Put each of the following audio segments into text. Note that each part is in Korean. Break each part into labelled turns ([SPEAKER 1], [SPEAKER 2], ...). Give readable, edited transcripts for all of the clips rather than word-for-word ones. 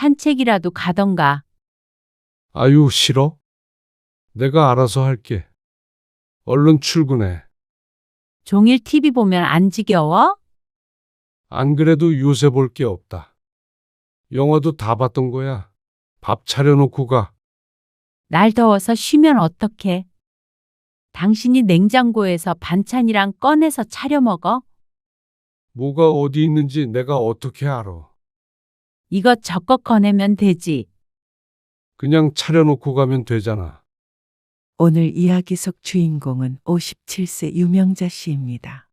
[SPEAKER 1] 산책이라도 가던가.
[SPEAKER 2] 아유, 싫어? 내가 알아서 할게. 얼른 출근해.
[SPEAKER 1] 종일 TV 보면 안 지겨워?
[SPEAKER 2] 안 그래도 요새 볼 게 없다. 영화도 다 봤던 거야. 밥 차려놓고 가.
[SPEAKER 1] 날 더워서 쉬면 어떡해? 당신이 냉장고에서 반찬이랑 꺼내서 차려 먹어?
[SPEAKER 2] 뭐가 어디 있는지 내가 어떻게 알아.
[SPEAKER 1] 이것저것 꺼내면 되지.
[SPEAKER 2] 그냥 차려놓고 가면 되잖아.
[SPEAKER 3] 오늘 이야기 속 주인공은 57세 유명자 씨입니다.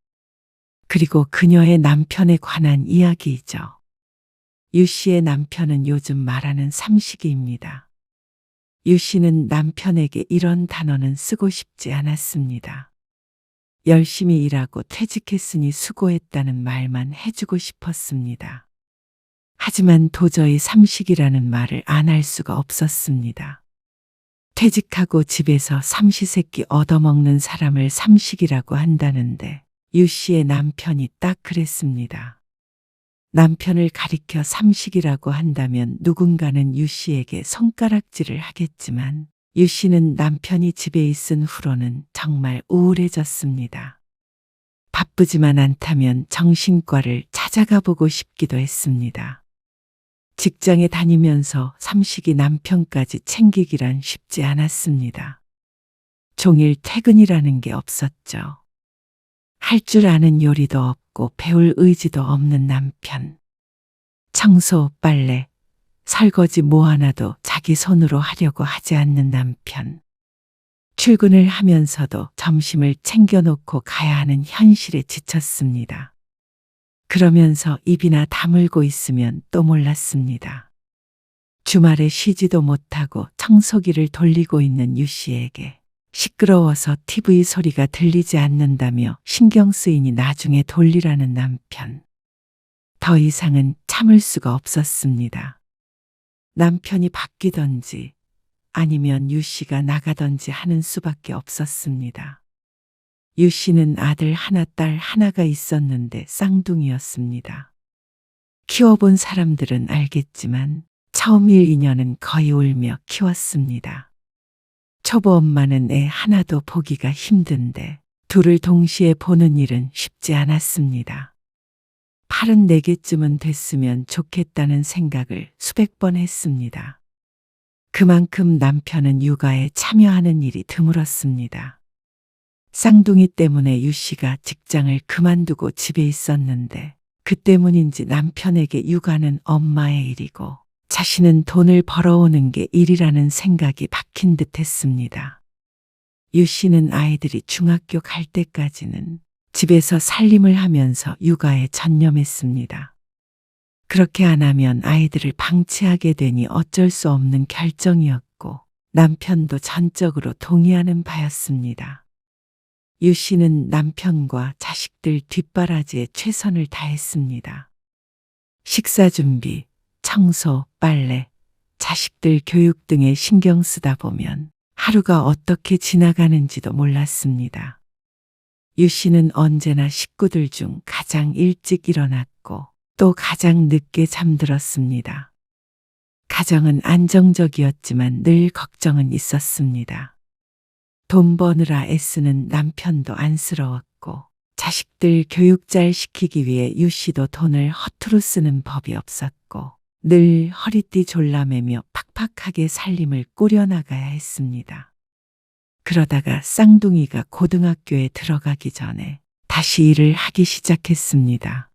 [SPEAKER 3] 그리고 그녀의 남편에 관한 이야기이죠. 유 씨의 남편은 요즘 말하는 삼식이입니다. 유 씨는 남편에게 이런 단어는 쓰고 싶지 않았습니다. 열심히 일하고 퇴직했으니 수고했다는 말만 해주고 싶었습니다. 하지만 도저히 삼식이라는 말을 안 할 수가 없었습니다. 퇴직하고 집에서 삼시세끼 얻어먹는 사람을 삼식이라고 한다는데 유 씨의 남편이 딱 그랬습니다. 남편을 가리켜 삼식이라고 한다면 누군가는 유 씨에게 손가락질을 하겠지만 유 씨는 남편이 집에 있은 후로는 정말 우울해졌습니다. 바쁘지만 않다면 정신과를 찾아가 보고 싶기도 했습니다. 직장에 다니면서 삼식이 남편까지 챙기기란 쉽지 않았습니다. 종일 퇴근이라는 게 없었죠. 할 줄 아는 요리도 없고 배울 의지도 없는 남편. 청소, 빨래, 설거지 뭐 하나도 자기 손으로 하려고 하지 않는 남편. 출근을 하면서도 점심을 챙겨놓고 가야 하는 현실에 지쳤습니다. 그러면서 입이나 다물고 있으면 또 몰랐습니다. 주말에 쉬지도 못하고 청소기를 돌리고 있는 유 씨에게 시끄러워서 TV 소리가 들리지 않는다며 신경 쓰이니 나중에 돌리라는 남편. 더 이상은 참을 수가 없었습니다. 남편이 바뀌던지 아니면 유 씨가 나가던지 하는 수밖에 없었습니다. 유 씨는 아들 하나, 딸 하나가 있었는데 쌍둥이였습니다. 키워본 사람들은 알겠지만 처음일 인연은 거의 울며 키웠습니다. 초보 엄마는 애 하나도 보기가 힘든데 둘을 동시에 보는 일은 쉽지 않았습니다. 84개쯤은 됐으면 좋겠다는 생각을 수백 번 했습니다. 그만큼 남편은 육아에 참여하는 일이 드물었습니다. 쌍둥이 때문에 유 씨가 직장을 그만두고 집에 있었는데 그 때문인지 남편에게 육아는 엄마의 일이고 자신은 돈을 벌어오는 게 일이라는 생각이 박힌 듯 했습니다. 유 씨는 아이들이 중학교 갈 때까지는 집에서 살림을 하면서 육아에 전념했습니다. 그렇게 안 하면 아이들을 방치하게 되니 어쩔 수 없는 결정이었고 남편도 전적으로 동의하는 바였습니다. 유 씨는 남편과 자식들 뒷바라지에 최선을 다했습니다. 식사 준비, 청소, 빨래, 자식들 교육 등에 신경 쓰다 보면 하루가 어떻게 지나가는지도 몰랐습니다. 유 씨는 언제나 식구들 중 가장 일찍 일어났고 또 가장 늦게 잠들었습니다. 가정은 안정적이었지만 늘 걱정은 있었습니다. 돈 버느라 애쓰는 남편도 안쓰러웠고 자식들 교육 잘 시키기 위해 유 씨도 돈을 허투루 쓰는 법이 없었고 늘 허리띠 졸라매며 팍팍하게 살림을 꾸려나가야 했습니다. 그러다가 쌍둥이가 고등학교에 들어가기 전에 다시 일을 하기 시작했습니다.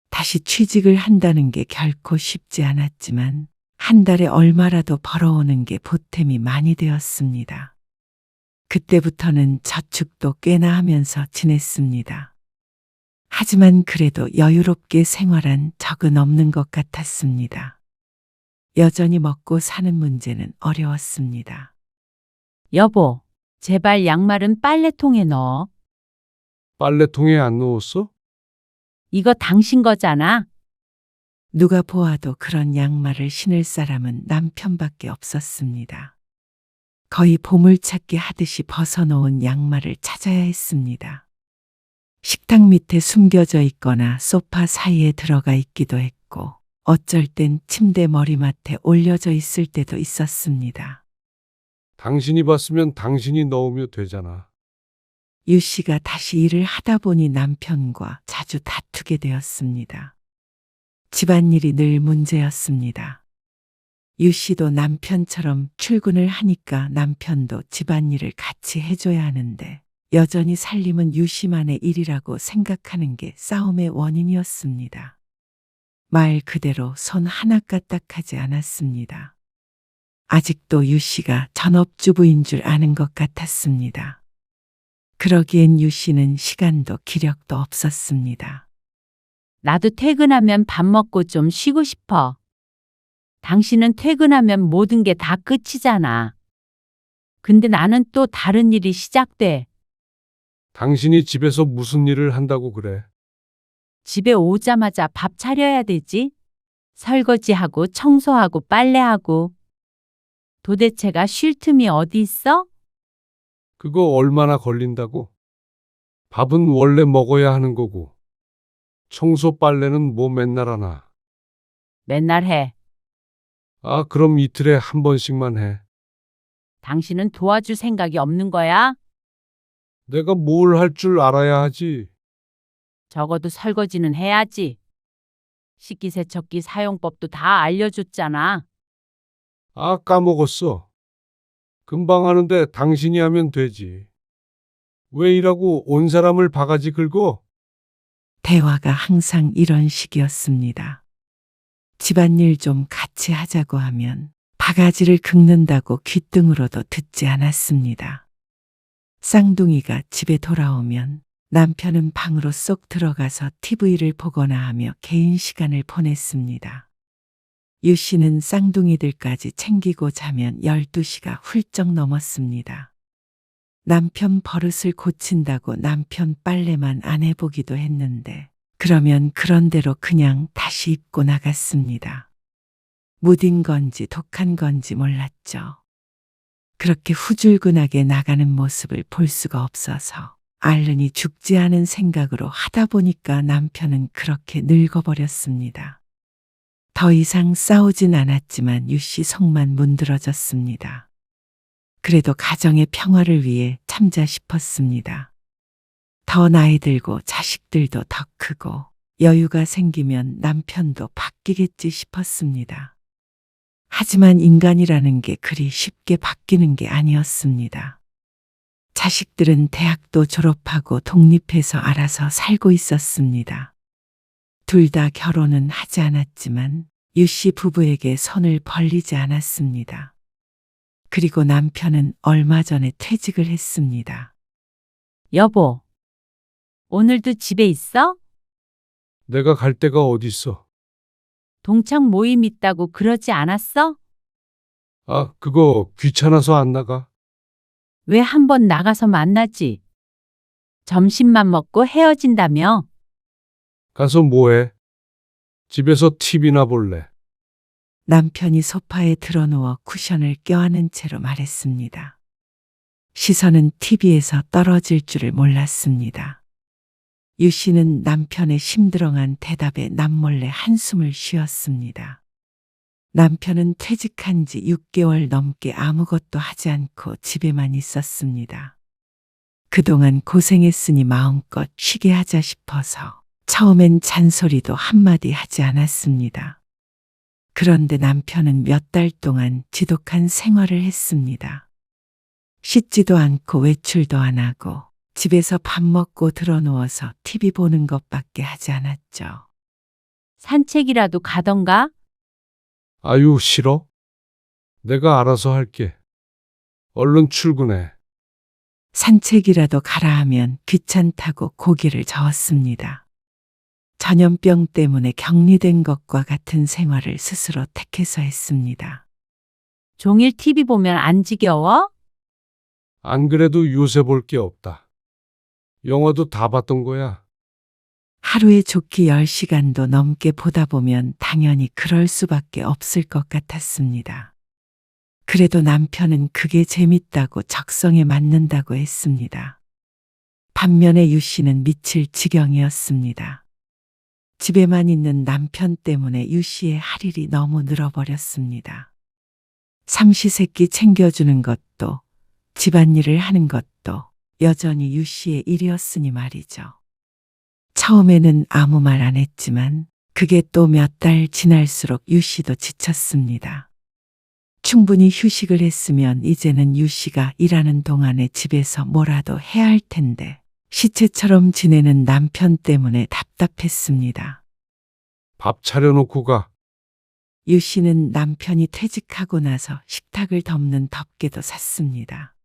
[SPEAKER 3] 다시 취직을 한다는 게 결코 쉽지 않았지만 한 달에 얼마라도 벌어오는 게 보탬이 많이 되었습니다. 그때부터는 저축도 꽤나 하면서 지냈습니다. 하지만 그래도 여유롭게 생활한 적은 없는 것 같았습니다. 여전히 먹고 사는 문제는 어려웠습니다.
[SPEAKER 1] 여보, 제발 양말은 빨래통에 넣어.
[SPEAKER 2] 빨래통에 안 넣었어?
[SPEAKER 1] 이거 당신 거잖아.
[SPEAKER 3] 누가 보아도 그런 양말을 신을 사람은 남편밖에 없었습니다. 거의 보물찾기 하듯이 벗어놓은 양말을 찾아야 했습니다. 식탁 밑에 숨겨져 있거나 소파 사이에 들어가 있기도 했고 어쩔 땐 침대 머리맡에 올려져 있을 때도 있었습니다.
[SPEAKER 2] 당신이 봤으면 당신이 넣으면 되잖아.
[SPEAKER 3] 유 씨가 다시 일을 하다 보니 남편과 자주 다투게 되었습니다. 집안일이 늘 문제였습니다. 유 씨도 남편처럼 출근을 하니까 남편도 집안일을 같이 해줘야 하는데 여전히 살림은 유 씨만의 일이라고 생각하는 게 싸움의 원인이었습니다. 말 그대로 손 하나 까딱하지 않았습니다. 아직도 유 씨가 전업주부인 줄 아는 것 같았습니다. 그러기엔 유 씨는 시간도 기력도 없었습니다.
[SPEAKER 1] 나도 퇴근하면 밥 먹고 좀 쉬고 싶어. 당신은 퇴근하면 모든 게 다 끝이잖아. 근데 나는 또 다른 일이 시작돼.
[SPEAKER 2] 당신이 집에서 무슨 일을 한다고 그래?
[SPEAKER 1] 집에 오자마자 밥 차려야 되지. 설거지하고 청소하고 빨래하고. 도대체가 쉴 틈이 어디 있어?
[SPEAKER 2] 그거 얼마나 걸린다고? 밥은 원래 먹어야 하는 거고. 청소 빨래는 뭐 맨날 하나?
[SPEAKER 1] 맨날 해.
[SPEAKER 2] 아, 그럼 이틀에 한 번씩만 해.
[SPEAKER 1] 당신은 도와줄 생각이 없는 거야?
[SPEAKER 2] 내가 뭘 할 줄 알아야 하지.
[SPEAKER 1] 적어도 설거지는 해야지. 식기세척기 사용법도 다 알려줬잖아.
[SPEAKER 2] 아, 까먹었어. 금방 하는데 당신이 하면 되지. 왜 이라고 온 사람을 바가지 긁어?
[SPEAKER 3] 대화가 항상 이런 식이었습니다. 집안일 좀 같이 하자고 하면 바가지를 긁는다고 귓등으로도 듣지 않았습니다. 쌍둥이가 집에 돌아오면 남편은 방으로 쏙 들어가서 TV를 보거나 하며 개인 시간을 보냈습니다. 유 씨는 쌍둥이들까지 챙기고 자면 12시가 훌쩍 넘었습니다. 남편 버릇을 고친다고 남편 빨래만 안 해보기도 했는데 그러면 그런 대로 그냥 다시 입고 나갔습니다. 무딘 건지 독한 건지 몰랐죠. 그렇게 후줄근하게 나가는 모습을 볼 수가 없어서 앓느니 죽지 않은 생각으로 하다 보니까 남편은 그렇게 늙어버렸습니다. 더 이상 싸우진 않았지만 유 씨 속만 문드러졌습니다. 그래도 가정의 평화를 위해 참자 싶었습니다. 더 나이 들고 자식들도 더 크고 여유가 생기면 남편도 바뀌겠지 싶었습니다. 하지만 인간이라는 게 그리 쉽게 바뀌는 게 아니었습니다. 자식들은 대학도 졸업하고 독립해서 알아서 살고 있었습니다. 둘 다 결혼은 하지 않았지만 유 씨 부부에게 손을 벌리지 않았습니다. 그리고 남편은 얼마 전에 퇴직을 했습니다.
[SPEAKER 1] 여보, 오늘도 집에 있어?
[SPEAKER 2] 내가 갈 데가 어딨어?
[SPEAKER 1] 동창 모임 있다고 그러지 않았어?
[SPEAKER 2] 아, 그거 귀찮아서 안 나가?
[SPEAKER 1] 왜 한번 나가서 만나지? 점심만 먹고 헤어진다며?
[SPEAKER 2] 가서 뭐해? 집에서 TV나 볼래?
[SPEAKER 3] 남편이 소파에 드러누워 쿠션을 껴안은 채로 말했습니다. 시선은 TV에서 떨어질 줄을 몰랐습니다. 유 씨는 남편의 심드렁한 대답에 남몰래 한숨을 쉬었습니다. 남편은 퇴직한 지 6개월 넘게 아무것도 하지 않고 집에만 있었습니다. 그동안 고생했으니 마음껏 쉬게 하자 싶어서 처음엔 잔소리도 한마디 하지 않았습니다. 그런데 남편은 몇 달 동안 지독한 생활을 했습니다. 씻지도 않고 외출도 안 하고 집에서 밥 먹고 드러누워서 TV 보는 것밖에 하지 않았죠.
[SPEAKER 1] 산책이라도 가던가?
[SPEAKER 2] 아유, 싫어? 내가 알아서 할게. 얼른 출근해.
[SPEAKER 3] 산책이라도 가라 하면 귀찮다고 고개를 저었습니다. 전염병 때문에 격리된 것과 같은 생활을 스스로 택해서 했습니다.
[SPEAKER 1] 종일 TV 보면 안 지겨워?
[SPEAKER 2] 안 그래도 요새 볼 게 없다. 영화도 다 봤던 거야.
[SPEAKER 3] 하루에 좋게 10시간도 넘게 보다 보면 당연히 그럴 수밖에 없을 것 같았습니다. 그래도 남편은 그게 재밌다고 적성에 맞는다고 했습니다. 반면에 유 씨는 미칠 지경이었습니다. 집에만 있는 남편 때문에 유 씨의 할 일이 너무 늘어버렸습니다. 삼시세끼 챙겨주는 것도 집안일을 하는 것도 여전히 유 씨의 일이었으니 말이죠. 처음에는 아무 말 안 했지만 그게 또 몇 달 지날수록 유 씨도 지쳤습니다. 충분히 휴식을 했으면 이제는 유 씨가 일하는 동안에 집에서 뭐라도 해야 할 텐데 시체처럼 지내는 남편 때문에 답답했습니다.
[SPEAKER 2] 밥 차려놓고 가.
[SPEAKER 3] 유 씨는 남편이 퇴직하고 나서 식탁을 덮는 덮개도 샀습니다.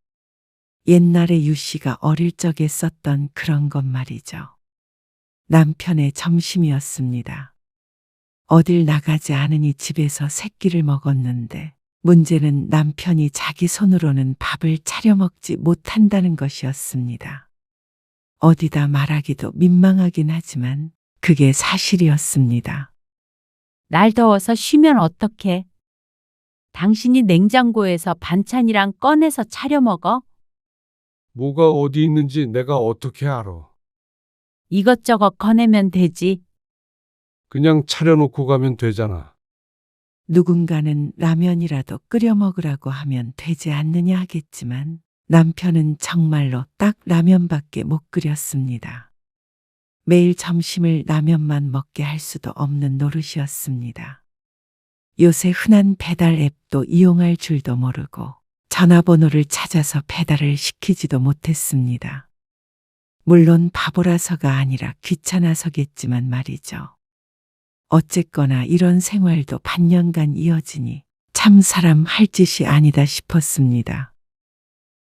[SPEAKER 3] 옛날에 유 씨가 어릴 적에 썼던 그런 것 말이죠. 남편의 점심이었습니다. 어딜 나가지 않으니 집에서 세 끼를 먹었는데 문제는 남편이 자기 손으로는 밥을 차려 먹지 못한다는 것이었습니다. 어디다 말하기도 민망하긴 하지만 그게 사실이었습니다.
[SPEAKER 1] 날 더워서 쉬면 어떡해? 당신이 냉장고에서 반찬이랑 꺼내서 차려 먹어?
[SPEAKER 2] 뭐가 어디 있는지 내가 어떻게 알아.
[SPEAKER 1] 이것저것 꺼내면 되지.
[SPEAKER 2] 그냥 차려놓고 가면 되잖아.
[SPEAKER 3] 누군가는 라면이라도 끓여 먹으라고 하면 되지 않느냐 하겠지만 남편은 정말로 딱 라면밖에 못 끓였습니다. 매일 점심을 라면만 먹게 할 수도 없는 노릇이었습니다. 요새 흔한 배달 앱도 이용할 줄도 모르고 전화번호를 찾아서 배달을 시키지도 못했습니다. 물론 바보라서가 아니라 귀찮아서겠지만 말이죠. 어쨌거나 이런 생활도 반년간 이어지니 참 사람 할 짓이 아니다 싶었습니다.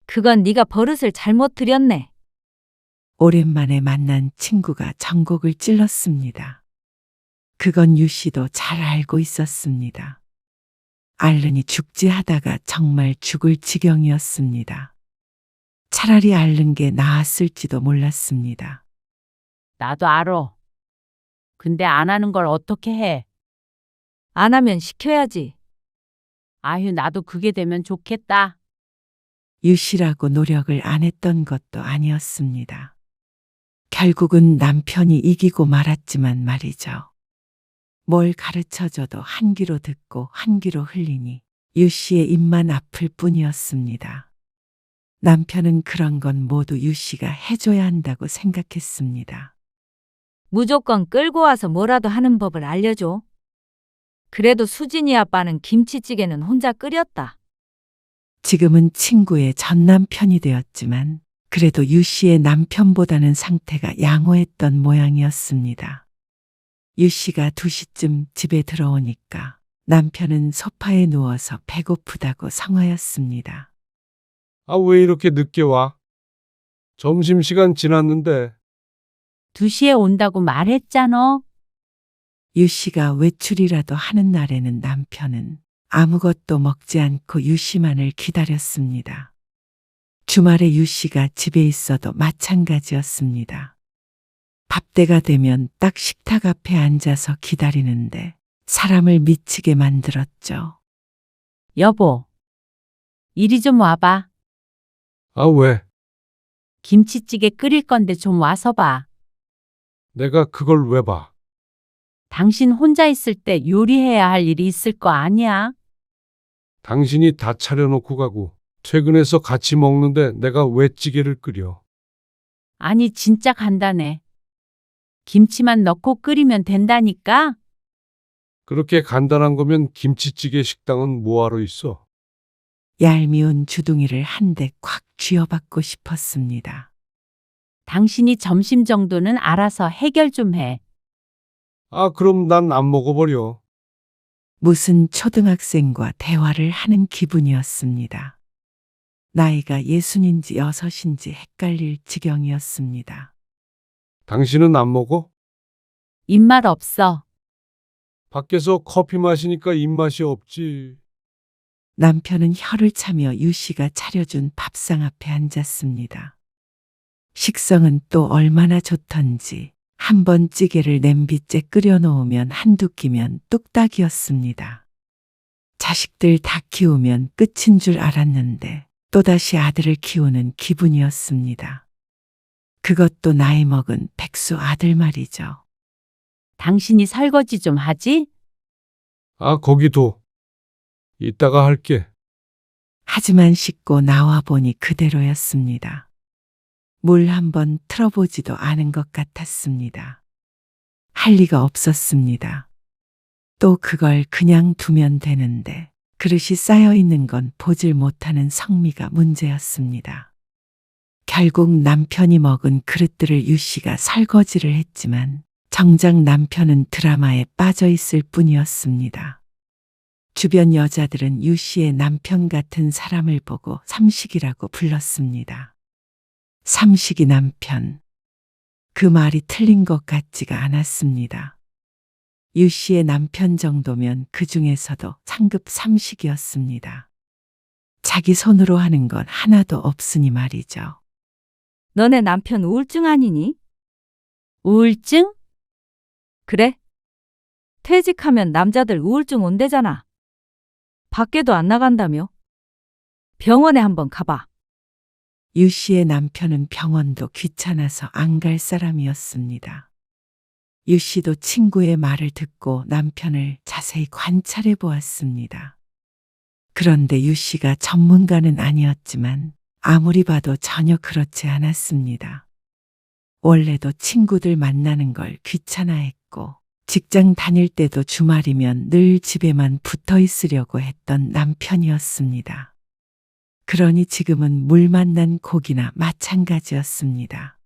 [SPEAKER 4] 그건 네가 버릇을 잘못 들였네.
[SPEAKER 3] 오랜만에 만난 친구가 전곡을 찔렀습니다. 그건 유 씨도 잘 알고 있었습니다. 앓으니 죽지 하다가 정말 죽을 지경이었습니다. 차라리 앓는 게 나았을지도 몰랐습니다.
[SPEAKER 1] 나도 알아. 근데 안 하는 걸 어떻게 해?
[SPEAKER 4] 안 하면 시켜야지.
[SPEAKER 1] 아휴, 나도 그게 되면 좋겠다.
[SPEAKER 3] 유 씨라고 노력을 안 했던 것도 아니었습니다. 결국은 남편이 이기고 말았지만 말이죠. 뭘 가르쳐줘도 한 귀로 듣고 한 귀로 흘리니 유 씨의 입만 아플 뿐이었습니다. 남편은 그런 건 모두 유 씨가 해줘야 한다고 생각했습니다.
[SPEAKER 4] 무조건 끌고 와서 뭐라도 하는 법을 알려줘. 그래도 수진이 아빠는 김치찌개는 혼자 끓였다.
[SPEAKER 3] 지금은 친구의 전 남편이 되었지만 그래도 유 씨의 남편보다는 상태가 양호했던 모양이었습니다. 유 씨가 2시쯤 집에 들어오니까 남편은 소파에 누워서 배고프다고 성화였습니다.
[SPEAKER 2] 아, 왜 이렇게 늦게 와? 점심시간 지났는데.
[SPEAKER 1] 2시에 온다고 말했잖아.
[SPEAKER 3] 유 씨가 외출이라도 하는 날에는 남편은 아무것도 먹지 않고 유 씨만을 기다렸습니다. 주말에 유 씨가 집에 있어도 마찬가지였습니다. 밥때가 되면 딱 식탁 앞에 앉아서 기다리는데 사람을 미치게 만들었죠.
[SPEAKER 1] 여보, 이리 좀 와봐.
[SPEAKER 2] 아, 왜?
[SPEAKER 1] 김치찌개 끓일 건데 좀 와서 봐.
[SPEAKER 2] 내가 그걸 왜 봐?
[SPEAKER 1] 당신 혼자 있을 때 요리해야 할 일이 있을 거 아니야?
[SPEAKER 2] 당신이 다 차려놓고 가고 퇴근해서 같이 먹는데 내가 왜 찌개를 끓여?
[SPEAKER 1] 아니, 진짜 간단해. 김치만 넣고 끓이면 된다니까?
[SPEAKER 2] 그렇게 간단한 거면 김치찌개 식당은 뭐하러 있어?
[SPEAKER 3] 얄미운 주둥이를 한 대 콱 쥐어받고 싶었습니다.
[SPEAKER 1] 당신이 점심 정도는 알아서 해결 좀 해.
[SPEAKER 2] 아, 그럼 난 안 먹어버려.
[SPEAKER 3] 무슨 초등학생과 대화를 하는 기분이었습니다. 나이가 60인지 6인지 헷갈릴 지경이었습니다.
[SPEAKER 2] 당신은 안 먹어?
[SPEAKER 1] 입맛 없어.
[SPEAKER 2] 밖에서 커피 마시니까 입맛이 없지.
[SPEAKER 3] 남편은 혀를 차며 유 씨가 차려준 밥상 앞에 앉았습니다. 식성은 또 얼마나 좋던지 한 번 찌개를 냄비째 끓여놓으면 한두 끼면 뚝딱이었습니다. 자식들 다 키우면 끝인 줄 알았는데 또다시 아들을 키우는 기분이었습니다. 그것도 나이 먹은 백수 아들 말이죠.
[SPEAKER 1] 당신이 설거지 좀 하지?
[SPEAKER 2] 아, 거기도. 이따가 할게.
[SPEAKER 3] 하지만 씻고 나와 보니 그대로였습니다. 물 한번 틀어보지도 않은 것 같았습니다. 할 리가 없었습니다. 또 그걸 그냥 두면 되는데 그릇이 쌓여 있는 건 보질 못하는 성미가 문제였습니다. 결국 남편이 먹은 그릇들을 유 씨가 설거지를 했지만 정작 남편은 드라마에 빠져 있을 뿐이었습니다. 주변 여자들은 유 씨의 남편 같은 사람을 보고 삼식이라고 불렀습니다. 삼식이 남편. 그 말이 틀린 것 같지가 않았습니다. 유 씨의 남편 정도면 그 중에서도 상급 삼식이었습니다. 자기 손으로 하는 건 하나도 없으니 말이죠.
[SPEAKER 4] 너네 남편 우울증 아니니?
[SPEAKER 1] 우울증?
[SPEAKER 4] 그래? 퇴직하면 남자들 우울증 온대잖아. 밖에도 안 나간다며? 병원에 한번 가봐.
[SPEAKER 3] 유 씨의 남편은 병원도 귀찮아서 안 갈 사람이었습니다. 유 씨도 친구의 말을 듣고 남편을 자세히 관찰해 보았습니다. 그런데 유 씨가 전문가는 아니었지만 아무리 봐도 전혀 그렇지 않았습니다. 원래도 친구들 만나는 걸 귀찮아했고 직장 다닐 때도 주말이면 늘 집에만 붙어 있으려고 했던 남편이었습니다. 그러니 지금은 물 만난 고기나 마찬가지였습니다.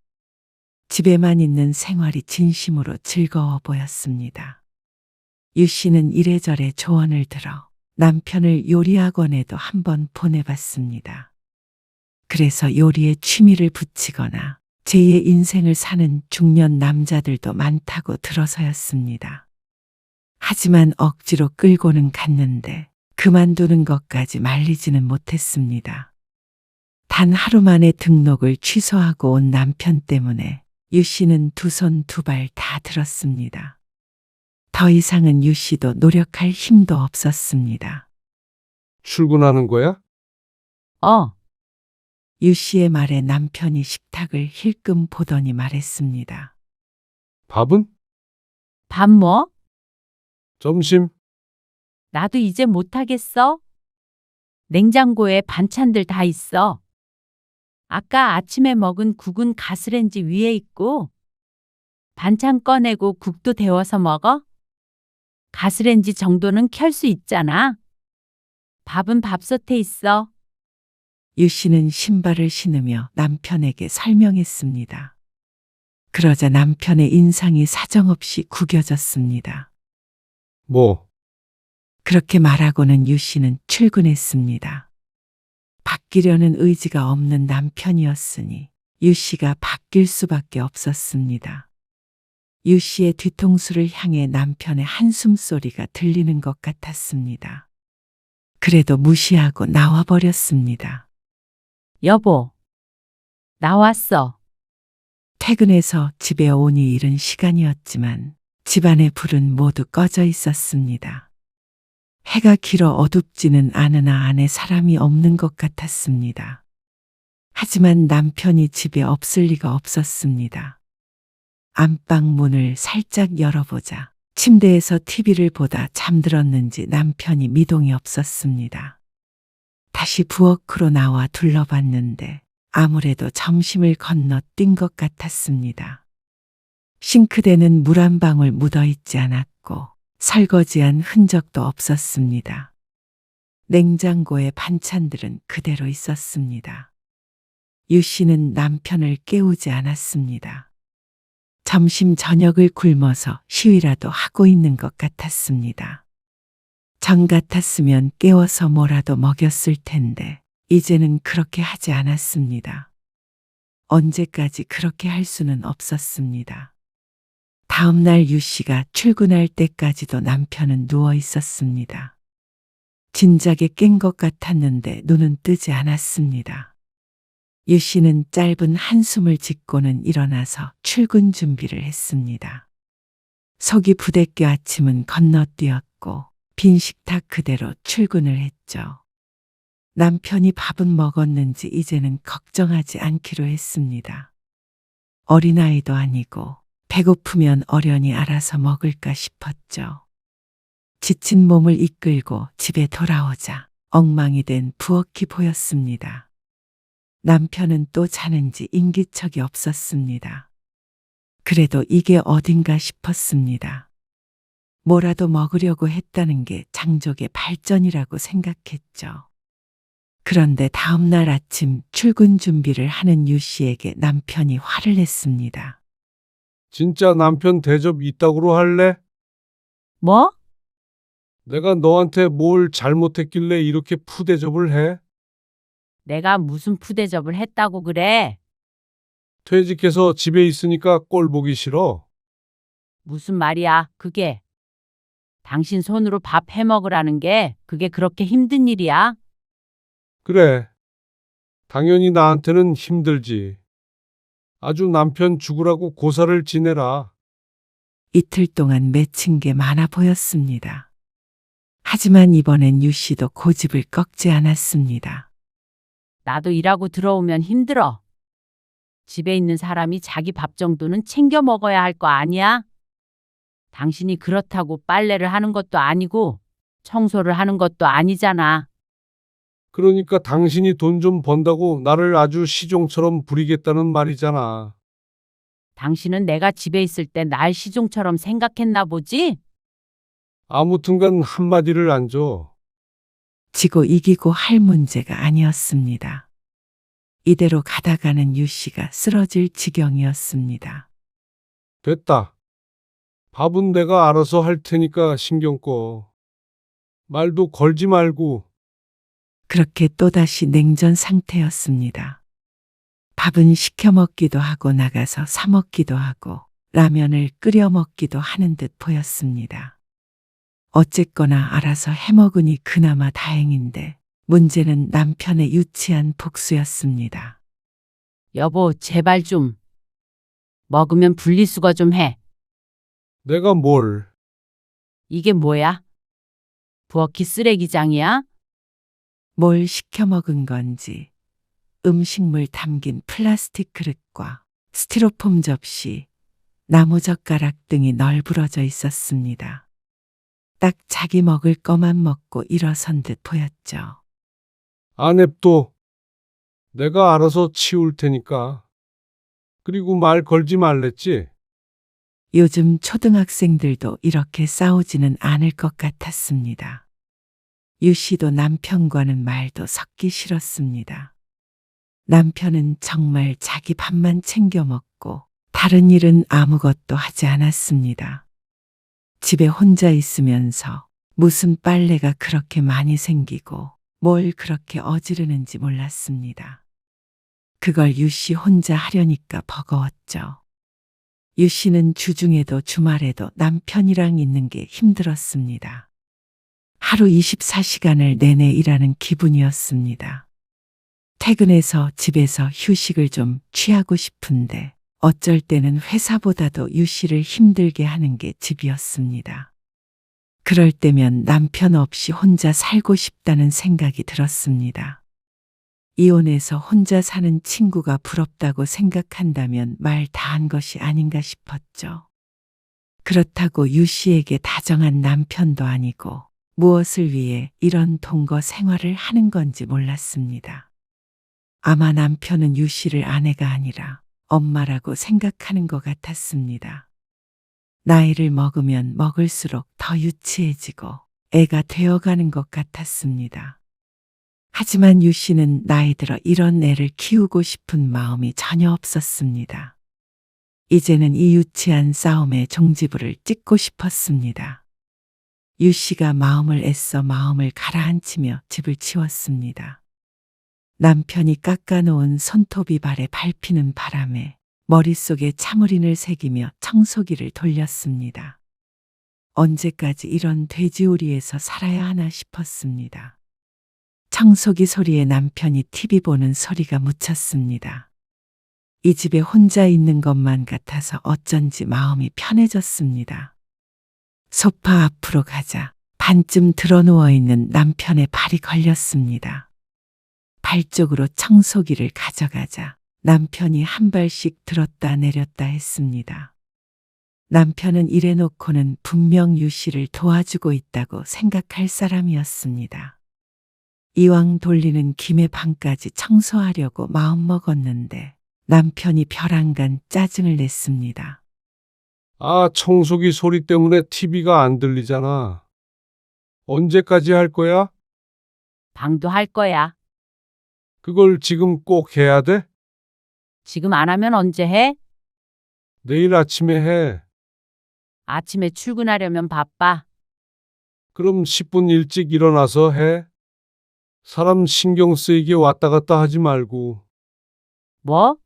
[SPEAKER 3] 집에만 있는 생활이 진심으로 즐거워 보였습니다. 유 씨는 이래저래 조언을 들어 남편을 요리학원에도 한번 보내봤습니다. 그래서 요리에 취미를 붙이거나 제2의 인생을 사는 중년 남자들도 많다고 들어서였습니다. 하지만 억지로 끌고는 갔는데 그만두는 것까지 말리지는 못했습니다. 단 하루 만에 등록을 취소하고 온 남편 때문에 유 씨는 두 손 두 발 다 들었습니다. 더 이상은 유 씨도 노력할 힘도 없었습니다.
[SPEAKER 2] 출근하는 거야?
[SPEAKER 3] 유 씨의 말에 남편이 식탁을 힐끔 보더니 말했습니다.
[SPEAKER 2] 밥은?
[SPEAKER 1] 밥 뭐?
[SPEAKER 2] 점심?
[SPEAKER 1] 나도 이제 못하겠어. 냉장고에 반찬들 다 있어. 아까 아침에 먹은 국은 가스레인지 위에 있고, 반찬 꺼내고 국도 데워서 먹어? 가스레인지 정도는 켤 수 있잖아. 밥은 밥솥에 있어.
[SPEAKER 3] 유 씨는 신발을 신으며 남편에게 설명했습니다. 그러자 남편의 인상이 사정없이 구겨졌습니다.
[SPEAKER 2] 뭐?
[SPEAKER 3] 그렇게 말하고는 유 씨는 출근했습니다. 바뀌려는 의지가 없는 남편이었으니 유 씨가 바뀔 수밖에 없었습니다. 유 씨의 뒤통수를 향해 남편의 한숨 소리가 들리는 것 같았습니다. 그래도 무시하고 나와버렸습니다.
[SPEAKER 1] 여보, 나왔어.
[SPEAKER 3] 퇴근해서 집에 오니 이른 시간이었지만 집안의 불은 모두 꺼져 있었습니다. 해가 길어 어둡지는 않으나 안에 사람이 없는 것 같았습니다. 하지만 남편이 집에 없을 리가 없었습니다. 안방 문을 살짝 열어보자 침대에서 TV를 보다 잠들었는지 남편이 미동이 없었습니다. 다시 부엌으로 나와 둘러봤는데 아무래도 점심을 건너 뛴 것 같았습니다. 싱크대는 물 한 방울 묻어 있지 않았고 설거지한 흔적도 없었습니다. 냉장고에 반찬들은 그대로 있었습니다. 유 씨는 남편을 깨우지 않았습니다. 점심 저녁을 굶어서 쉬위라도 하고 있는 것 같았습니다. 전 같았으면 깨워서 뭐라도 먹였을 텐데 이제는 그렇게 하지 않았습니다. 언제까지 그렇게 할 수는 없었습니다. 다음 날 유 씨가 출근할 때까지도 남편은 누워 있었습니다. 진작에 깬 것 같았는데 눈은 뜨지 않았습니다. 유 씨는 짧은 한숨을 짓고는 일어나서 출근 준비를 했습니다. 속이 부대껴 아침은 건너뛰었고 빈 식탁 그대로 출근을 했죠. 남편이 밥은 먹었는지 이제는 걱정하지 않기로 했습니다. 어린아이도 아니고 배고프면 어련히 알아서 먹을까 싶었죠. 지친 몸을 이끌고 집에 돌아오자 엉망이 된 부엌이 보였습니다. 남편은 또 자는지 인기척이 없었습니다. 그래도 이게 어딘가 싶었습니다. 뭐라도 먹으려고 했다는 게 장족의 발전이라고 생각했죠. 그런데 다음 날 아침 출근 준비를 하는 유 씨에게 남편이 화를 냈습니다.
[SPEAKER 2] 진짜 남편 대접 이따구로 할래?
[SPEAKER 1] 뭐?
[SPEAKER 2] 내가 너한테 뭘 잘못했길래 이렇게 푸대접을 해?
[SPEAKER 1] 내가 무슨 푸대접을 했다고 그래?
[SPEAKER 2] 퇴직해서 집에 있으니까 꼴 보기 싫어.
[SPEAKER 1] 무슨 말이야, 그게. 당신 손으로 밥 해 먹으라는 게 그게 그렇게 힘든 일이야?
[SPEAKER 2] 그래. 당연히 나한테는 힘들지. 아주 남편 죽으라고 고사를 지내라.
[SPEAKER 3] 이틀 동안 맺힌 게 많아 보였습니다. 하지만 이번엔 유 씨도 고집을 꺾지 않았습니다.
[SPEAKER 1] 나도 일하고 들어오면 힘들어. 집에 있는 사람이 자기 밥 정도는 챙겨 먹어야 할 거 아니야? 당신이 그렇다고 빨래를 하는 것도 아니고 청소를 하는 것도 아니잖아.
[SPEAKER 2] 그러니까 당신이 돈 좀 번다고 나를 아주 시종처럼 부리겠다는 말이잖아.
[SPEAKER 1] 당신은 내가 집에 있을 때 날 시종처럼 생각했나 보지?
[SPEAKER 2] 아무튼간 한마디를 안 줘.
[SPEAKER 3] 지고 이기고 할 문제가 아니었습니다. 이대로 가다가는 유 씨가 쓰러질 지경이었습니다.
[SPEAKER 2] 됐다. 밥은 내가 알아서 할 테니까 신경 꺼. 말도 걸지 말고.
[SPEAKER 3] 그렇게 또다시 냉전 상태였습니다. 밥은 시켜 먹기도 하고 나가서 사 먹기도 하고 라면을 끓여 먹기도 하는 듯 보였습니다. 어쨌거나 알아서 해 먹으니 그나마 다행인데 문제는 남편의 유치한 복수였습니다.
[SPEAKER 1] 여보, 제발 좀. 먹으면 분리수거 좀 해.
[SPEAKER 2] 내가 뭘.
[SPEAKER 1] 이게 뭐야? 부엌이 쓰레기장이야?
[SPEAKER 3] 뭘 시켜 먹은 건지 음식물 담긴 플라스틱 그릇과 스티로폼 접시, 나무젓가락 등이 널브러져 있었습니다. 딱 자기 먹을 거만 먹고 일어선 듯 보였죠.
[SPEAKER 2] 안 냅둬. 내가 알아서 치울 테니까. 그리고 말 걸지 말랬지?
[SPEAKER 3] 요즘 초등학생들도 이렇게 싸우지는 않을 것 같았습니다. 유 씨도 남편과는 말도 섞기 싫었습니다. 남편은 정말 자기 밥만 챙겨 먹고 다른 일은 아무것도 하지 않았습니다. 집에 혼자 있으면서 무슨 빨래가 그렇게 많이 생기고 뭘 그렇게 어지르는지 몰랐습니다. 그걸 유 씨 혼자 하려니까 버거웠죠. 유 씨는 주중에도 주말에도 남편이랑 있는 게 힘들었습니다. 하루 24시간을 내내 일하는 기분이었습니다. 퇴근해서 집에서 휴식을 좀 취하고 싶은데 어쩔 때는 회사보다도 유 씨를 힘들게 하는 게 집이었습니다. 그럴 때면 남편 없이 혼자 살고 싶다는 생각이 들었습니다. 이혼해서 혼자 사는 친구가 부럽다고 생각한다면 말 다 한 것이 아닌가 싶었죠. 그렇다고 유 씨에게 다정한 남편도 아니고 무엇을 위해 이런 동거 생활을 하는 건지 몰랐습니다. 아마 남편은 유 씨를 아내가 아니라 엄마라고 생각하는 것 같았습니다. 나이를 먹으면 먹을수록 더 유치해지고 애가 되어가는 것 같았습니다. 하지만 유 씨는 나이 들어 이런 애를 키우고 싶은 마음이 전혀 없었습니다. 이제는 이 유치한 싸움의 종지부를 찍고 싶었습니다. 유 씨가 마음을 애써 마음을 가라앉히며 집을 치웠습니다. 남편이 깎아놓은 손톱이 발에 밟히는 바람에 머릿속에 참을인을 새기며 청소기를 돌렸습니다. 언제까지 이런 돼지우리에서 살아야 하나 싶었습니다. 청소기 소리에 남편이 TV 보는 소리가 묻혔습니다. 이 집에 혼자 있는 것만 같아서 어쩐지 마음이 편해졌습니다. 소파 앞으로 가자 반쯤 드러누워 있는 남편의 발이 걸렸습니다. 발 쪽으로 청소기를 가져가자 남편이 한 발씩 들었다 내렸다 했습니다. 남편은 이래놓고는 분명 유 씨를 도와주고 있다고 생각할 사람이었습니다. 이왕 돌리는 김에 방까지 청소하려고 마음먹었는데 남편이 벼랑간 짜증을 냈습니다.
[SPEAKER 2] 아, 청소기 소리 때문에 TV가 안 들리잖아. 언제까지 할 거야?
[SPEAKER 1] 방도 할 거야.
[SPEAKER 2] 그걸 지금 꼭 해야 돼?
[SPEAKER 1] 지금 안 하면 언제 해?
[SPEAKER 2] 내일 아침에 해.
[SPEAKER 1] 아침에 출근하려면 바빠.
[SPEAKER 2] 그럼 10분 일찍 일어나서 해. 사람 신경 쓰이게 왔다 갔다 하지 말고.
[SPEAKER 1] 뭐?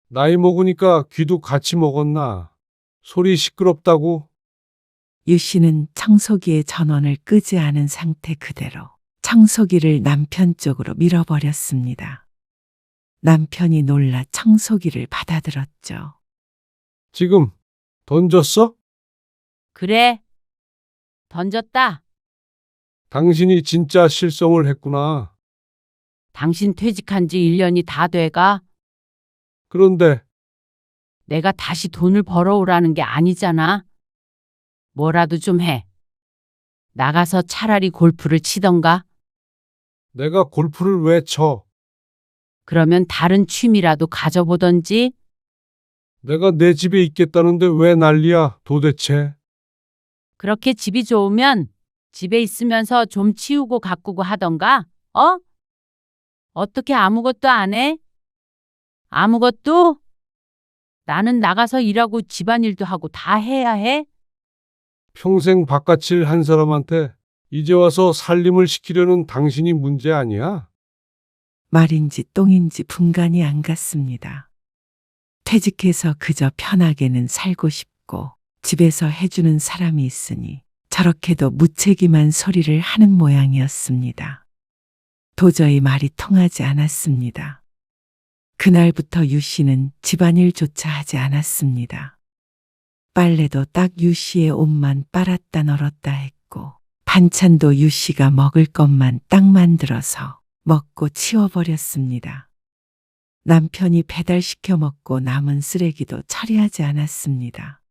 [SPEAKER 2] 나이 먹으니까 귀도 같이 먹었나? 소리 시끄럽다고?
[SPEAKER 3] 유 씨는 청소기의 전원을 끄지 않은 상태 그대로 청소기를 남편 쪽으로 밀어버렸습니다. 남편이 놀라 청소기를 받아들었죠.
[SPEAKER 2] 지금 던졌어?
[SPEAKER 1] 그래. 던졌다.
[SPEAKER 2] 당신이 진짜 실성을 했구나.
[SPEAKER 1] 당신 퇴직한 지 1년이 다 돼가
[SPEAKER 2] 그런데
[SPEAKER 1] 내가 다시 돈을 벌어오라는 게 아니잖아. 뭐라도 좀 해. 나가서 차라리 골프를 치던가.
[SPEAKER 2] 내가 골프를 왜 쳐?
[SPEAKER 1] 그러면 다른 취미라도 가져보던지.
[SPEAKER 2] 내가 내 집에 있겠다는데 왜 난리야, 도대체?
[SPEAKER 1] 그렇게 집이 좋으면 집에 있으면서 좀 치우고 가꾸고 하던가. 어? 어떻게 아무것도 안 해? 아무것도? 나는 나가서 일하고 집안일도 하고 다 해야 해?
[SPEAKER 2] 평생 바깥일 한 사람한테 이제 와서 살림을 시키려는 당신이 문제 아니야?
[SPEAKER 3] 말인지 똥인지 분간이 안 갔습니다. 퇴직해서 그저 편하게는 살고 싶고 집에서 해주는 사람이 있으니 저렇게도 무책임한 소리를 하는 모양이었습니다. 도저히 말이 통하지 않았습니다. 그날부터 유 씨는 집안일조차 하지 않았습니다. 빨래도 딱 유 씨의 옷만 빨았다 널었다 했고 반찬도 유 씨가 먹을 것만 딱 만들어서 먹고 치워버렸습니다. 남편이 배달시켜 먹고 남은 쓰레기도 처리하지 않았습니다.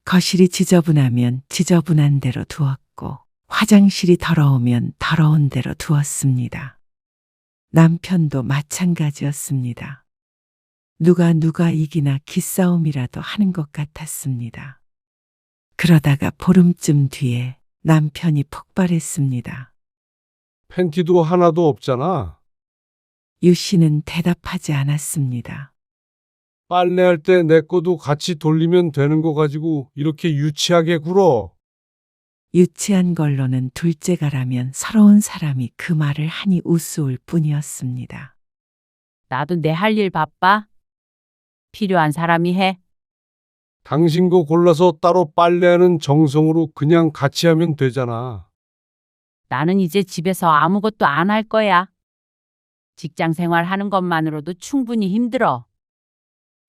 [SPEAKER 3] 거실이 지저분하면 지저분한 대로 두었고 화장실이 더러우면 더러운 대로 두었습니다. 남편도 마찬가지였습니다. 누가 이기나 기싸움이라도 하는 것 같았습니다. 그러다가 보름쯤 뒤에 남편이 폭발했습니다.
[SPEAKER 2] 팬티도 하나도 없잖아.
[SPEAKER 3] 유 씨는 대답하지 않았습니다.
[SPEAKER 2] 빨래할 때 내 거도 같이 돌리면 되는 거 가지고 이렇게 유치하게 굴어.
[SPEAKER 3] 유치한 걸로는 둘째가라면 서러운 사람이 그 말을 하니 우스울 뿐이었습니다.
[SPEAKER 1] 나도 내 할 일 바빠. 필요한 사람이 해.
[SPEAKER 2] 당신 거 골라서 따로 빨래하는 정성으로 그냥 같이 하면 되잖아.
[SPEAKER 1] 나는 이제 집에서 아무것도 안 할 거야. 직장 생활 하는 것만으로도 충분히 힘들어.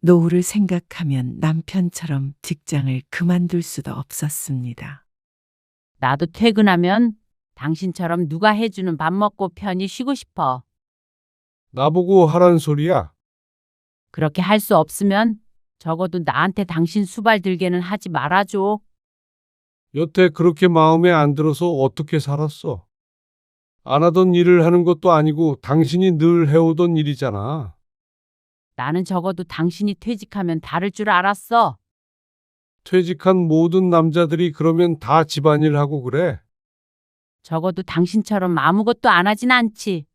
[SPEAKER 3] 노후를 생각하면 남편처럼 직장을 그만둘 수도 없었습니다.
[SPEAKER 1] 나도 퇴근하면 당신처럼 누가 해주는 밥 먹고 편히 쉬고 싶어.
[SPEAKER 2] 나보고 하란 소리야.
[SPEAKER 1] 그렇게 할 수 없으면 적어도 나한테 당신 수발 들게는 하지 말아줘.
[SPEAKER 2] 여태 그렇게 마음에 안 들어서 어떻게 살았어? 안 하던 일을 하는 것도 아니고 당신이 늘 해오던 일이잖아.
[SPEAKER 1] 나는 적어도 당신이 퇴직하면 다를 줄 알았어.
[SPEAKER 2] 퇴직한 모든 남자들이 그러면 다 집안일 하고 그래.
[SPEAKER 1] 적어도 당신처럼 아무것도 안 하진 않지.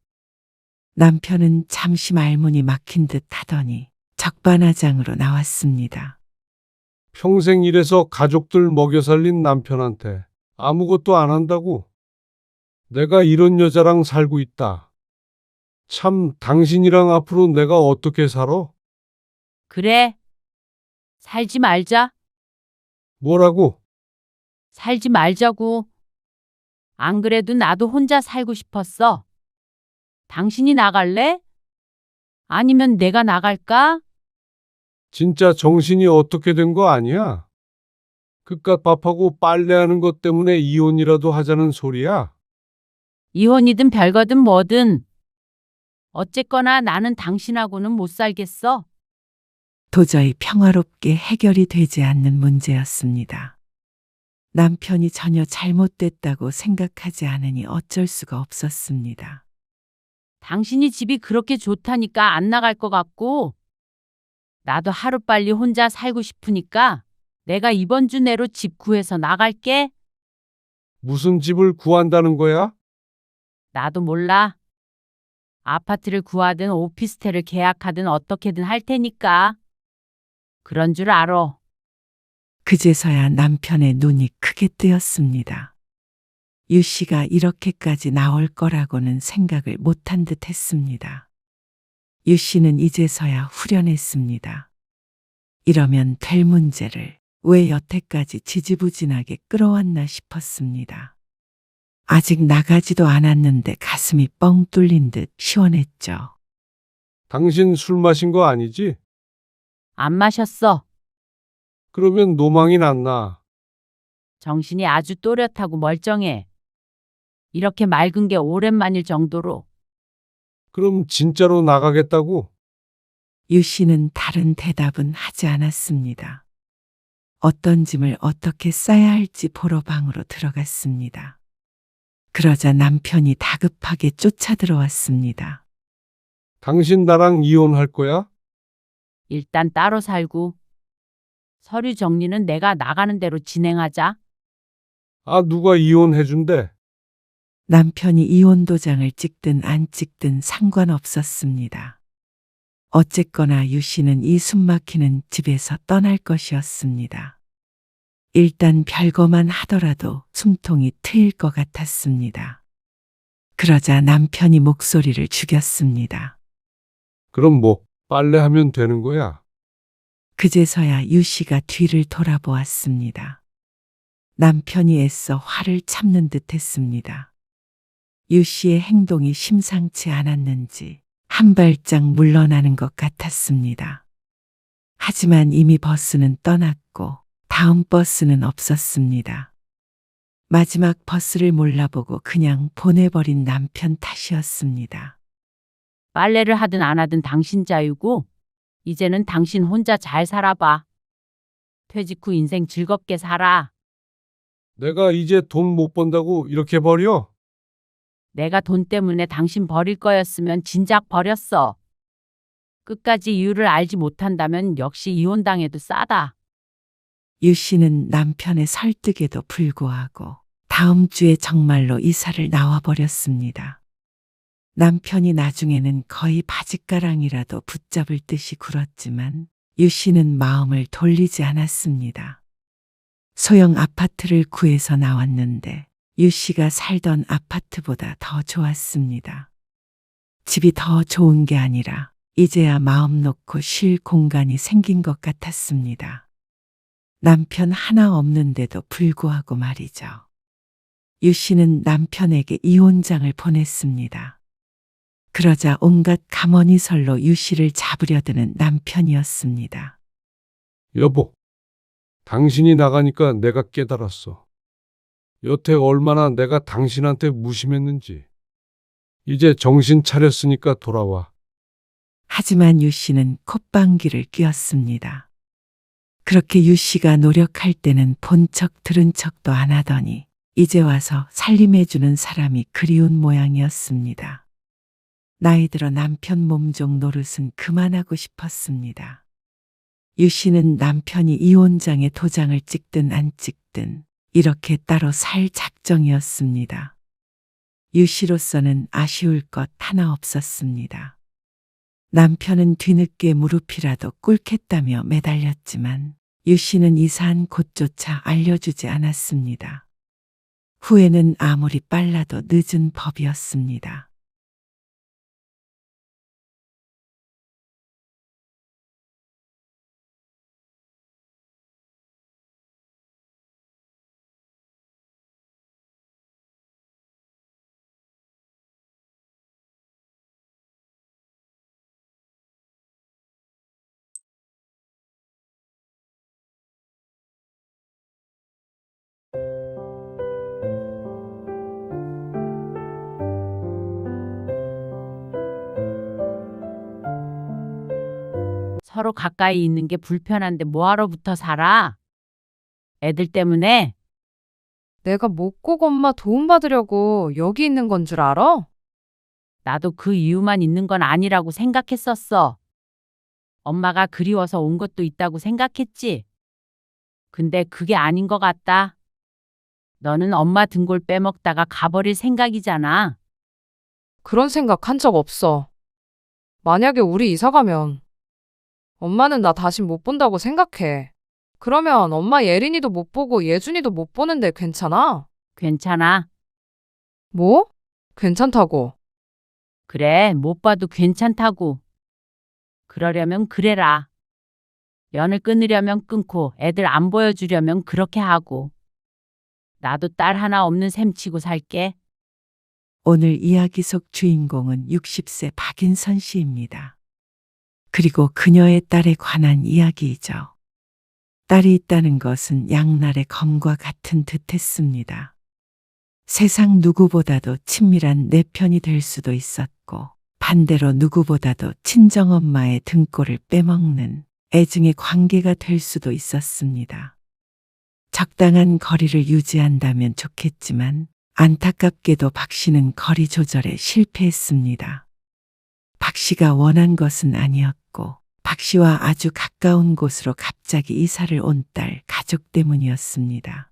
[SPEAKER 3] 남편은 잠시 말문이 막힌 듯 하더니 적반하장으로 나왔습니다.
[SPEAKER 2] 평생 일해서 가족들 먹여 살린 남편한테 아무것도 안 한다고? 내가 이런 여자랑 살고 있다. 참, 당신이랑 앞으로 내가 어떻게 살아?
[SPEAKER 1] 그래. 살지 말자.
[SPEAKER 2] 뭐라고?
[SPEAKER 1] 살지 말자고. 안 그래도 나도 혼자 살고 싶었어. 당신이 나갈래? 아니면 내가 나갈까?
[SPEAKER 2] 진짜 정신이 어떻게 된 거 아니야? 그깟 밥하고 빨래하는 것 때문에 이혼이라도 하자는 소리야?
[SPEAKER 1] 이혼이든 별거든 뭐든. 어쨌거나 나는 당신하고는 못 살겠어.
[SPEAKER 3] 도저히 평화롭게 해결이 되지 않는 문제였습니다. 남편이 전혀 잘못됐다고 생각하지 않으니 어쩔 수가 없었습니다.
[SPEAKER 1] 당신이 집이 그렇게 좋다니까 안 나갈 것 같고, 나도 하루빨리 혼자 살고 싶으니까 내가 이번 주 내로 집 구해서 나갈게.
[SPEAKER 2] 무슨 집을 구한다는 거야?
[SPEAKER 1] 나도 몰라. 아파트를 구하든 오피스텔을 계약하든 어떻게든 할 테니까. 그런 줄 알아.
[SPEAKER 3] 그제서야 남편의 눈이 크게 뜨였습니다. 유 씨가 이렇게까지 나올 거라고는 생각을 못한 듯 했습니다. 유 씨는 이제서야 후련했습니다. 이러면 될 문제를 왜 여태까지 지지부진하게 끌어왔나 싶었습니다. 아직 나가지도 않았는데 가슴이 뻥 뚫린 듯 시원했죠.
[SPEAKER 2] 당신 술 마신 거 아니지?
[SPEAKER 1] 안 마셨어.
[SPEAKER 2] 그러면 노망이 났나?
[SPEAKER 1] 정신이 아주 또렷하고 멀쩡해. 이렇게 맑은 게 오랜만일 정도로.
[SPEAKER 2] 그럼 진짜로 나가겠다고?
[SPEAKER 3] 유 씨는 다른 대답은 하지 않았습니다. 어떤 짐을 어떻게 싸야 할지 보러 방으로 들어갔습니다. 그러자 남편이 다급하게 쫓아들어왔습니다.
[SPEAKER 2] 당신 나랑 이혼할 거야?
[SPEAKER 1] 일단 따로 살고. 서류 정리는 내가 나가는 대로 진행하자.
[SPEAKER 2] 아, 누가 이혼해준대?
[SPEAKER 3] 남편이 이혼 도장을 찍든 안 찍든 상관없었습니다. 어쨌거나 유 씨는 이 숨막히는 집에서 떠날 것이었습니다. 일단 별거만 하더라도 숨통이 트일 것 같았습니다. 그러자 남편이 목소리를 죽였습니다.
[SPEAKER 2] 그럼 뭐, 빨래하면 되는 거야?
[SPEAKER 3] 그제서야 유 씨가 뒤를 돌아보았습니다. 남편이 애써 화를 참는 듯 했습니다. 유 씨의 행동이 심상치 않았는지 한 발짝 물러나는 것 같았습니다. 하지만 이미 버스는 떠났고 다음 버스는 없었습니다. 마지막 버스를 몰라보고 그냥 보내버린 남편 탓이었습니다.
[SPEAKER 1] 빨래를 하든 안 하든 당신 자유고, 이제는 당신 혼자 잘 살아봐. 퇴직 후 인생 즐겁게 살아.
[SPEAKER 2] 내가 이제 돈 못 번다고 이렇게 버려?
[SPEAKER 1] 내가 돈 때문에 당신 버릴 거였으면 진작 버렸어. 끝까지 이유를 알지 못한다면 역시 이혼당해도 싸다.
[SPEAKER 3] 유 씨는 남편의 설득에도 불구하고 다음 주에 정말로 이사를 나와버렸습니다. 남편이 나중에는 거의 바짓가랑이라도 붙잡을 듯이 굴었지만 유 씨는 마음을 돌리지 않았습니다. 소형 아파트를 구해서 나왔는데 유 씨가 살던 아파트보다 더 좋았습니다. 집이 더 좋은 게 아니라 이제야 마음 놓고 쉴 공간이 생긴 것 같았습니다. 남편 하나 없는데도 불구하고 말이죠. 유 씨는 남편에게 이혼장을 보냈습니다. 그러자 온갖 가머니설로 유 씨를 잡으려 드는 남편이었습니다.
[SPEAKER 2] 여보, 당신이 나가니까 내가 깨달았어. 여태 얼마나 내가 당신한테 무심했는지. 이제 정신 차렸으니까 돌아와.
[SPEAKER 3] 하지만 유 씨는 콧방귀를 뀌었습니다. 그렇게 유 씨가 노력할 때는 본 척 들은 척도 안 하더니 이제 와서 살림해주는 사람이 그리운 모양이었습니다. 나이 들어 남편 몸종 노릇은 그만하고 싶었습니다. 유 씨는 남편이 이혼장에 도장을 찍든 안 찍든 이렇게 따로 살 작정이었습니다. 유 씨로서는 아쉬울 것 하나 없었습니다. 남편은 뒤늦게 무릎이라도 꿇겠다며 매달렸지만 유 씨는 이사한 곳조차 알려주지 않았습니다. 후회는 아무리 빨라도 늦은 법이었습니다.
[SPEAKER 1] 서로 가까이 있는 게 불편한데 뭐하러 붙어 살아? 애들 때문에?
[SPEAKER 5] 내가 못 꼭 엄마 도움받으려고 여기 있는 건 줄 알아?
[SPEAKER 1] 나도 그 이유만 있는 건 아니라고 생각했었어. 엄마가 그리워서 온 것도 있다고 생각했지. 근데 그게 아닌 것 같다. 너는 엄마 등골 빼먹다가 가버릴 생각이잖아.
[SPEAKER 5] 그런 생각 한 적 없어. 만약에 우리 이사 가면 엄마는 나 다시 못 본다고 생각해. 그러면 엄마 예린이도 못 보고 예준이도 못 보는데 괜찮아?
[SPEAKER 1] 괜찮아.
[SPEAKER 5] 뭐? 괜찮다고.
[SPEAKER 1] 그래, 못 봐도 괜찮다고. 그러려면 그래라. 연을 끊으려면 끊고 애들 안 보여주려면 그렇게 하고. 나도 딸 하나 없는 셈 치고 살게.
[SPEAKER 3] 오늘 이야기 속 주인공은 60세 박인선 씨입니다. 그리고 그녀의 딸에 관한 이야기이죠. 딸이 있다는 것은 양날의 검과 같은 듯했습니다. 세상 누구보다도 친밀한 내 편이 될 수도 있었고, 반대로 누구보다도 친정엄마의 등골을 빼먹는 애증의 관계가 될 수도 있었습니다. 적당한 거리를 유지한다면 좋겠지만 안타깝게도 박 씨는 거리 조절에 실패했습니다. 박 씨가 원한 것은 아니었고 박 씨와 아주 가까운 곳으로 갑자기 이사를 온 딸 가족 때문이었습니다.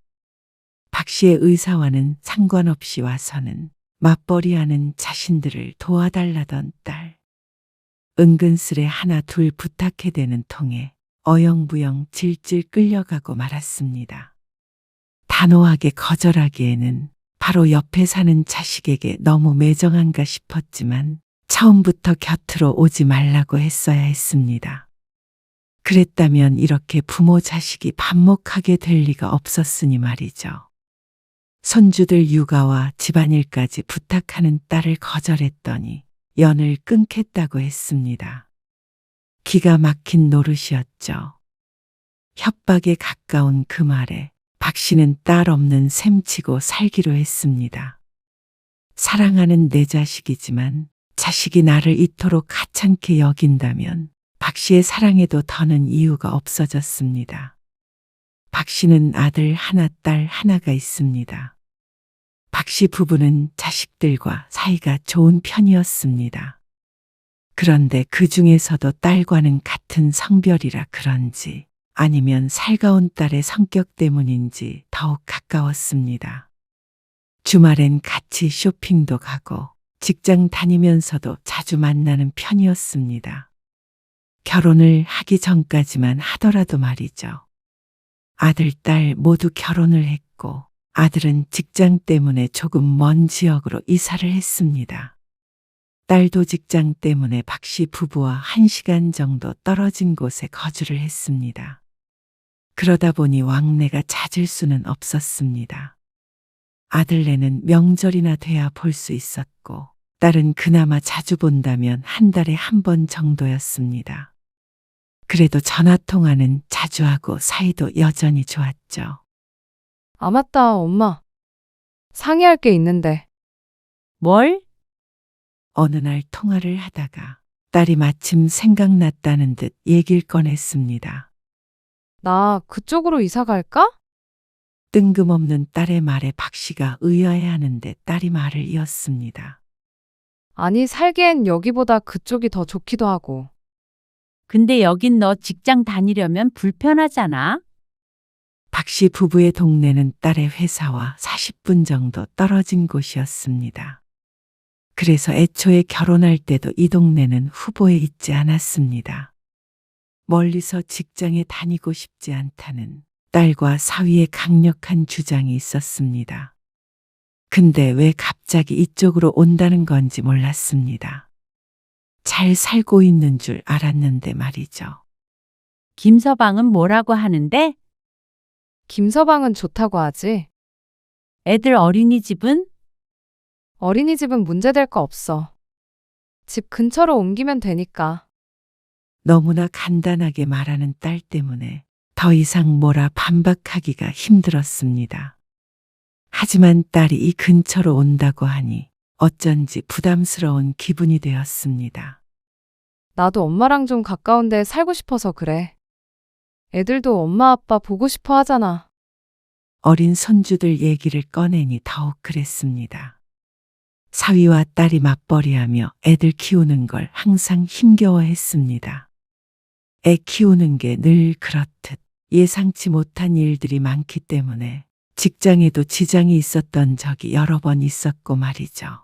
[SPEAKER 3] 박 씨의 의사와는 상관없이 와서는 맞벌이하는 자신들을 도와달라던 딸. 은근슬에 하나 둘 부탁해대는 통에 어영부영 질질 끌려가고 말았습니다. 단호하게 거절하기에는 바로 옆에 사는 자식에게 너무 매정한가 싶었지만 처음부터 곁으로 오지 말라고 했어야 했습니다. 그랬다면 이렇게 부모 자식이 반목하게 될 리가 없었으니 말이죠. 손주들 육아와 집안일까지 부탁하는 딸을 거절했더니 연을 끊겠다고 했습니다. 기가 막힌 노릇이었죠. 협박에 가까운 그 말에 박 씨는 딸 없는 셈치고 살기로 했습니다. 사랑하는 내 자식이지만 자식이 나를 이토록 가찮게 여긴다면 박 씨의 사랑에도 더는 이유가 없어졌습니다. 박 씨는 아들 하나, 딸 하나가 있습니다. 박 씨 부부는 자식들과 사이가 좋은 편이었습니다. 그런데 그 중에서도 딸과는 같은 성별이라 그런지 아니면 살가운 딸의 성격 때문인지 더욱 가까웠습니다. 주말엔 같이 쇼핑도 가고 직장 다니면서도 자주 만나는 편이었습니다. 결혼을 하기 전까지만 하더라도 말이죠. 아들, 딸 모두 결혼을 했고 아들은 직장 때문에 조금 먼 지역으로 이사를 했습니다. 딸도 직장 때문에 박 씨 부부와 1시간 정도 떨어진 곳에 거주를 했습니다. 그러다 보니 왕래가 잦을 수는 없었습니다. 아들네는 명절이나 돼야 볼 수 있었고 딸은 그나마 자주 본다면 한 달에 한 번 정도였습니다. 그래도 전화통화는 자주 하고 사이도 여전히 좋았죠.
[SPEAKER 5] 아, 맞다, 엄마. 상의할 게 있는데.
[SPEAKER 1] 뭘?
[SPEAKER 3] 어느 날 통화를 하다가 딸이 마침 생각났다는 듯 얘기를 꺼냈습니다.
[SPEAKER 5] 나 그쪽으로 이사 갈까?
[SPEAKER 3] 뜬금없는 딸의 말에 박 씨가 의아해하는데 딸이 말을 이었습니다.
[SPEAKER 5] 아니, 살기엔 여기보다 그쪽이 더 좋기도 하고.
[SPEAKER 1] 근데 여긴 너 직장 다니려면 불편하잖아.
[SPEAKER 3] 박 씨 부부의 동네는 딸의 회사와 40분 정도 떨어진 곳이었습니다. 그래서 애초에 결혼할 때도 이 동네는 후보에 있지 않았습니다. 멀리서 직장에 다니고 싶지 않다는 딸과 사위의 강력한 주장이 있었습니다. 근데 왜 갑자기 이쪽으로 온다는 건지 몰랐습니다. 잘 살고 있는 줄 알았는데 말이죠.
[SPEAKER 1] 김서방은 뭐라고 하는데?
[SPEAKER 5] 김서방은 좋다고 하지.
[SPEAKER 1] 애들 어린이집은?
[SPEAKER 5] 어린이집은 문제될 거 없어. 집 근처로 옮기면 되니까.
[SPEAKER 3] 너무나 간단하게 말하는 딸 때문에 더 이상 뭐라 반박하기가 힘들었습니다. 하지만 딸이 이 근처로 온다고 하니 어쩐지 부담스러운 기분이 되었습니다.
[SPEAKER 5] 나도 엄마랑 좀 가까운데 살고 싶어서 그래. 애들도 엄마 아빠 보고 싶어 하잖아.
[SPEAKER 3] 어린 손주들 얘기를 꺼내니 더욱 그랬습니다. 사위와 딸이 맞벌이하며 애들 키우는 걸 항상 힘겨워했습니다. 애 키우는 게 늘 그렇듯 예상치 못한 일들이 많기 때문에 직장에도 지장이 있었던 적이 여러 번 있었고 말이죠.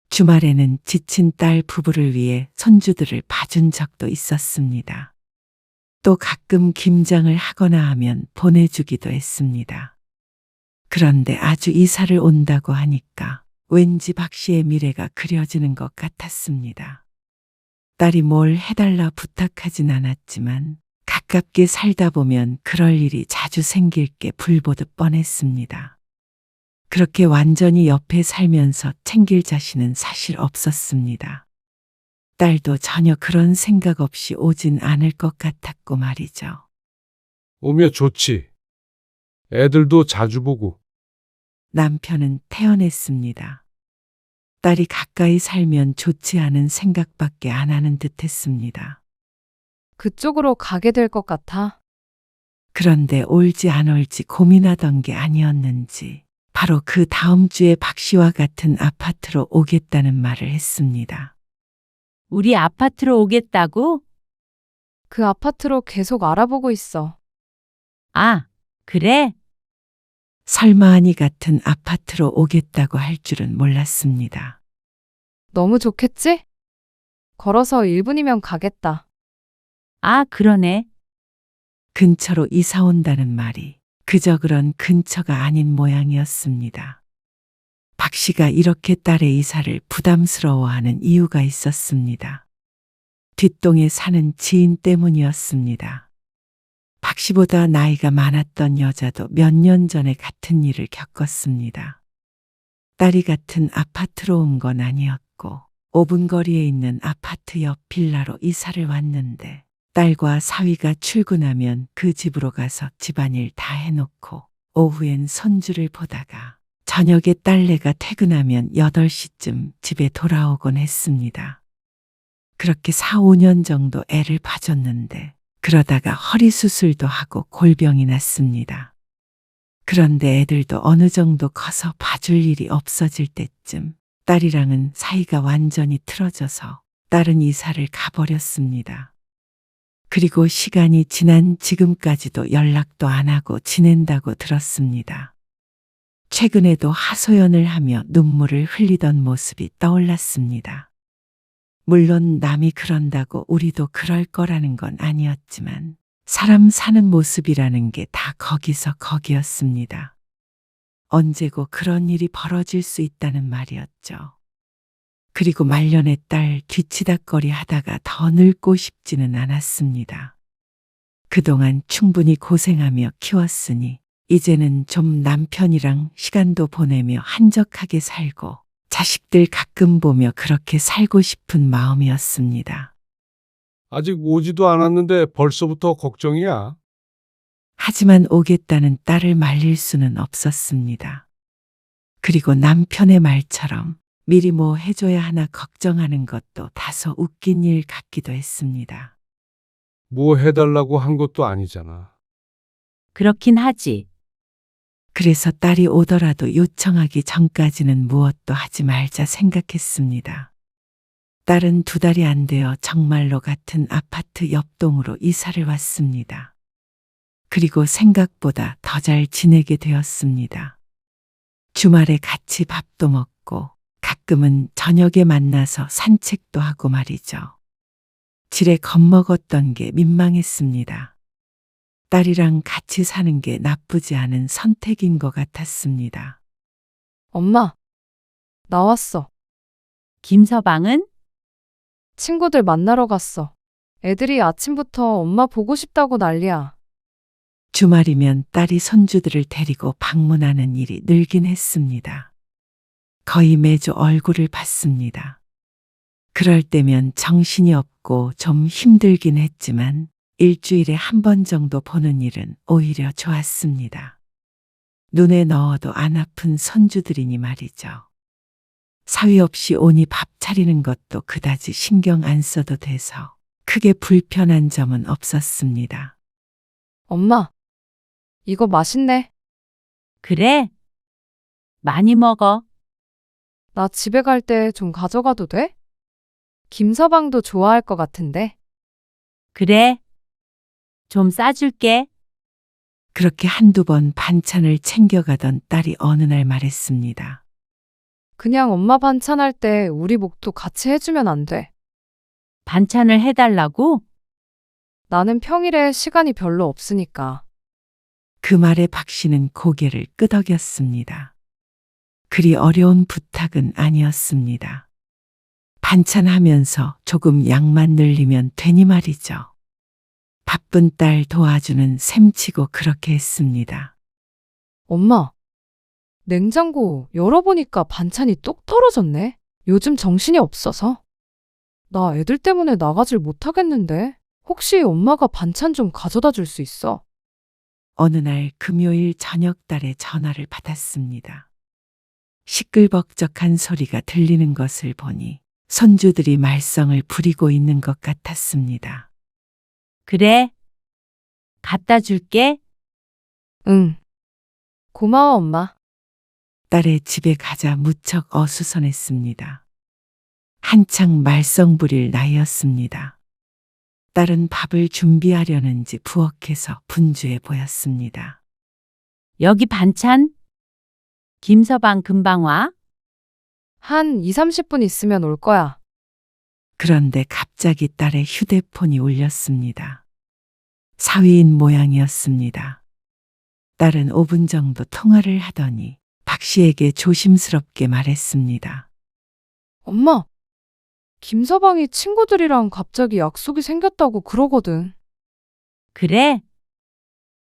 [SPEAKER 3] 주말에는 지친 딸 부부를 위해 손주들을 봐준 적도 있었습니다. 또 가끔 김장을 하거나 하면 보내주기도 했습니다. 그런데 아주 이사를 온다고 하니까 왠지 박 씨의 미래가 그려지는 것 같았습니다. 딸이 뭘 해달라 부탁하진 않았지만 가깝게 살다 보면 그럴 일이 자주 생길 게 불보듯 뻔했습니다. 그렇게 완전히 옆에 살면서 챙길 자신은 사실 없었습니다. 딸도 전혀 그런 생각 없이 오진 않을 것 같았고 말이죠.
[SPEAKER 2] 오면 좋지. 애들도 자주 보고.
[SPEAKER 3] 남편은 태연했습니다. 딸이 가까이 살면 좋지 않은 생각밖에 안 하는 듯 했습니다.
[SPEAKER 5] 그쪽으로 가게 될 것 같아.
[SPEAKER 3] 그런데 올지 안 올지 고민하던 게 아니었는지 바로 그 다음 주에 박 씨와 같은 아파트로 오겠다는 말을 했습니다.
[SPEAKER 1] 우리 아파트로 오겠다고?
[SPEAKER 5] 그 아파트로 계속 알아보고 있어.
[SPEAKER 1] 아, 그래?
[SPEAKER 3] 설마하니 같은 아파트로 오겠다고 할 줄은 몰랐습니다.
[SPEAKER 5] 너무 좋겠지? 걸어서 1분이면 가겠다.
[SPEAKER 1] 아, 그러네.
[SPEAKER 3] 근처로 이사 온다는 말이 그저 그런 근처가 아닌 모양이었습니다. 박 씨가 이렇게 딸의 이사를 부담스러워하는 이유가 있었습니다. 뒷동에 사는 지인 때문이었습니다. 박 씨보다 나이가 많았던 여자도 몇 년 전에 같은 일을 겪었습니다. 딸이 같은 아파트로 온 건 아니었고 5분 거리에 있는 아파트 옆 빌라로 이사를 왔는데 딸과 사위가 출근하면 그 집으로 가서 집안일 다 해놓고 오후엔 손주를 보다가 저녁에 딸내가 퇴근하면 8시쯤 집에 돌아오곤 했습니다. 그렇게 4, 5년 정도 애를 봐줬는데 그러다가 허리 수술도 하고 골병이 났습니다. 그런데 애들도 어느 정도 커서 봐줄 일이 없어질 때쯤 딸이랑은 사이가 완전히 틀어져서 딸은 이사를 가버렸습니다. 그리고 시간이 지난 지금까지도 연락도 안 하고 지낸다고 들었습니다. 최근에도 하소연을 하며 눈물을 흘리던 모습이 떠올랐습니다. 물론 남이 그런다고 우리도 그럴 거라는 건 아니었지만 사람 사는 모습이라는 게 다 거기서 거기였습니다. 언제고 그런 일이 벌어질 수 있다는 말이었죠. 그리고 말년의 딸 뒤치다꺼리 하다가 더 늙고 싶지는 않았습니다. 그동안 충분히 고생하며 키웠으니 이제는 좀 남편이랑 시간도 보내며 한적하게 살고 자식들 가끔 보며 그렇게 살고 싶은 마음이었습니다.
[SPEAKER 2] 아직 오지도 않았는데 벌써부터 걱정이야.
[SPEAKER 3] 하지만 오겠다는 딸을 말릴 수는 없었습니다. 그리고 남편의 말처럼 미리 뭐 해줘야 하나 걱정하는 것도 다소 웃긴 일 같기도 했습니다.
[SPEAKER 2] 뭐 해달라고 한 것도 아니잖아.
[SPEAKER 1] 그렇긴 하지.
[SPEAKER 3] 그래서 딸이 오더라도 요청하기 전까지는 무엇도 하지 말자 생각했습니다. 딸은 2달이 안 되어 정말로 같은 아파트 옆동으로 이사를 왔습니다. 그리고 생각보다 더 잘 지내게 되었습니다. 주말에 같이 밥도 먹고 가끔은 저녁에 만나서 산책도 하고 말이죠. 지레 겁먹었던 게 민망했습니다. 딸이랑 같이 사는 게 나쁘지 않은 선택인 것 같았습니다.
[SPEAKER 5] 엄마, 나왔어.
[SPEAKER 1] 김서방은?
[SPEAKER 5] 친구들 만나러 갔어. 애들이 아침부터 엄마 보고 싶다고 난리야.
[SPEAKER 3] 주말이면 딸이 손주들을 데리고 방문하는 일이 늘긴 했습니다. 거의 매주 얼굴을 봤습니다. 그럴 때면 정신이 없고 좀 힘들긴 했지만 일주일에 한 번 정도 보는 일은 오히려 좋았습니다. 눈에 넣어도 안 아픈 손주들이니 말이죠. 사위 없이 오니 밥 차리는 것도 그다지 신경 안 써도 돼서 크게 불편한 점은 없었습니다.
[SPEAKER 5] 엄마, 이거 맛있네.
[SPEAKER 1] 그래? 많이 먹어.
[SPEAKER 5] 나 집에 갈 때 좀 가져가도 돼? 김서방도 좋아할 것 같은데.
[SPEAKER 1] 그래. 좀 싸줄게.
[SPEAKER 3] 그렇게 한두 번 반찬을 챙겨가던 딸이 어느 날 말했습니다.
[SPEAKER 5] 그냥 엄마 반찬할 때 우리 목도 같이 해주면 안 돼.
[SPEAKER 1] 반찬을 해달라고?
[SPEAKER 5] 나는 평일에 시간이 별로 없으니까.
[SPEAKER 3] 그 말에 박 씨는 고개를 끄덕였습니다. 그리 어려운 부탁은 아니었습니다. 반찬하면서 조금 양만 늘리면 되니 말이죠. 바쁜 딸 도와주는 셈치고 그렇게 했습니다.
[SPEAKER 5] 엄마, 냉장고 열어보니까 반찬이 똑 떨어졌네. 요즘 정신이 없어서. 나 애들 때문에 나가질 못하겠는데. 혹시 엄마가 반찬 좀 가져다 줄 수 있어?
[SPEAKER 3] 어느 날 금요일 저녁 딸의 전화를 받았습니다. 시끌벅적한 소리가 들리는 것을 보니 손주들이 말썽을 부리고 있는 것 같았습니다.
[SPEAKER 1] 그래. 갖다 줄게.
[SPEAKER 5] 응. 고마워, 엄마.
[SPEAKER 3] 딸의 집에 가자 무척 어수선했습니다. 한창 말썽 부릴 나이였습니다. 딸은 밥을 준비하려는지 부엌에서 분주해 보였습니다.
[SPEAKER 1] 여기 반찬? 김서방 금방 와?
[SPEAKER 5] 한 2, 30분 있으면 올 거야.
[SPEAKER 3] 그런데 갑자기 딸의 휴대폰이 울렸습니다. 사위인 모양이었습니다. 딸은 5분 정도 통화를 하더니 박 씨에게 조심스럽게 말했습니다.
[SPEAKER 5] 엄마, 김서방이 친구들이랑 갑자기 약속이 생겼다고 그러거든.
[SPEAKER 1] 그래.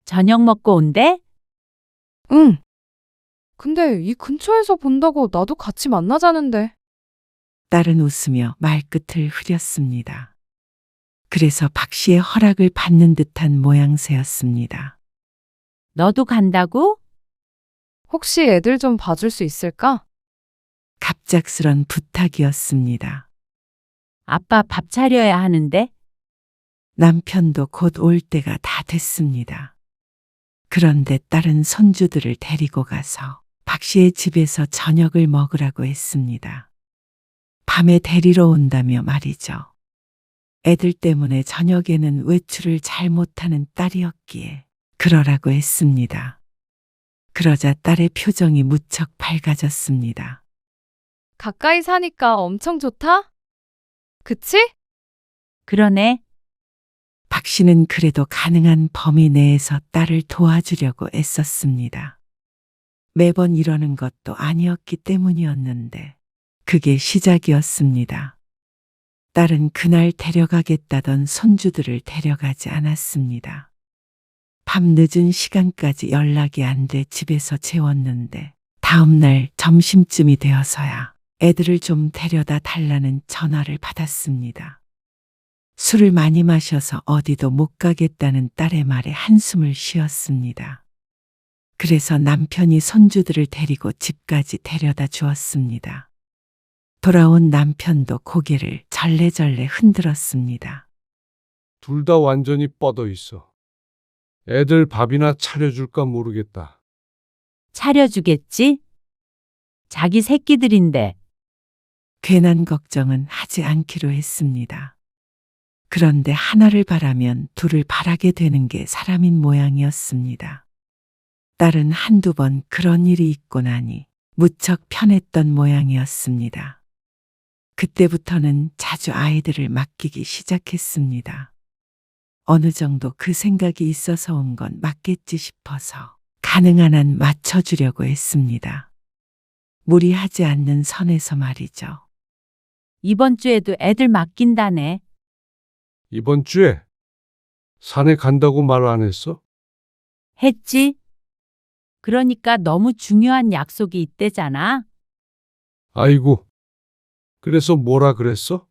[SPEAKER 1] 저녁 먹고 온대?
[SPEAKER 5] 응. 근데 이 근처에서 본다고 나도 같이 만나자는데.
[SPEAKER 3] 딸은 웃으며 말끝을 흐렸습니다. 그래서 박 씨의 허락을 받는 듯한 모양새였습니다.
[SPEAKER 1] 너도 간다고?
[SPEAKER 5] 혹시 애들 좀 봐줄 수 있을까?
[SPEAKER 3] 갑작스런 부탁이었습니다.
[SPEAKER 1] 아빠 밥 차려야 하는데.
[SPEAKER 3] 남편도 곧 올 때가 다 됐습니다. 그런데 딸은 손주들을 데리고 가서 박 씨의 집에서 저녁을 먹으라고 했습니다. 밤에 데리러 온다며 말이죠. 애들 때문에 저녁에는 외출을 잘 못하는 딸이었기에 그러라고 했습니다. 그러자 딸의 표정이 무척 밝아졌습니다.
[SPEAKER 5] 가까이 사니까 엄청 좋다? 그치?
[SPEAKER 1] 그러네.
[SPEAKER 3] 박 씨는 그래도 가능한 범위 내에서 딸을 도와주려고 애썼습니다. 매번 이러는 것도 아니었기 때문이었는데 그게 시작이었습니다. 딸은 그날 데려가겠다던 손주들을 데려가지 않았습니다. 밤 늦은 시간까지 연락이 안 돼 집에서 재웠는데 다음 날 점심쯤이 되어서야 애들을 좀 데려다 달라는 전화를 받았습니다. 술을 많이 마셔서 어디도 못 가겠다는 딸의 말에 한숨을 쉬었습니다. 그래서 남편이 손주들을 데리고 집까지 데려다 주었습니다. 돌아온 남편도 고개를 절레절레 흔들었습니다.
[SPEAKER 2] 둘 다 완전히 뻗어 있어. 애들 밥이나 차려줄까 모르겠다.
[SPEAKER 1] 차려주겠지? 자기 새끼들인데.
[SPEAKER 3] 괜한 걱정은 하지 않기로 했습니다. 그런데 하나를 바라면 둘을 바라게 되는 게 사람인 모양이었습니다. 딸은 한두 번 그런 일이 있고 나니 무척 편했던 모양이었습니다. 그때부터는 자주 아이들을 맡기기 시작했습니다. 어느 정도 그 생각이 있어서 온 건 맞겠지 싶어서 가능한 한 맞춰주려고 했습니다. 무리하지 않는 선에서 말이죠.
[SPEAKER 1] 이번 주에도 애들 맡긴다네.
[SPEAKER 2] 이번 주에 산에 간다고 말 안 했어?
[SPEAKER 1] 했지? 그러니까 너무 중요한 약속이 있대잖아.
[SPEAKER 2] 아이고. 그래서 뭐라 그랬어?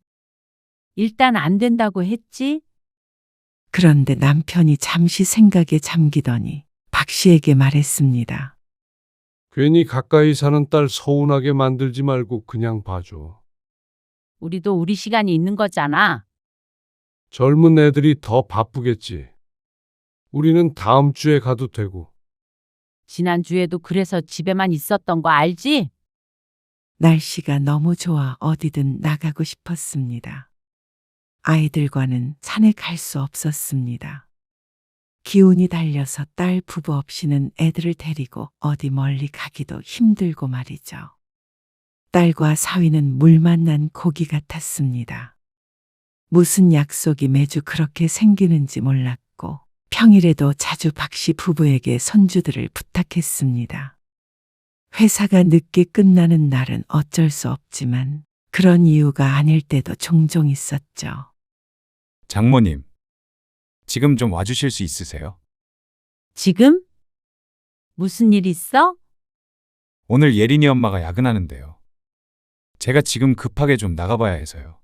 [SPEAKER 1] 일단 안 된다고 했지?
[SPEAKER 3] 그런데 남편이 잠시 생각에 잠기더니 박 씨에게 말했습니다.
[SPEAKER 2] 괜히 가까이 사는 딸 서운하게 만들지 말고 그냥 봐줘.
[SPEAKER 1] 우리도 우리 시간이 있는 거잖아.
[SPEAKER 2] 젊은 애들이 더 바쁘겠지. 우리는 다음 주에 가도 되고.
[SPEAKER 1] 지난주에도 그래서 집에만 있었던 거 알지?
[SPEAKER 3] 날씨가 너무 좋아 어디든 나가고 싶었습니다. 아이들과는 산에 갈 수 없었습니다. 기운이 달려서 딸 부부 없이는 애들을 데리고 어디 멀리 가기도 힘들고 말이죠. 딸과 사위는 물 만난 고기 같았습니다. 무슨 약속이 매주 그렇게 생기는지 몰랐고 평일에도 자주 박씨 부부에게 손주들을 부탁했습니다. 회사가 늦게 끝나는 날은 어쩔 수 없지만 그런 이유가 아닐 때도 종종 있었죠.
[SPEAKER 6] 장모님, 지금 좀 와주실 수 있으세요?
[SPEAKER 1] 지금? 무슨 일 있어?
[SPEAKER 6] 오늘 예린이 엄마가 야근하는데요. 제가 지금 급하게 좀 나가봐야 해서요.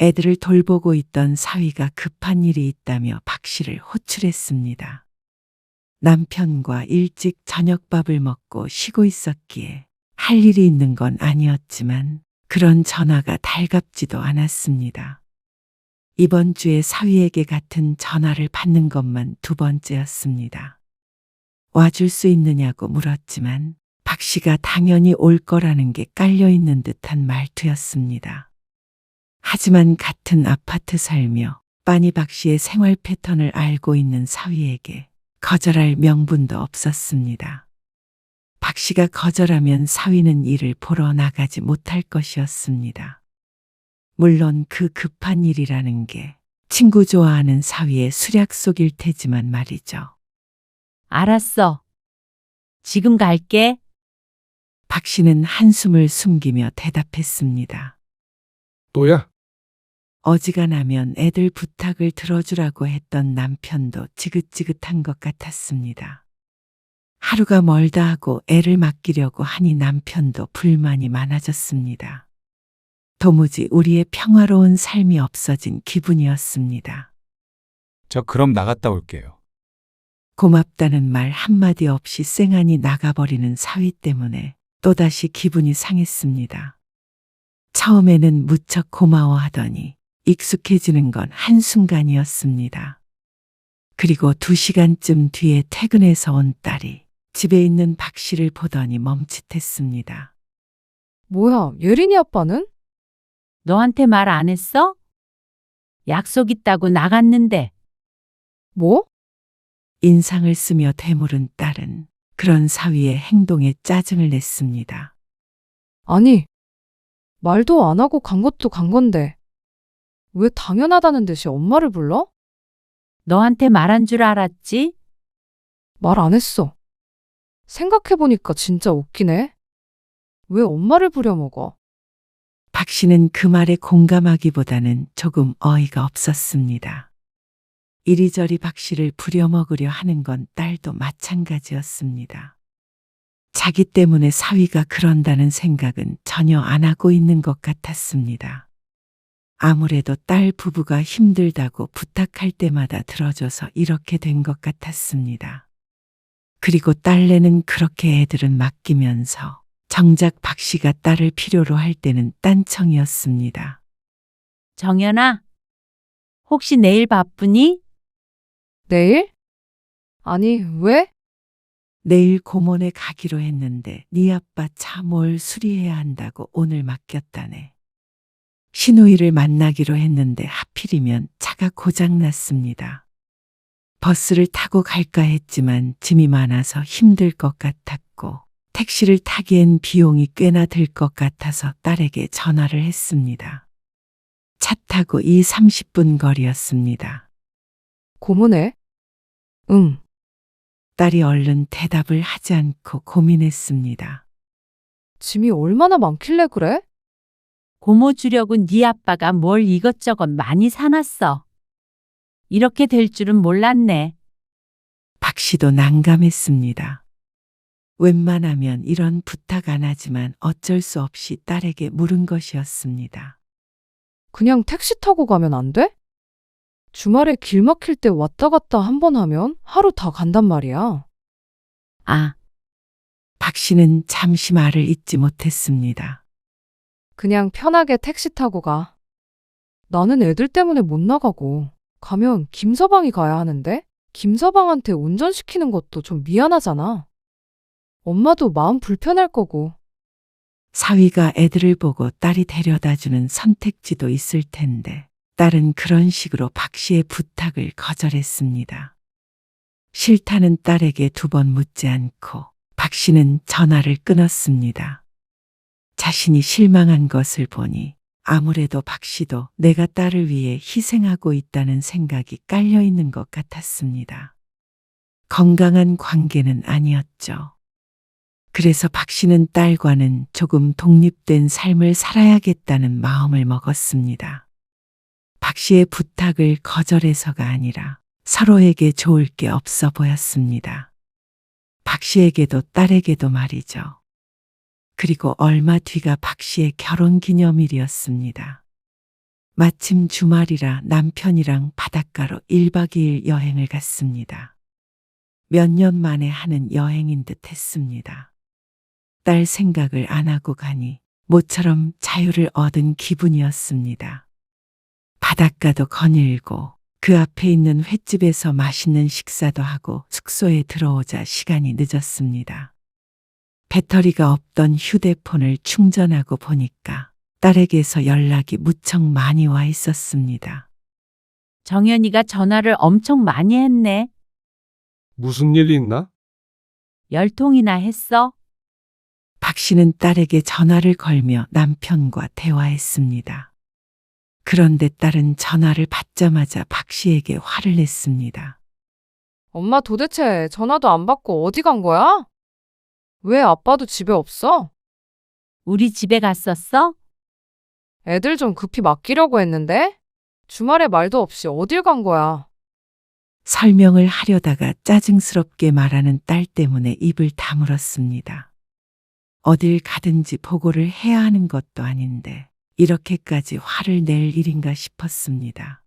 [SPEAKER 3] 애들을 돌보고 있던 사위가 급한 일이 있다며 박 씨를 호출했습니다. 남편과 일찍 저녁밥을 먹고 쉬고 있었기에 할 일이 있는 건 아니었지만 그런 전화가 달갑지도 않았습니다. 이번 주에 사위에게 같은 전화를 받는 것만 두 번째였습니다. 와줄 수 있느냐고 물었지만 박 씨가 당연히 올 거라는 게 깔려있는 듯한 말투였습니다. 하지만 같은 아파트 살며 빤히 박 씨의 생활 패턴을 알고 있는 사위에게 거절할 명분도 없었습니다. 박 씨가 거절하면 사위는 일을 보러 나가지 못할 것이었습니다. 물론 그 급한 일이라는 게 친구 좋아하는 사위의 수략 속일 테지만 말이죠.
[SPEAKER 1] 알았어. 지금 갈게.
[SPEAKER 3] 박 씨는 한숨을 숨기며 대답했습니다.
[SPEAKER 2] 또야?
[SPEAKER 3] 어지간하면 애들 부탁을 들어주라고 했던 남편도 지긋지긋한 것 같았습니다. 하루가 멀다 하고 애를 맡기려고 하니 남편도 불만이 많아졌습니다. 도무지 우리의 평화로운 삶이 없어진 기분이었습니다.
[SPEAKER 6] 저 그럼 나갔다 올게요.
[SPEAKER 3] 고맙다는 말 한마디 없이 쌩하니 나가버리는 사위 때문에 또다시 기분이 상했습니다. 처음에는 무척 고마워하더니 익숙해지는 건 한순간이었습니다. 그리고 2시간쯤 뒤에 퇴근해서 온 딸이 집에 있는 박 씨를 보더니 멈칫했습니다.
[SPEAKER 5] 뭐야, 예린이 아빠는?
[SPEAKER 1] 너한테 말 안 했어? 약속 있다고 나갔는데.
[SPEAKER 5] 뭐?
[SPEAKER 3] 인상을 쓰며 되물은 딸은 그런 사위의 행동에 짜증을 냈습니다.
[SPEAKER 5] 아니, 말도 안 하고 간 것도 간 건데. 왜 당연하다는 듯이 엄마를 불러?
[SPEAKER 1] 너한테 말한 줄 알았지?
[SPEAKER 5] 말 안 했어. 생각해보니까 진짜 웃기네. 왜 엄마를 부려먹어?
[SPEAKER 3] 박 씨는 그 말에 공감하기보다는 조금 어이가 없었습니다. 이리저리 박 씨를 부려먹으려 하는 건 딸도 마찬가지였습니다. 자기 때문에 사위가 그런다는 생각은 전혀 안 하고 있는 것 같았습니다. 아무래도 딸 부부가 힘들다고 부탁할 때마다 들어줘서 이렇게 된 것 같았습니다. 그리고 딸내는 그렇게 애들은 맡기면서 정작 박 씨가 딸을 필요로 할 때는 딴청이었습니다.
[SPEAKER 1] 정연아, 혹시 내일 바쁘니?
[SPEAKER 5] 내일? 아니, 왜?
[SPEAKER 3] 내일 고모네 가기로 했는데 네 아빠 차 뭘 수리해야 한다고 오늘 맡겼다네. 신우이를 만나기로 했는데 하필이면 차가 고장났습니다. 버스를 타고 갈까 했지만 짐이 많아서 힘들 것 같았고 택시를 타기엔 비용이 꽤나 들 것 같아서 딸에게 전화를 했습니다. 차 타고 30분 거리였습니다.
[SPEAKER 5] 고모네? 응.
[SPEAKER 3] 딸이 얼른 대답을 하지 않고 고민했습니다.
[SPEAKER 5] 짐이 얼마나 많길래 그래?
[SPEAKER 1] 고모 주려고 네 아빠가 뭘 이것저것 많이 사놨어. 이렇게 될 줄은 몰랐네.
[SPEAKER 3] 박 씨도 난감했습니다. 웬만하면 이런 부탁 안 하지만 어쩔 수 없이 딸에게 물은 것이었습니다.
[SPEAKER 5] 그냥 택시 타고 가면 안 돼? 주말에 길 막힐 때 왔다 갔다 한 번 하면 하루 다 간단 말이야.
[SPEAKER 1] 아,
[SPEAKER 3] 박 씨는 잠시 말을 잇지 못했습니다.
[SPEAKER 5] 그냥 편하게 택시 타고 가. 나는 애들 때문에 못 나가고. 가면 김서방이 가야 하는데? 김서방한테 운전시키는 것도 좀 미안하잖아. 엄마도 마음 불편할 거고.
[SPEAKER 3] 사위가 애들을 보고 딸이 데려다주는 선택지도 있을 텐데 딸은 그런 식으로 박 씨의 부탁을 거절했습니다. 싫다는 딸에게 2번 묻지 않고 박 씨는 전화를 끊었습니다. 자신이 실망한 것을 보니 아무래도 박 씨도 내가 딸을 위해 희생하고 있다는 생각이 깔려 있는 것 같았습니다. 건강한 관계는 아니었죠. 그래서 박 씨는 딸과는 조금 독립된 삶을 살아야겠다는 마음을 먹었습니다. 박 씨의 부탁을 거절해서가 아니라 서로에게 좋을 게 없어 보였습니다. 박 씨에게도 딸에게도 말이죠. 그리고 얼마 뒤가 박 씨의 결혼 기념일이었습니다. 마침 주말이라 남편이랑 바닷가로 1박 2일 여행을 갔습니다. 몇 년 만에 하는 여행인 듯 했습니다. 딸 생각을 안 하고 가니 모처럼 자유를 얻은 기분이었습니다. 바닷가도 거닐고 그 앞에 있는 횟집에서 맛있는 식사도 하고 숙소에 들어오자 시간이 늦었습니다. 배터리가 없던 휴대폰을 충전하고 보니까 딸에게서 연락이 무척 많이 와 있었습니다.
[SPEAKER 1] 정연이가 전화를 엄청 많이 했네.
[SPEAKER 2] 무슨 일 있나?
[SPEAKER 1] 10통이나 했어?
[SPEAKER 3] 박 씨는 딸에게 전화를 걸며 남편과 대화했습니다. 그런데 딸은 전화를 받자마자 박 씨에게 화를 냈습니다.
[SPEAKER 5] 엄마 도대체 전화도 안 받고 어디 간 거야? 왜 아빠도 집에 없어?
[SPEAKER 1] 우리 집에 갔었어?
[SPEAKER 5] 애들 좀 급히 맡기려고 했는데? 주말에 말도 없이 어딜 간 거야?
[SPEAKER 3] 설명을 하려다가 짜증스럽게 말하는 딸 때문에 입을 다물었습니다. 어딜 가든지 보고를 해야 하는 것도 아닌데 이렇게까지 화를 낼 일인가 싶었습니다.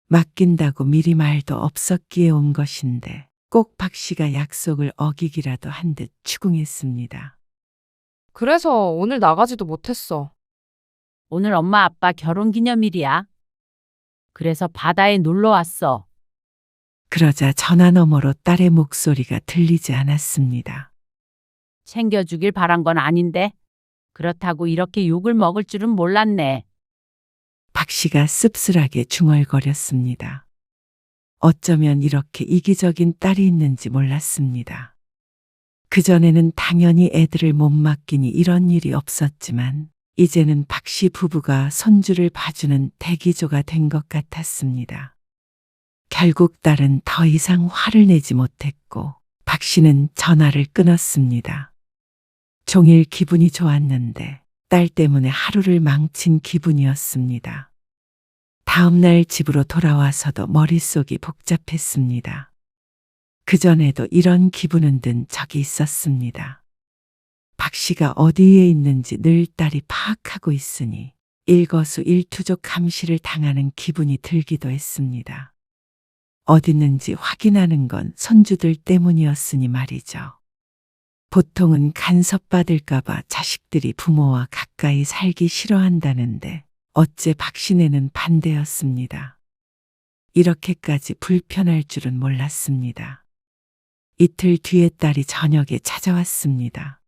[SPEAKER 3] 맡긴다고 미리 말도 없었기에 온 것인데 꼭 박 씨가 약속을 어기기라도 한 듯 추궁했습니다.
[SPEAKER 5] 그래서 오늘 나가지도 못했어.
[SPEAKER 1] 오늘 엄마 아빠 결혼 기념일이야. 그래서 바다에 놀러 왔어.
[SPEAKER 3] 그러자 전화 너머로 딸의 목소리가 들리지 않았습니다.
[SPEAKER 1] 챙겨주길 바란 건 아닌데 그렇다고 이렇게 욕을 먹을 줄은 몰랐네.
[SPEAKER 3] 박 씨가 씁쓸하게 중얼거렸습니다. 어쩌면 이렇게 이기적인 딸이 있는지 몰랐습니다. 그전에는 당연히 애들을 못 맡기니 이런 일이 없었지만 이제는 박 씨 부부가 손주를 봐주는 대기조가 된 것 같았습니다. 결국 딸은 더 이상 화를 내지 못했고 박 씨는 전화를 끊었습니다. 종일 기분이 좋았는데 딸 때문에 하루를 망친 기분이었습니다. 다음날 집으로 돌아와서도 머릿속이 복잡했습니다. 그전에도 이런 기분은 든 적이 있었습니다. 박 씨가 어디에 있는지 늘 딸이 파악하고 있으니 일거수일투족 감시를 당하는 기분이 들기도 했습니다. 어딨는지 확인하는 건 손주들 때문이었으니 말이죠. 보통은 간섭받을까봐 자식들이 부모와 가까이 살기 싫어한다는데 어째 박씨네는 반대였습니다. 이렇게까지 불편할 줄은 몰랐습니다. 이틀 뒤에 딸이 저녁에 찾아왔습니다.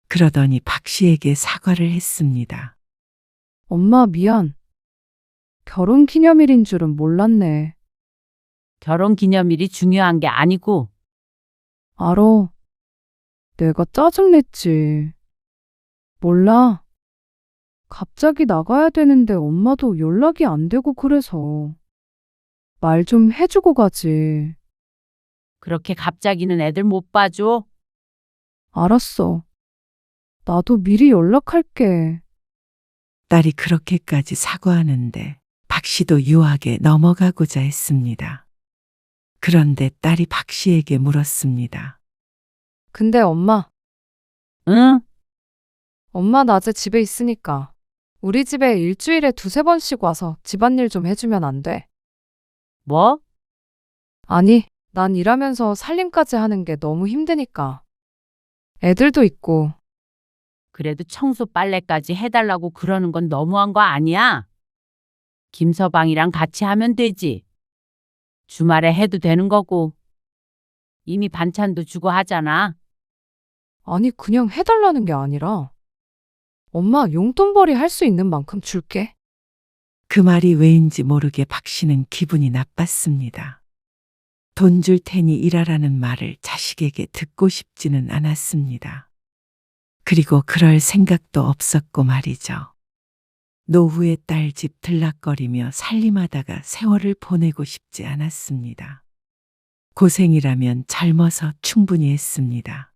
[SPEAKER 3] 그러더니 박씨에게 사과를 했습니다.
[SPEAKER 5] 엄마 미안. 결혼 기념일인 줄은 몰랐네.
[SPEAKER 1] 결혼 기념일이 중요한 게 아니고
[SPEAKER 5] 알어. 내가 짜증냈지. 몰라. 갑자기 나가야 되는데 엄마도 연락이 안 되고 그래서. 말 좀 해주고 가지.
[SPEAKER 1] 그렇게 갑자기는 애들 못 봐줘.
[SPEAKER 5] 알았어. 나도 미리 연락할게.
[SPEAKER 3] 딸이 그렇게까지 사과하는데 박씨도 유하게 넘어가고자 했습니다. 그런데 딸이 박씨에게 물었습니다.
[SPEAKER 5] 근데 엄마,
[SPEAKER 1] 응?
[SPEAKER 5] 엄마 낮에 집에 있으니까 우리 집에 일주일에 2~3번씩 와서 집안일 좀 해주면 안 돼?
[SPEAKER 1] 뭐?
[SPEAKER 5] 아니, 난 일하면서 살림까지 하는 게 너무 힘드니까. 애들도 있고.
[SPEAKER 1] 그래도 청소 빨래까지 해달라고 그러는 건 너무한 거 아니야? 김서방이랑 같이 하면 되지. 주말에 해도 되는 거고. 이미 반찬도 주고 하잖아.
[SPEAKER 5] 아니, 그냥 해달라는 게 아니라 엄마 용돈벌이 할 수 있는 만큼 줄게.
[SPEAKER 3] 그 말이 왜인지 모르게 박 씨는 기분이 나빴습니다. 돈 줄 테니 일하라는 말을 자식에게 듣고 싶지는 않았습니다. 그리고 그럴 생각도 없었고 말이죠. 노후의 딸 집 들락거리며 살림하다가 세월을 보내고 싶지 않았습니다. 고생이라면 젊어서 충분히 했습니다.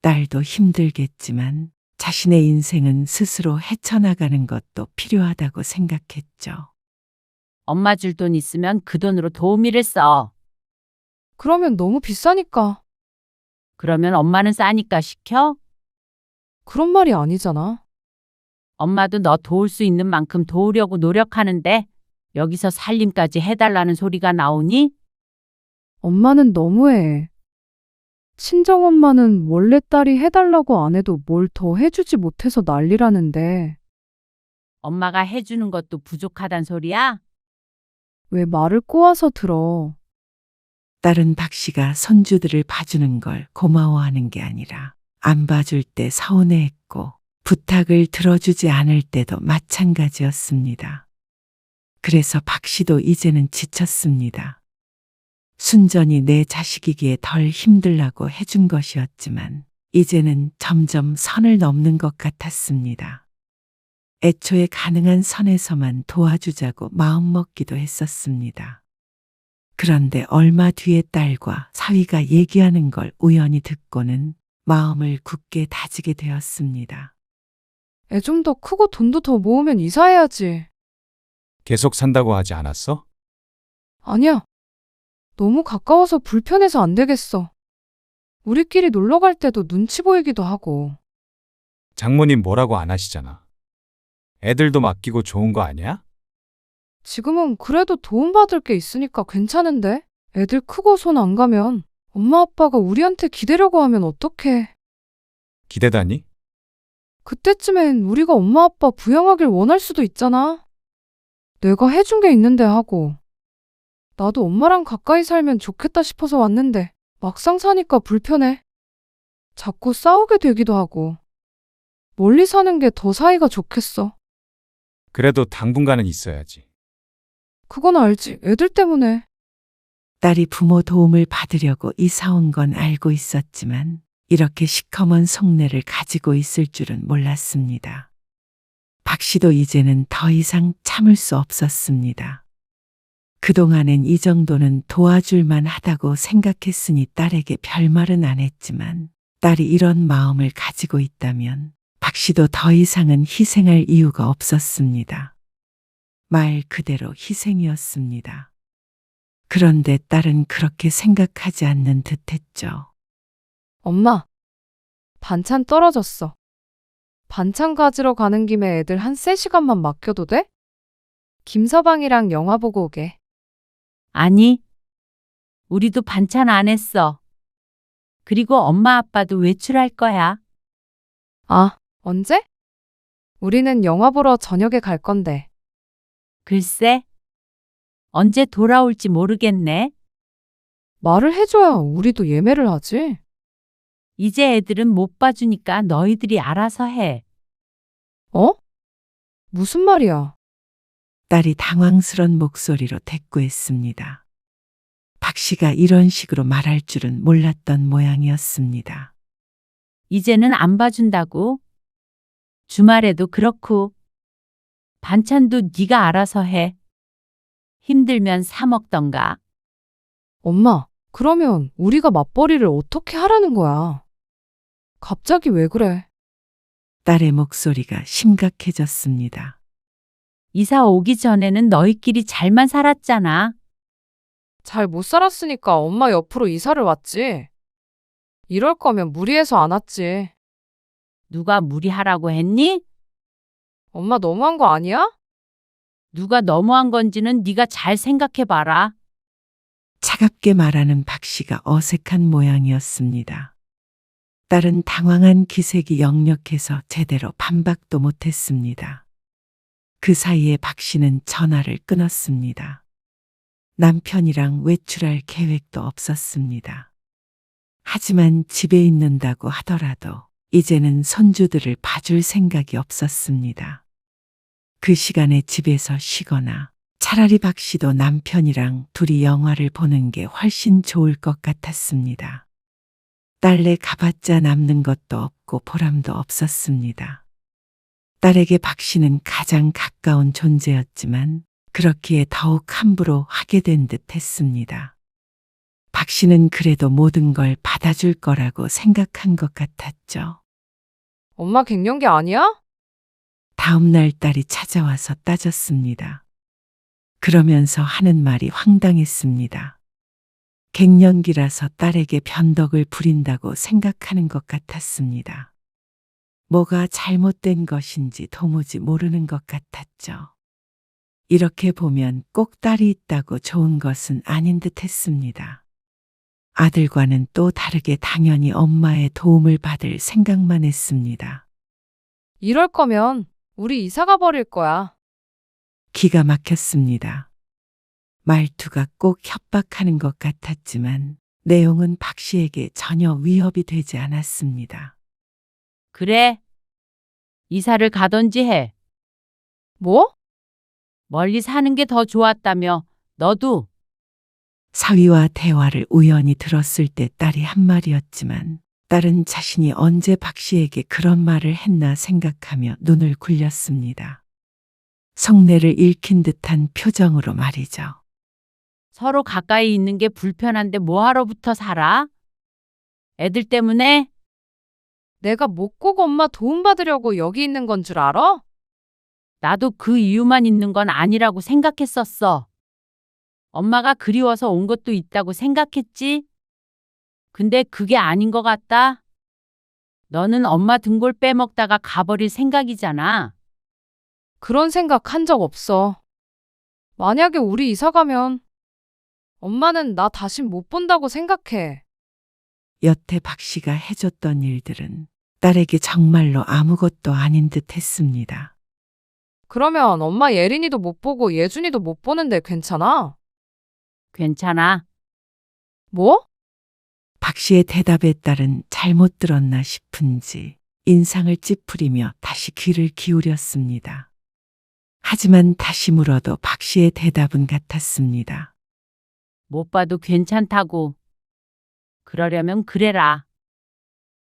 [SPEAKER 3] 딸도 힘들겠지만 자신의 인생은 스스로 헤쳐나가는 것도 필요하다고 생각했죠.
[SPEAKER 1] 엄마 줄 돈 있으면 그 돈으로 도우미를 써.
[SPEAKER 5] 그러면 너무 비싸니까.
[SPEAKER 1] 그러면 엄마는 싸니까 시켜?
[SPEAKER 5] 그런 말이 아니잖아.
[SPEAKER 1] 엄마도 너 도울 수 있는 만큼 도우려고 노력하는데 여기서 살림까지 해달라는 소리가 나오니?
[SPEAKER 5] 엄마는 너무해. 친정엄마는 원래 딸이 해달라고 안 해도 뭘 더 해주지 못해서 난리라는데
[SPEAKER 1] 엄마가 해주는 것도 부족하단 소리야?
[SPEAKER 5] 왜 말을 꼬아서 들어.
[SPEAKER 3] 딸은 박 씨가 손주들을 봐주는 걸 고마워하는 게 아니라 안 봐줄 때 서운해했고 부탁을 들어주지 않을 때도 마찬가지였습니다. 그래서 박 씨도 이제는 지쳤습니다. 순전히 내 자식이기에 덜 힘들라고 해준 것이었지만 이제는 점점 선을 넘는 것 같았습니다. 애초에 가능한 선에서만 도와주자고 마음먹기도 했었습니다. 그런데 얼마 뒤에 딸과 사위가 얘기하는 걸 우연히 듣고는 마음을 굳게 다지게 되었습니다.
[SPEAKER 5] 애 좀 더 크고 돈도 더 모으면 이사해야지.
[SPEAKER 6] 계속 산다고 하지 않았어?
[SPEAKER 5] 아니야. 너무 가까워서 불편해서 안 되겠어. 우리끼리 놀러 갈 때도 눈치 보이기도 하고.
[SPEAKER 6] 장모님 뭐라고 안 하시잖아. 애들도 맡기고 좋은 거 아니야?
[SPEAKER 5] 지금은 그래도 도움받을 게 있으니까 괜찮은데? 애들 크고 손 안 가면 엄마 아빠가 우리한테 기대려고 하면 어떡해.
[SPEAKER 6] 기대다니?
[SPEAKER 5] 그때쯤엔 우리가 엄마 아빠 부양하길 원할 수도 있잖아. 내가 해준 게 있는데 하고. 나도 엄마랑 가까이 살면 좋겠다 싶어서 왔는데 막상 사니까 불편해. 자꾸 싸우게 되기도 하고. 멀리 사는 게 더 사이가 좋겠어.
[SPEAKER 6] 그래도 당분간은 있어야지.
[SPEAKER 5] 그건 알지. 애들 때문에.
[SPEAKER 3] 딸이 부모 도움을 받으려고 이사 온 건 알고 있었지만 이렇게 시커먼 속내를 가지고 있을 줄은 몰랐습니다. 박 씨도 이제는 더 이상 참을 수 없었습니다. 그동안엔 이 정도는 도와줄만 하다고 생각했으니 딸에게 별말은 안 했지만 딸이 이런 마음을 가지고 있다면 박 씨도 더 이상은 희생할 이유가 없었습니다. 말 그대로 희생이었습니다. 그런데 딸은 그렇게 생각하지 않는 듯했죠.
[SPEAKER 5] 엄마, 반찬 떨어졌어. 반찬 가지러 가는 김에 애들 한 3시간만 맡겨도 돼? 김서방이랑 영화 보고 오게.
[SPEAKER 1] 아니, 우리도 반찬 안 했어. 그리고 엄마 아빠도 외출할 거야.
[SPEAKER 5] 아, 언제? 우리는 영화 보러 저녁에 갈 건데.
[SPEAKER 1] 글쎄, 언제 돌아올지 모르겠네.
[SPEAKER 5] 말을 해줘야 우리도 예매를 하지.
[SPEAKER 1] 이제 애들은 못 봐주니까 너희들이 알아서 해.
[SPEAKER 5] 어? 무슨 말이야?
[SPEAKER 3] 딸이 당황스런 목소리로 대꾸했습니다. 박 씨가 이런 식으로 말할 줄은 몰랐던 모양이었습니다.
[SPEAKER 1] 이제는 안 봐준다고. 주말에도 그렇고. 반찬도 네가 알아서 해. 힘들면 사 먹던가.
[SPEAKER 5] 엄마, 그러면 우리가 맞벌이를 어떻게 하라는 거야? 갑자기 왜 그래?
[SPEAKER 3] 딸의 목소리가 심각해졌습니다.
[SPEAKER 1] 이사 오기 전에는 너희끼리 잘만 살았잖아.
[SPEAKER 5] 잘 못 살았으니까 엄마 옆으로 이사를 왔지. 이럴 거면 무리해서 안 왔지.
[SPEAKER 1] 누가 무리하라고 했니?
[SPEAKER 5] 엄마 너무한 거 아니야?
[SPEAKER 1] 누가 너무한 건지는 네가 잘 생각해봐라.
[SPEAKER 3] 차갑게 말하는 박 씨가 어색한 모양이었습니다. 딸은 당황한 기색이 역력해서 제대로 반박도 못했습니다. 그 사이에 박 씨는 전화를 끊었습니다. 남편이랑 외출할 계획도 없었습니다. 하지만 집에 있는다고 하더라도 이제는 손주들을 봐줄 생각이 없었습니다. 그 시간에 집에서 쉬거나 차라리 박 씨도 남편이랑 둘이 영화를 보는 게 훨씬 좋을 것 같았습니다. 딸네 가봤자 남는 것도 없고 보람도 없었습니다. 딸에게 박 씨는 가장 가까운 존재였지만 그렇기에 더욱 함부로 하게 된 듯 했습니다. 박 씨는 그래도 모든 걸 받아줄 거라고 생각한 것 같았죠.
[SPEAKER 5] 엄마 갱년기 아니야?
[SPEAKER 3] 다음 날 딸이 찾아와서 따졌습니다. 그러면서 하는 말이 황당했습니다. 갱년기라서 딸에게 변덕을 부린다고 생각하는 것 같았습니다. 뭐가 잘못된 것인지 도무지 모르는 것 같았죠. 이렇게 보면 꼭 딸이 있다고 좋은 것은 아닌 듯 했습니다. 아들과는 또 다르게 당연히 엄마의 도움을 받을 생각만 했습니다.
[SPEAKER 5] 이럴 거면 우리 이사가 버릴 거야.
[SPEAKER 3] 기가 막혔습니다. 말투가 꼭 협박하는 것 같았지만 내용은 박 씨에게 전혀 위협이 되지 않았습니다.
[SPEAKER 1] 그래. 이사를 가던지 해.
[SPEAKER 5] 뭐?
[SPEAKER 1] 멀리 사는 게 더 좋았다며. 너도.
[SPEAKER 3] 사위와 대화를 우연히 들었을 때 딸이 한 말이었지만 딸은 자신이 언제 박 씨에게 그런 말을 했나 생각하며 눈을 굴렸습니다. 성내를 읽힌 듯한 표정으로 말이죠.
[SPEAKER 1] 서로 가까이 있는 게 불편한데 뭐하러 붙어 살아? 애들 때문에?
[SPEAKER 5] 내가 못 꼭 엄마 도움받으려고 여기 있는 건 줄 알아?
[SPEAKER 1] 나도 그 이유만 있는 건 아니라고 생각했었어. 엄마가 그리워서 온 것도 있다고 생각했지? 근데 그게 아닌 것 같다. 너는 엄마 등골 빼먹다가 가버릴 생각이잖아.
[SPEAKER 5] 그런 생각 한 적 없어. 만약에 우리 이사 가면 엄마는 나 다시 못 본다고 생각해.
[SPEAKER 3] 여태 박 씨가 해줬던 일들은 딸에게 정말로 아무것도 아닌 듯 했습니다.
[SPEAKER 5] 그러면 엄마 예린이도 못 보고 예준이도 못 보는데 괜찮아?
[SPEAKER 1] 괜찮아.
[SPEAKER 5] 뭐?
[SPEAKER 3] 박 씨의 대답에 딸은 잘못 들었나 싶은지 인상을 찌푸리며 다시 귀를 기울였습니다. 하지만 다시 물어도 박 씨의 대답은 같았습니다.
[SPEAKER 1] 못 봐도 괜찮다고. 그러려면 그래라.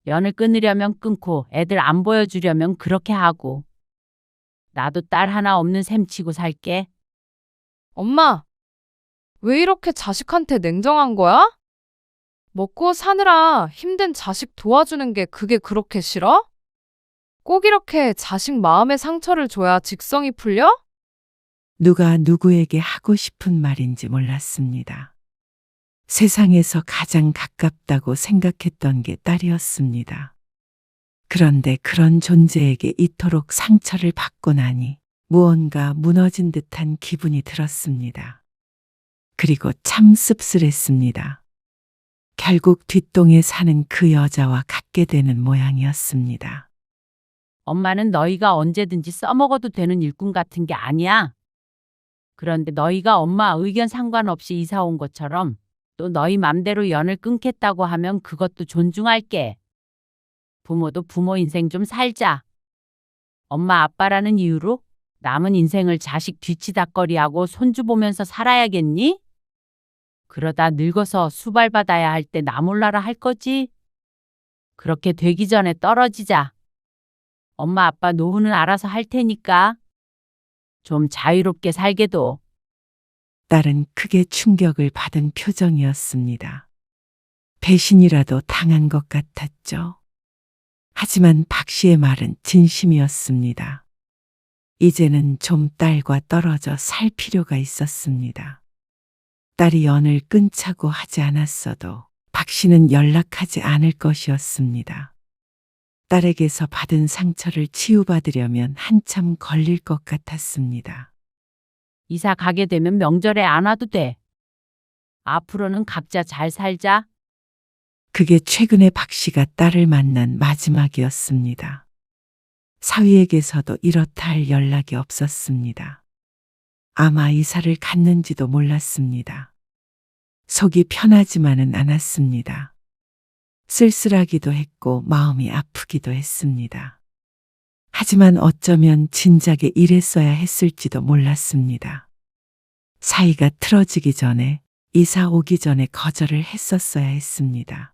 [SPEAKER 1] 연을 끊으려면 끊고 애들 안 보여주려면 그렇게 하고. 나도 딸 하나 없는 셈 치고 살게.
[SPEAKER 5] 엄마, 왜 이렇게 자식한테 냉정한 거야? 먹고 사느라 힘든 자식 도와주는 게 그게 그렇게 싫어? 꼭 이렇게 자식 마음에 상처를 줘야 직성이 풀려?
[SPEAKER 3] 누가 누구에게 하고 싶은 말인지 몰랐습니다. 세상에서 가장 가깝다고 생각했던 게 딸이었습니다. 그런데 그런 존재에게 이토록 상처를 받고 나니 무언가 무너진 듯한 기분이 들었습니다. 그리고 참 씁쓸했습니다. 결국 뒷동에 사는 그 여자와 같게 되는 모양이었습니다.
[SPEAKER 1] 엄마는 너희가 언제든지 써먹어도 되는 일꾼 같은 게 아니야. 그런데 너희가 엄마 의견 상관없이 이사 온 것처럼 또 너희 맘대로 연을 끊겠다고 하면 그것도 존중할게. 부모도 부모 인생 좀 살자. 엄마 아빠라는 이유로 남은 인생을 자식 뒤치다꺼리하고 손주 보면서 살아야겠니? 그러다 늙어서 수발받아야 할 때 나 몰라라 할 거지? 그렇게 되기 전에 떨어지자. 엄마 아빠 노후는 알아서 할 테니까. 좀 자유롭게 살게도.
[SPEAKER 3] 딸은 크게 충격을 받은 표정이었습니다. 배신이라도 당한 것 같았죠. 하지만 박 씨의 말은 진심이었습니다. 이제는 좀 딸과 떨어져 살 필요가 있었습니다. 딸이 연을 끊자고 하지 않았어도 박 씨는 연락하지 않을 것이었습니다. 딸에게서 받은 상처를 치유받으려면 한참 걸릴 것 같았습니다.
[SPEAKER 1] 이사 가게 되면 명절에 안 와도 돼. 앞으로는 각자 잘 살자.
[SPEAKER 3] 그게 최근에 박 씨가 딸을 만난 마지막이었습니다. 사위에게서도 이렇다 할 연락이 없었습니다. 아마 이사를 갔는지도 몰랐습니다. 속이 편하지만은 않았습니다. 쓸쓸하기도 했고 마음이 아프기도 했습니다. 하지만 어쩌면 진작에 이랬어야 했을지도 몰랐습니다. 사이가 틀어지기 전에, 이사 오기 전에 거절을 했었어야 했습니다.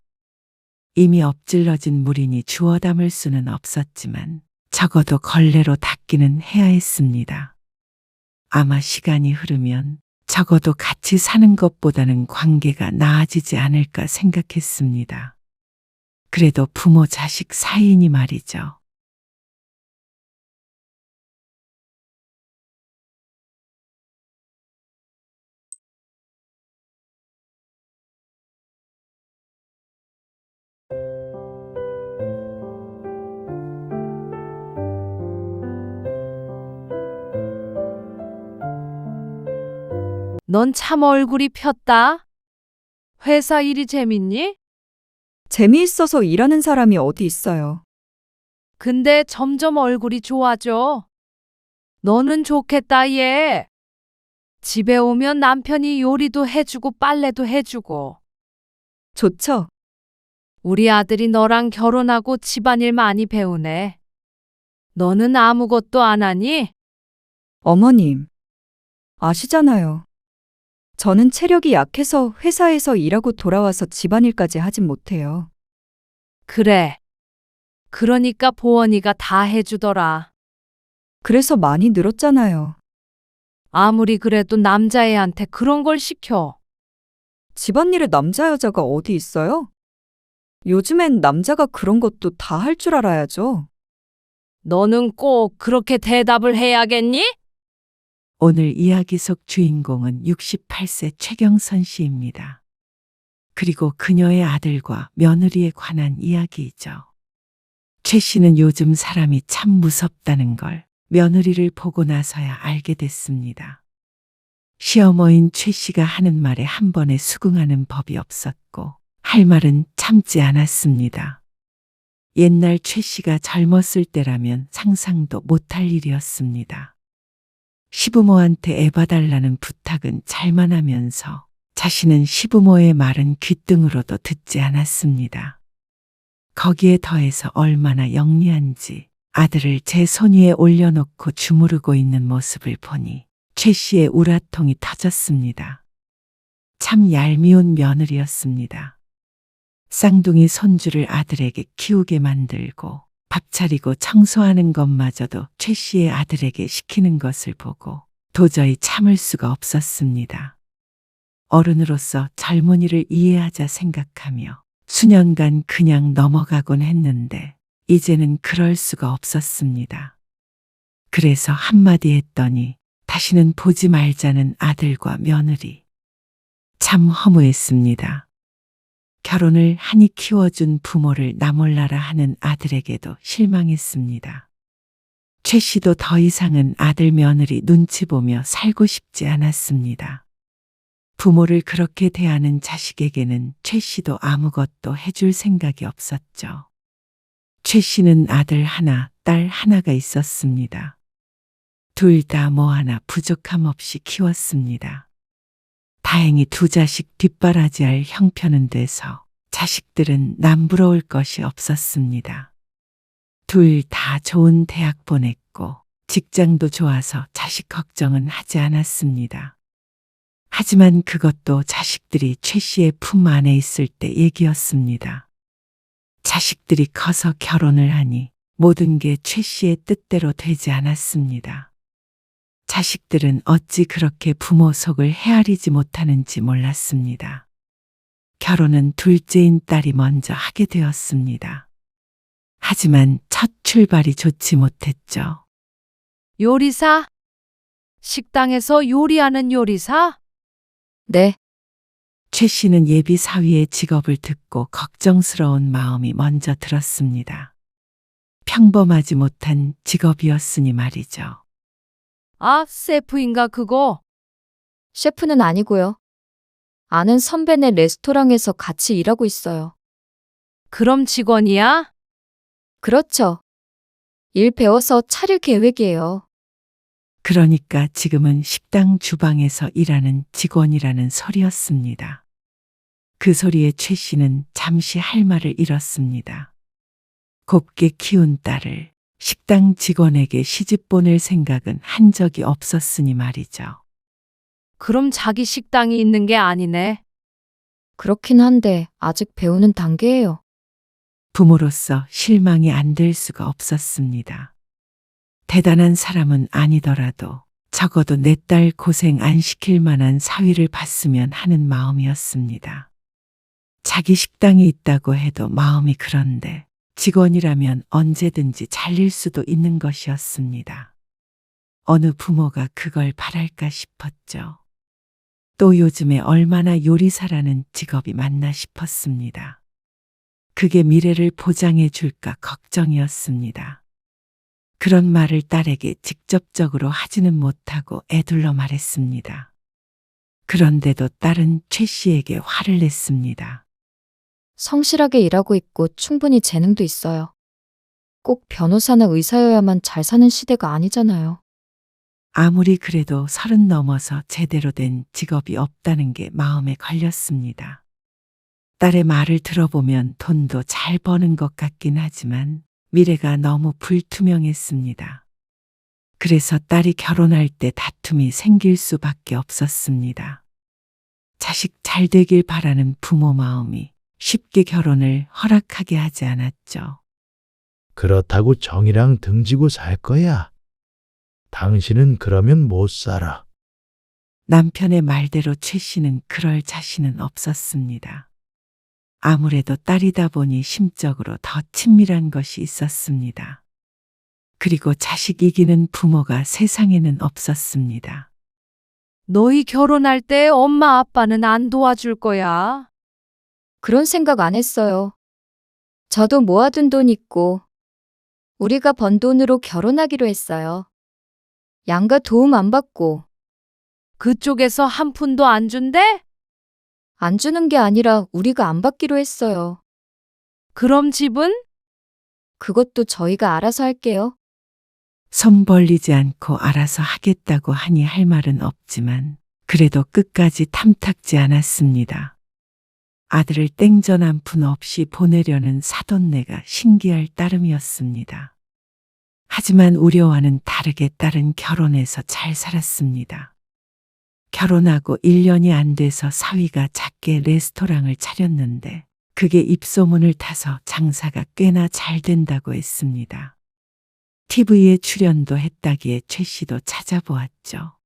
[SPEAKER 3] 이미 엎질러진 물이니 주워 담을 수는 없었지만 적어도 걸레로 닦기는 해야 했습니다. 아마 시간이 흐르면 적어도 같이 사는 것보다는 관계가 나아지지 않을까 생각했습니다. 그래도 부모 자식 사이니 말이죠.
[SPEAKER 5] 넌 참 얼굴이 폈다. 회사 일이 재밌니?
[SPEAKER 7] 재미있어서 일하는 사람이 어디 있어요.
[SPEAKER 5] 근데 점점 얼굴이 좋아져. 너는 좋겠다, 얘. 집에 오면 남편이 요리도 해주고 빨래도 해주고.
[SPEAKER 7] 좋죠?
[SPEAKER 5] 우리 아들이 너랑 결혼하고 집안일 많이 배우네. 너는 아무것도 안 하니?
[SPEAKER 7] 어머님. 아시잖아요. 저는 체력이 약해서 회사에서 일하고 돌아와서 집안일까지 하진 못해요.
[SPEAKER 5] 그래. 그러니까 보원이가 다 해주더라.
[SPEAKER 7] 그래서 많이 늘었잖아요.
[SPEAKER 5] 아무리 그래도 남자애한테 그런 걸 시켜.
[SPEAKER 7] 집안일에 남자 여자가 어디 있어요? 요즘엔 남자가 그런 것도 다 할 줄 알아야죠.
[SPEAKER 5] 너는 꼭 그렇게 대답을 해야겠니?
[SPEAKER 3] 오늘 이야기 속 주인공은 68세 최경선 씨입니다. 그리고 그녀의 아들과 며느리에 관한 이야기이죠. 최 씨는 요즘 사람이 참 무섭다는 걸 며느리를 보고 나서야 알게 됐습니다. 시어머인 최 씨가 하는 말에 한 번에 수긍하는 법이 없었고 할 말은 참지 않았습니다. 옛날 최 씨가 젊었을 때라면 상상도 못할 일이었습니다. 시부모한테 애봐달라는 부탁은 잘만 하면서 자신은 시부모의 말은 귓등으로도 듣지 않았습니다. 거기에 더해서 얼마나 영리한지 아들을 제 손 위에 올려놓고 주무르고 있는 모습을 보니 최 씨의 우라통이 터졌습니다. 참 얄미운 며느리였습니다. 쌍둥이 손주를 아들에게 키우게 만들고 밥 차리고 청소하는 것마저도 최 씨의 아들에게 시키는 것을 보고 도저히 참을 수가 없었습니다. 어른으로서 젊은이를 이해하자 생각하며 수년간 그냥 넘어가곤 했는데 이제는 그럴 수가 없었습니다. 그래서 한마디 했더니 다시는 보지 말자는 아들과 며느리. 참 허무했습니다. 결혼을 하니 키워준 부모를 나몰라라 하는 아들에게도 실망했습니다. 최 씨도 더 이상은 아들 며느리 눈치 보며 살고 싶지 않았습니다. 부모를 그렇게 대하는 자식에게는 최 씨도 아무것도 해줄 생각이 없었죠. 최 씨는 아들 하나, 딸 하나가 있었습니다. 둘 다 뭐 하나 부족함 없이 키웠습니다. 다행히 두 자식 뒷바라지할 형편은 돼서 자식들은 남부러울 것이 없었습니다. 둘 다 좋은 대학 보냈고 직장도 좋아서 자식 걱정은 하지 않았습니다. 하지만 그것도 자식들이 최 씨의 품 안에 있을 때 얘기였습니다. 자식들이 커서 결혼을 하니 모든 게 최 씨의 뜻대로 되지 않았습니다. 자식들은 어찌 그렇게 부모 속을 헤아리지 못하는지 몰랐습니다. 결혼은 둘째인 딸이 먼저 하게 되었습니다. 하지만 첫 출발이 좋지 못했죠.
[SPEAKER 5] 요리사? 식당에서 요리하는 요리사?
[SPEAKER 7] 네,
[SPEAKER 3] 최 씨는 예비 사위의 직업을 듣고 걱정스러운 마음이 먼저 들었습니다. 평범하지 못한 직업이었으니 말이죠.
[SPEAKER 5] 아, 셰프인가 그거?
[SPEAKER 8] 셰프는 아니고요. 아는 선배네 레스토랑에서 같이 일하고 있어요.
[SPEAKER 5] 그럼 직원이야?
[SPEAKER 8] 그렇죠. 일 배워서 차릴 계획이에요.
[SPEAKER 3] 그러니까 지금은 식당 주방에서 일하는 직원이라는 소리였습니다. 그 소리에 최 씨는 잠시 할 말을 잃었습니다. 곱게 키운 딸을 식당 직원에게 시집 보낼 생각은 한 적이 없었으니 말이죠.
[SPEAKER 5] 그럼 자기 식당이 있는 게 아니네.
[SPEAKER 8] 그렇긴 한데 아직 배우는 단계예요.
[SPEAKER 3] 부모로서 실망이 안 될 수가 없었습니다. 대단한 사람은 아니더라도 적어도 내 딸 고생 안 시킬 만한 사위를 봤으면 하는 마음이었습니다. 자기 식당이 있다고 해도 마음이 그런데 직원이라면 언제든지 잘릴 수도 있는 것이었습니다. 어느 부모가 그걸 바랄까 싶었죠. 또 요즘에 얼마나 요리사라는 직업이 많나 싶었습니다. 그게 미래를 보장해 줄까 걱정이었습니다. 그런 말을 딸에게 직접적으로 하지는 못하고 애둘러 말했습니다. 그런데도 딸은 최 씨에게 화를 냈습니다.
[SPEAKER 8] 성실하게 일하고 있고 충분히 재능도 있어요. 꼭 변호사나 의사여야만 잘 사는 시대가 아니잖아요.
[SPEAKER 3] 아무리 그래도 30 넘어서 제대로 된 직업이 없다는 게 마음에 걸렸습니다. 딸의 말을 들어보면 돈도 잘 버는 것 같긴 하지만 미래가 너무 불투명했습니다. 그래서 딸이 결혼할 때 다툼이 생길 수밖에 없었습니다. 자식 잘 되길 바라는 부모 마음이 쉽게 결혼을 허락하게 하지 않았죠.
[SPEAKER 9] 그렇다고 정이랑 등지고 살 거야. 당신은 그러면 못 살아.
[SPEAKER 3] 남편의 말대로 최 씨는 그럴 자신은 없었습니다. 아무래도 딸이다 보니 심적으로 더 친밀한 것이 있었습니다. 그리고 자식 이기는 부모가 세상에는 없었습니다.
[SPEAKER 5] 너희 결혼할 때 엄마 아빠는 안 도와줄 거야.
[SPEAKER 8] 그런 생각 안 했어요. 저도 모아둔 돈 있고 우리가 번 돈으로 결혼하기로 했어요. 양가 도움 안 받고.
[SPEAKER 5] 그쪽에서 한 푼도 안 준대?
[SPEAKER 8] 안 주는 게 아니라 우리가 안 받기로 했어요.
[SPEAKER 5] 그럼 집은?
[SPEAKER 8] 그것도 저희가 알아서 할게요.
[SPEAKER 3] 손 벌리지 않고 알아서 하겠다고 하니 할 말은 없지만 그래도 끝까지 탐탁지 않았습니다. 아들을 땡전 한 푼 없이 보내려는 사돈네가 신기할 따름이었습니다. 하지만 우려와는 다르게 딸은 결혼해서 잘 살았습니다. 결혼하고 1년이 안 돼서 사위가 작게 레스토랑을 차렸는데 그게 입소문을 타서 장사가 꽤나 잘 된다고 했습니다. TV에 출연도 했다기에 최 씨도 찾아보았죠.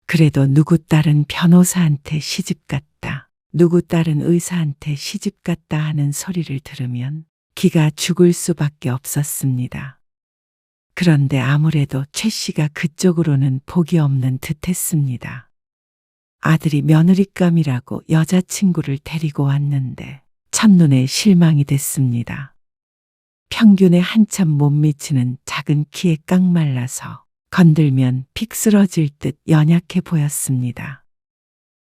[SPEAKER 3] 그래도 누구 딸은 변호사한테 시집갔다, 누구 딸은 의사한테 시집갔다 하는 소리를 들으면 기가 죽을 수밖에 없었습니다. 그런데 아무래도 최 씨가 그쪽으로는 복이 없는 듯했습니다. 아들이 며느리감이라고 여자친구를 데리고 왔는데 첫눈에 실망이 됐습니다. 평균에 한참 못 미치는 작은 키에 깡말라서 건들면 픽 쓰러질 듯 연약해 보였습니다.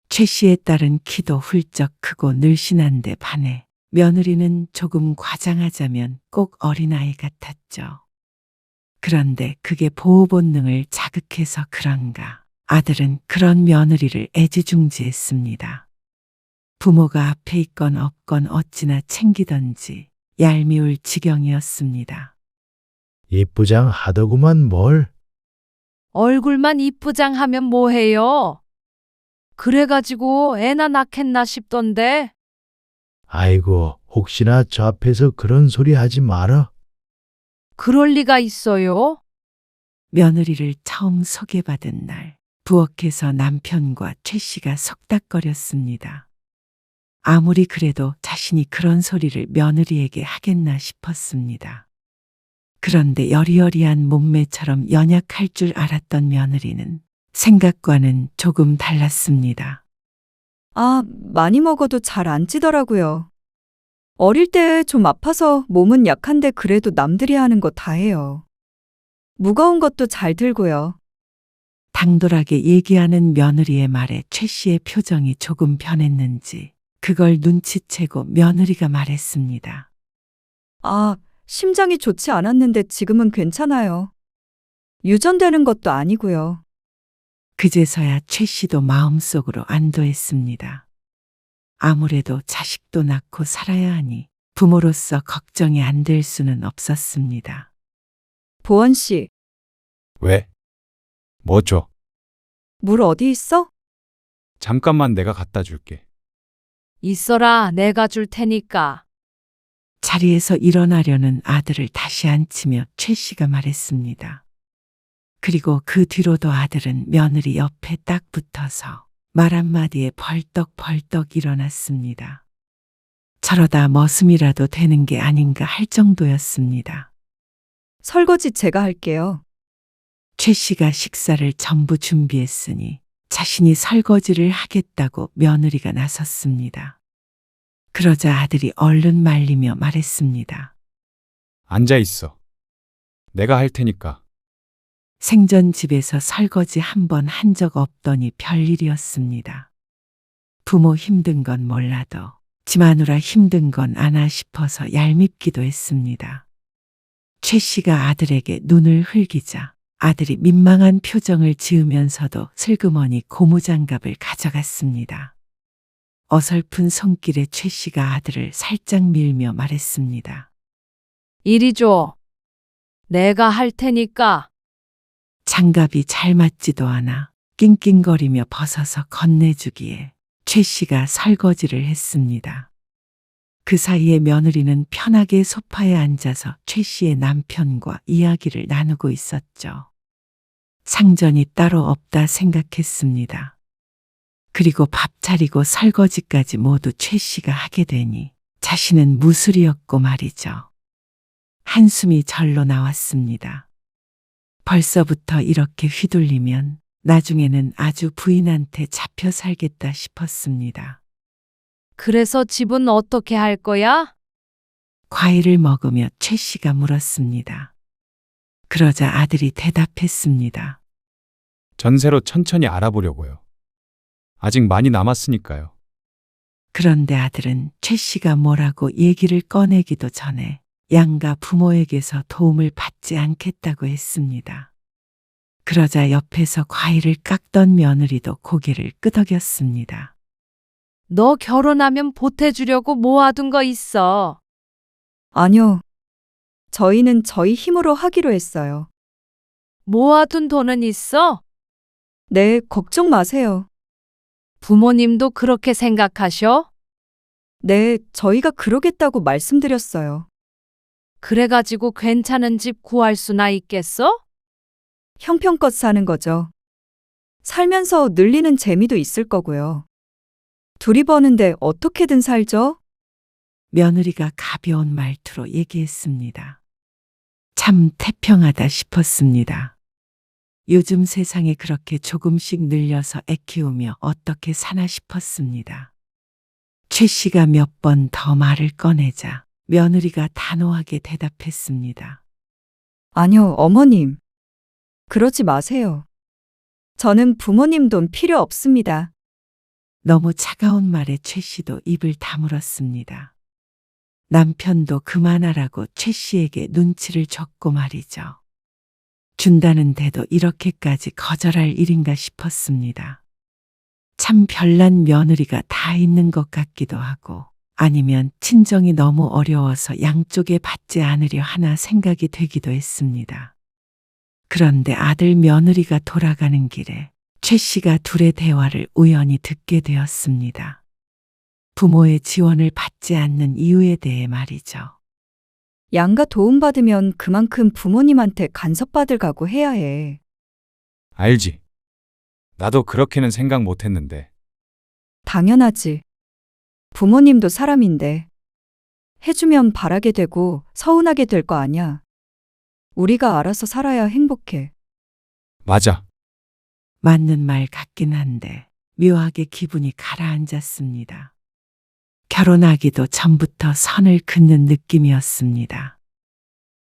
[SPEAKER 3] 최 씨의 딸은 키도 훌쩍 크고 늘씬한데 반해 며느리는 조금 과장하자면 꼭 어린아이 같았죠. 그런데 그게 보호 본능을 자극해서 그런가 아들은 그런 며느리를 애지중지했습니다. 부모가 앞에 있건 없건 어찌나 챙기던지 얄미울 지경이었습니다.
[SPEAKER 9] 이쁘장 하더구만 뭘.
[SPEAKER 5] 얼굴만 이쁘장하면 뭐해요? 그래가지고 애나 낳겠나 싶던데.
[SPEAKER 9] 아이고, 혹시나 저 앞에서 그런 소리 하지 마라.
[SPEAKER 5] 그럴 리가 있어요?
[SPEAKER 3] 며느리를 처음 소개받은 날 부엌에서 남편과 최 씨가 속닥거렸습니다. 아무리 그래도 자신이 그런 소리를 며느리에게 하겠나 싶었습니다. 그런데 여리여리한 몸매처럼 연약할 줄 알았던 며느리는 생각과는 조금 달랐습니다.
[SPEAKER 7] 아, 많이 먹어도 잘 안 찌더라고요. 어릴 때 좀 아파서 몸은 약한데 그래도 남들이 하는 거 다 해요. 무거운 것도 잘 들고요.
[SPEAKER 3] 당돌하게 얘기하는 며느리의 말에 최 씨의 표정이 조금 변했는지 그걸 눈치채고 며느리가 말했습니다.
[SPEAKER 7] 아, 심장이 좋지 않았는데 지금은 괜찮아요. 유전되는 것도 아니고요.
[SPEAKER 3] 그제서야 최 씨도 마음속으로 안도했습니다. 아무래도 자식도 낳고 살아야 하니 부모로서 걱정이 안 될 수는 없었습니다.
[SPEAKER 7] 보원 씨,
[SPEAKER 6] 왜? 뭐 줘?
[SPEAKER 7] 물 어디 있어?
[SPEAKER 6] 잠깐만 내가 갖다 줄게.
[SPEAKER 5] 있어라, 내가 줄 테니까.
[SPEAKER 3] 자리에서 일어나려는 아들을 다시 앉히며 최 씨가 말했습니다. 그리고 그 뒤로도 아들은 며느리 옆에 딱 붙어서 말 한마디에 벌떡벌떡 일어났습니다. 저러다 머슴이라도 되는 게 아닌가 할 정도였습니다.
[SPEAKER 7] 설거지 제가 할게요.
[SPEAKER 3] 최 씨가 식사를 전부 준비했으니 자신이 설거지를 하겠다고 며느리가 나섰습니다. 그러자 아들이 얼른 말리며 말했습니다.
[SPEAKER 6] 앉아 있어. 내가 할 테니까.
[SPEAKER 3] 생전 집에서 설거지 한 번 한 적 없더니 별일이었습니다. 부모 힘든 건 몰라도 지 마누라 힘든 건 아나 싶어서 얄밉기도 했습니다. 최 씨가 아들에게 눈을 흘기자 아들이 민망한 표정을 지으면서도 슬그머니 고무장갑을 가져갔습니다. 어설픈 손길에 최 씨가 아들을 살짝 밀며 말했습니다.
[SPEAKER 5] 이리 줘. 내가 할 테니까.
[SPEAKER 3] 장갑이 잘 맞지도 않아 낑낑거리며 벗어서 건네주기에 최 씨가 설거지를 했습니다. 그 사이에 며느리는 편하게 소파에 앉아서 최 씨의 남편과 이야기를 나누고 있었죠. 상전이 따로 없다 생각했습니다. 그리고 밥 차리고 설거지까지 모두 최 씨가 하게 되니 자신은 무술이었고 말이죠. 한숨이 절로 나왔습니다. 벌써부터 이렇게 휘둘리면 나중에는 아주 부인한테 잡혀 살겠다 싶었습니다.
[SPEAKER 5] 그래서 집은 어떻게 할 거야?
[SPEAKER 3] 과일을 먹으며 최 씨가 물었습니다. 그러자 아들이 대답했습니다.
[SPEAKER 6] 전세로 천천히 알아보려고요. 아직 많이 남았으니까요.
[SPEAKER 3] 그런데 아들은 최 씨가 뭐라고 얘기를 꺼내기도 전에 양가 부모에게서 도움을 받지 않겠다고 했습니다. 그러자 옆에서 과일을 깎던 며느리도 고개를 끄덕였습니다.
[SPEAKER 5] 너 결혼하면 보태주려고 모아둔 거 있어.
[SPEAKER 7] 아니요. 저희는 저희 힘으로 하기로 했어요.
[SPEAKER 5] 모아둔 돈은 있어?
[SPEAKER 7] 네, 걱정 마세요.
[SPEAKER 5] 부모님도 그렇게 생각하셔?
[SPEAKER 7] 네, 저희가 그러겠다고 말씀드렸어요.
[SPEAKER 5] 그래가지고 괜찮은 집 구할 수나 있겠어?
[SPEAKER 7] 형편껏 사는 거죠. 살면서 늘리는 재미도 있을 거고요. 둘이 버는데 어떻게든 살죠?
[SPEAKER 3] 며느리가 가벼운 말투로 얘기했습니다. 참 태평하다 싶었습니다. 요즘 세상에 그렇게 조금씩 늘려서 애 키우며 어떻게 사나 싶었습니다. 최 씨가 몇 번 더 말을 꺼내자 며느리가 단호하게 대답했습니다.
[SPEAKER 7] 아니요, 어머님. 그러지 마세요. 저는 부모님 돈 필요 없습니다.
[SPEAKER 3] 너무 차가운 말에 최 씨도 입을 다물었습니다. 남편도 그만하라고 최 씨에게 눈치를 줬고 말이죠. 준다는데도 이렇게까지 거절할 일인가 싶었습니다. 참 별난 며느리가 다 있는 것 같기도 하고 아니면 친정이 너무 어려워서 양쪽에 받지 않으려 하나 생각이 되기도 했습니다. 그런데 아들 며느리가 돌아가는 길에 최 씨가 둘의 대화를 우연히 듣게 되었습니다. 부모의 지원을 받지 않는 이유에 대해 말이죠.
[SPEAKER 7] 양가 도움받으면 그만큼 부모님한테 간섭받을 각오 해야 해.
[SPEAKER 6] 알지. 나도 그렇게는 생각 못 했는데.
[SPEAKER 7] 당연하지. 부모님도 사람인데. 해주면 바라게 되고 서운하게 될 거 아냐. 우리가 알아서 살아야 행복해.
[SPEAKER 6] 맞아.
[SPEAKER 3] 맞는 말 같긴 한데 묘하게 기분이 가라앉았습니다. 결혼하기도 전부터 선을 긋는 느낌이었습니다.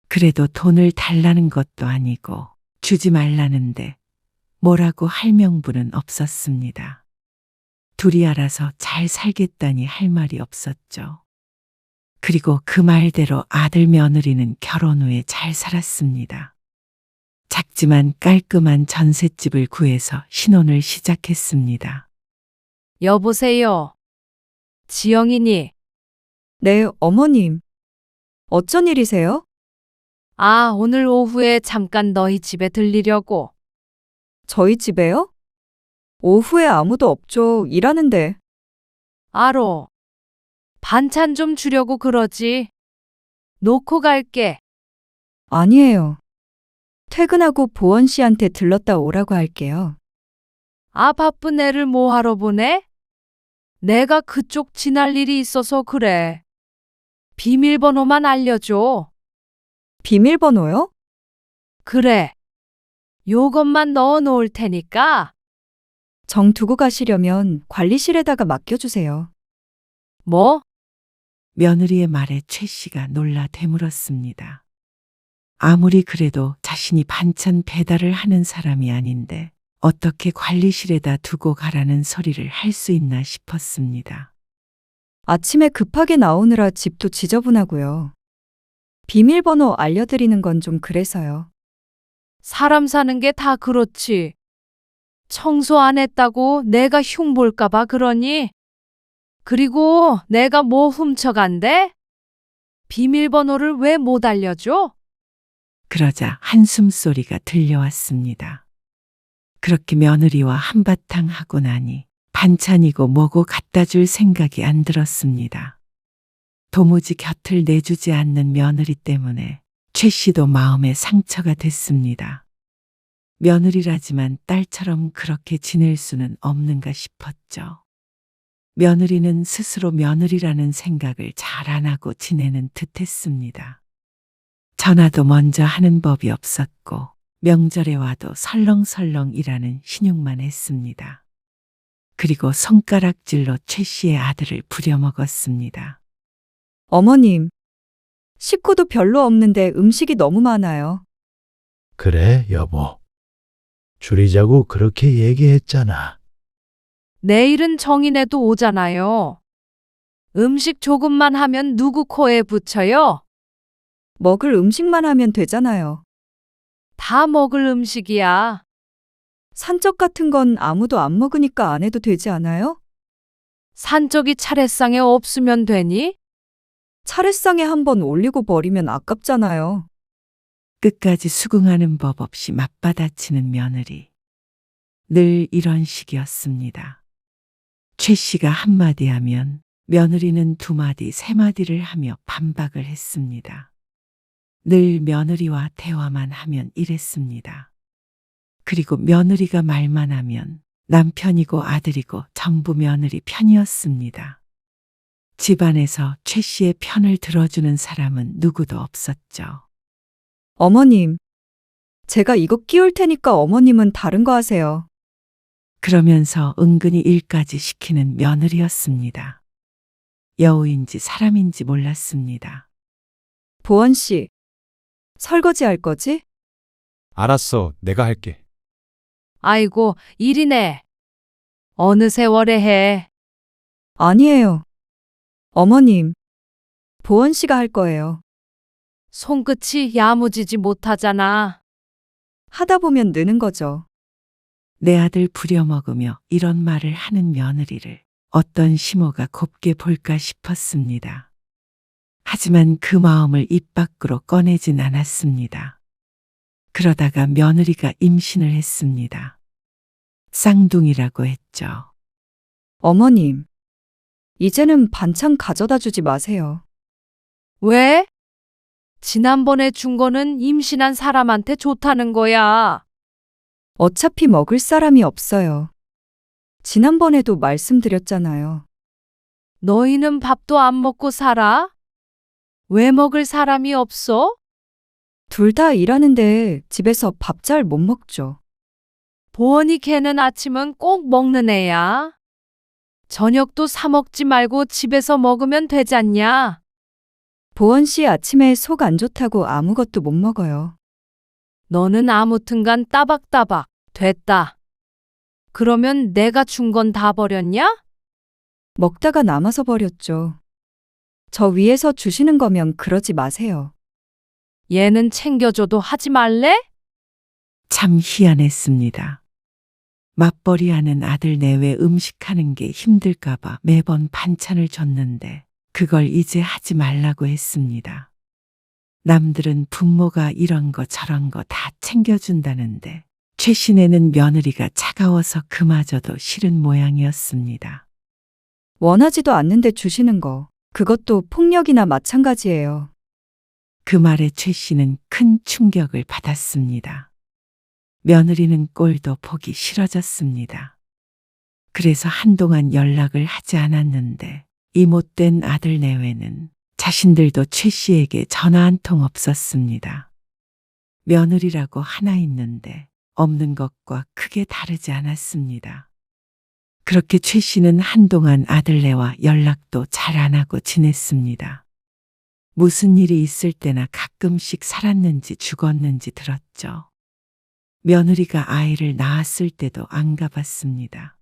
[SPEAKER 3] 그래도 돈을 달라는 것도 아니고 주지 말라는데 뭐라고 할 명분은 없었습니다. 둘이 알아서 잘 살겠다니 할 말이 없었죠. 그리고 그 말대로 아들 며느리는 결혼 후에 잘 살았습니다. 작지만 깔끔한 전셋집을 구해서 신혼을 시작했습니다.
[SPEAKER 5] 여보세요. 지영이니?
[SPEAKER 7] 네, 어머님. 어쩐 일이세요?
[SPEAKER 5] 아, 오늘 오후에 잠깐 너희 집에 들리려고.
[SPEAKER 7] 저희 집에요? 오후에 아무도 없죠. 일하는데.
[SPEAKER 5] 알어. 반찬 좀 주려고 그러지. 놓고 갈게.
[SPEAKER 7] 아니에요. 퇴근하고 보원 씨한테 들렀다 오라고 할게요.
[SPEAKER 5] 아, 바쁜 애를 뭐하러 보내? 내가 그쪽 지날 일이 있어서 그래. 비밀번호만 알려줘.
[SPEAKER 7] 비밀번호요?
[SPEAKER 5] 그래. 요것만 넣어 놓을 테니까.
[SPEAKER 7] 정 두고 가시려면 관리실에다가 맡겨주세요.
[SPEAKER 5] 뭐?
[SPEAKER 3] 며느리의 말에 최 씨가 놀라 되물었습니다. 아무리 그래도 자신이 반찬 배달을 하는 사람이 아닌데 어떻게 관리실에다 두고 가라는 소리를 할 수 있나 싶었습니다.
[SPEAKER 7] 아침에 급하게 나오느라 집도 지저분하고요. 비밀번호 알려드리는 건 좀 그래서요.
[SPEAKER 5] 사람 사는 게 다 그렇지. 청소 안 했다고 내가 흉 볼까봐 그러니? 그리고 내가 뭐 훔쳐간대? 비밀번호를 왜 못 알려줘?
[SPEAKER 3] 그러자 한숨 소리가 들려왔습니다. 그렇게 며느리와 한바탕 하고 나니 반찬이고 뭐고 갖다 줄 생각이 안 들었습니다. 도무지 곁을 내주지 않는 며느리 때문에 최 씨도 마음에 상처가 됐습니다. 며느리라지만 딸처럼 그렇게 지낼 수는 없는가 싶었죠. 며느리는 스스로 며느리라는 생각을 잘 안 하고 지내는 듯 했습니다. 전화도 먼저 하는 법이 없었고 명절에 와도 설렁설렁 일하는 신용만 했습니다. 그리고 손가락질로 최 씨의 아들을 부려먹었습니다.
[SPEAKER 7] 어머님, 식구도 별로 없는데 음식이 너무 많아요.
[SPEAKER 9] 그래, 여보. 줄이자고 그렇게 얘기했잖아.
[SPEAKER 5] 내일은 정인애도 오잖아요. 음식 조금만 하면 누구 코에 붙여요?
[SPEAKER 7] 먹을 음식만 하면 되잖아요.
[SPEAKER 5] 다 먹을 음식이야.
[SPEAKER 7] 산적 같은 건 아무도 안 먹으니까 안 해도 되지 않아요?
[SPEAKER 5] 산적이 차례상에 없으면 되니?
[SPEAKER 7] 차례상에 한번 올리고 버리면 아깝잖아요.
[SPEAKER 3] 끝까지 수긍하는 법 없이 맞받아치는 며느리. 늘 이런 식이었습니다. 최 씨가 한마디 하면 며느리는 두 마디, 세 마디를 하며 반박을 했습니다. 늘 며느리와 대화만 하면 이랬습니다. 그리고 며느리가 말만 하면 남편이고 아들이고 전부 며느리 편이었습니다. 집안에서 최 씨의 편을 들어주는 사람은 누구도 없었죠.
[SPEAKER 7] 어머님, 제가 이거 끼울 테니까 어머님은 다른 거 하세요.
[SPEAKER 3] 그러면서 은근히 일까지 시키는 며느리였습니다. 여우인지 사람인지 몰랐습니다.
[SPEAKER 7] 보원 씨, 설거지 할 거지?
[SPEAKER 6] 알았어, 내가 할게.
[SPEAKER 5] 아이고, 일이네. 어느 세월에 해.
[SPEAKER 7] 아니에요. 어머님, 보원 씨가 할 거예요.
[SPEAKER 5] 손끝이 야무지지 못하잖아.
[SPEAKER 7] 하다 보면 느는 거죠.
[SPEAKER 3] 내 아들 부려먹으며 이런 말을 하는 며느리를 어떤 시모가 곱게 볼까 싶었습니다. 하지만 그 마음을 입 밖으로 꺼내진 않았습니다. 그러다가 며느리가 임신을 했습니다. 쌍둥이라고 했죠.
[SPEAKER 7] 어머님, 이제는 반찬 가져다 주지 마세요.
[SPEAKER 5] 왜? 지난번에 준 거는 임신한 사람한테 좋다는 거야.
[SPEAKER 7] 어차피 먹을 사람이 없어요. 지난번에도 말씀드렸잖아요.
[SPEAKER 5] 너희는 밥도 안 먹고 살아? 왜 먹을 사람이 없어?
[SPEAKER 7] 둘 다 일하는데 집에서 밥 잘 못 먹죠.
[SPEAKER 5] 보원이 걔는 아침은 꼭 먹는 애야. 저녁도 사 먹지 말고 집에서 먹으면 되잖냐?
[SPEAKER 7] 보원 씨 아침에 속 안 좋다고 아무것도 못 먹어요.
[SPEAKER 5] 너는 아무튼간 따박따박 됐다. 그러면 내가 준 건 다 버렸냐?
[SPEAKER 7] 먹다가 남아서 버렸죠. 저 위에서 주시는 거면 그러지 마세요.
[SPEAKER 5] 얘는 챙겨줘도 하지 말래?
[SPEAKER 3] 참 희한했습니다. 맞벌이하는 아들 내외 음식하는 게 힘들까봐 매번 반찬을 줬는데 그걸 이제 하지 말라고 했습니다. 남들은 부모가 이런 거 저런 거 다 챙겨준다는데 최신에는 며느리가 차가워서 그마저도 싫은 모양이었습니다.
[SPEAKER 7] 원하지도 않는데 주시는 거. 그것도 폭력이나 마찬가지예요.
[SPEAKER 3] 그 말에 최 씨는 큰 충격을 받았습니다. 며느리는 꼴도 보기 싫어졌습니다. 그래서 한동안 연락을 하지 않았는데 이 못된 아들 내외는 자신들도 최 씨에게 전화 한 통 없었습니다. 며느리라고 하나 있는데 없는 것과 크게 다르지 않았습니다. 그렇게 최 씨는 한동안 아들네와 연락도 잘 안 하고 지냈습니다. 무슨 일이 있을 때나 가끔씩 살았는지 죽었는지 들었죠. 며느리가 아이를 낳았을 때도 안 가봤습니다.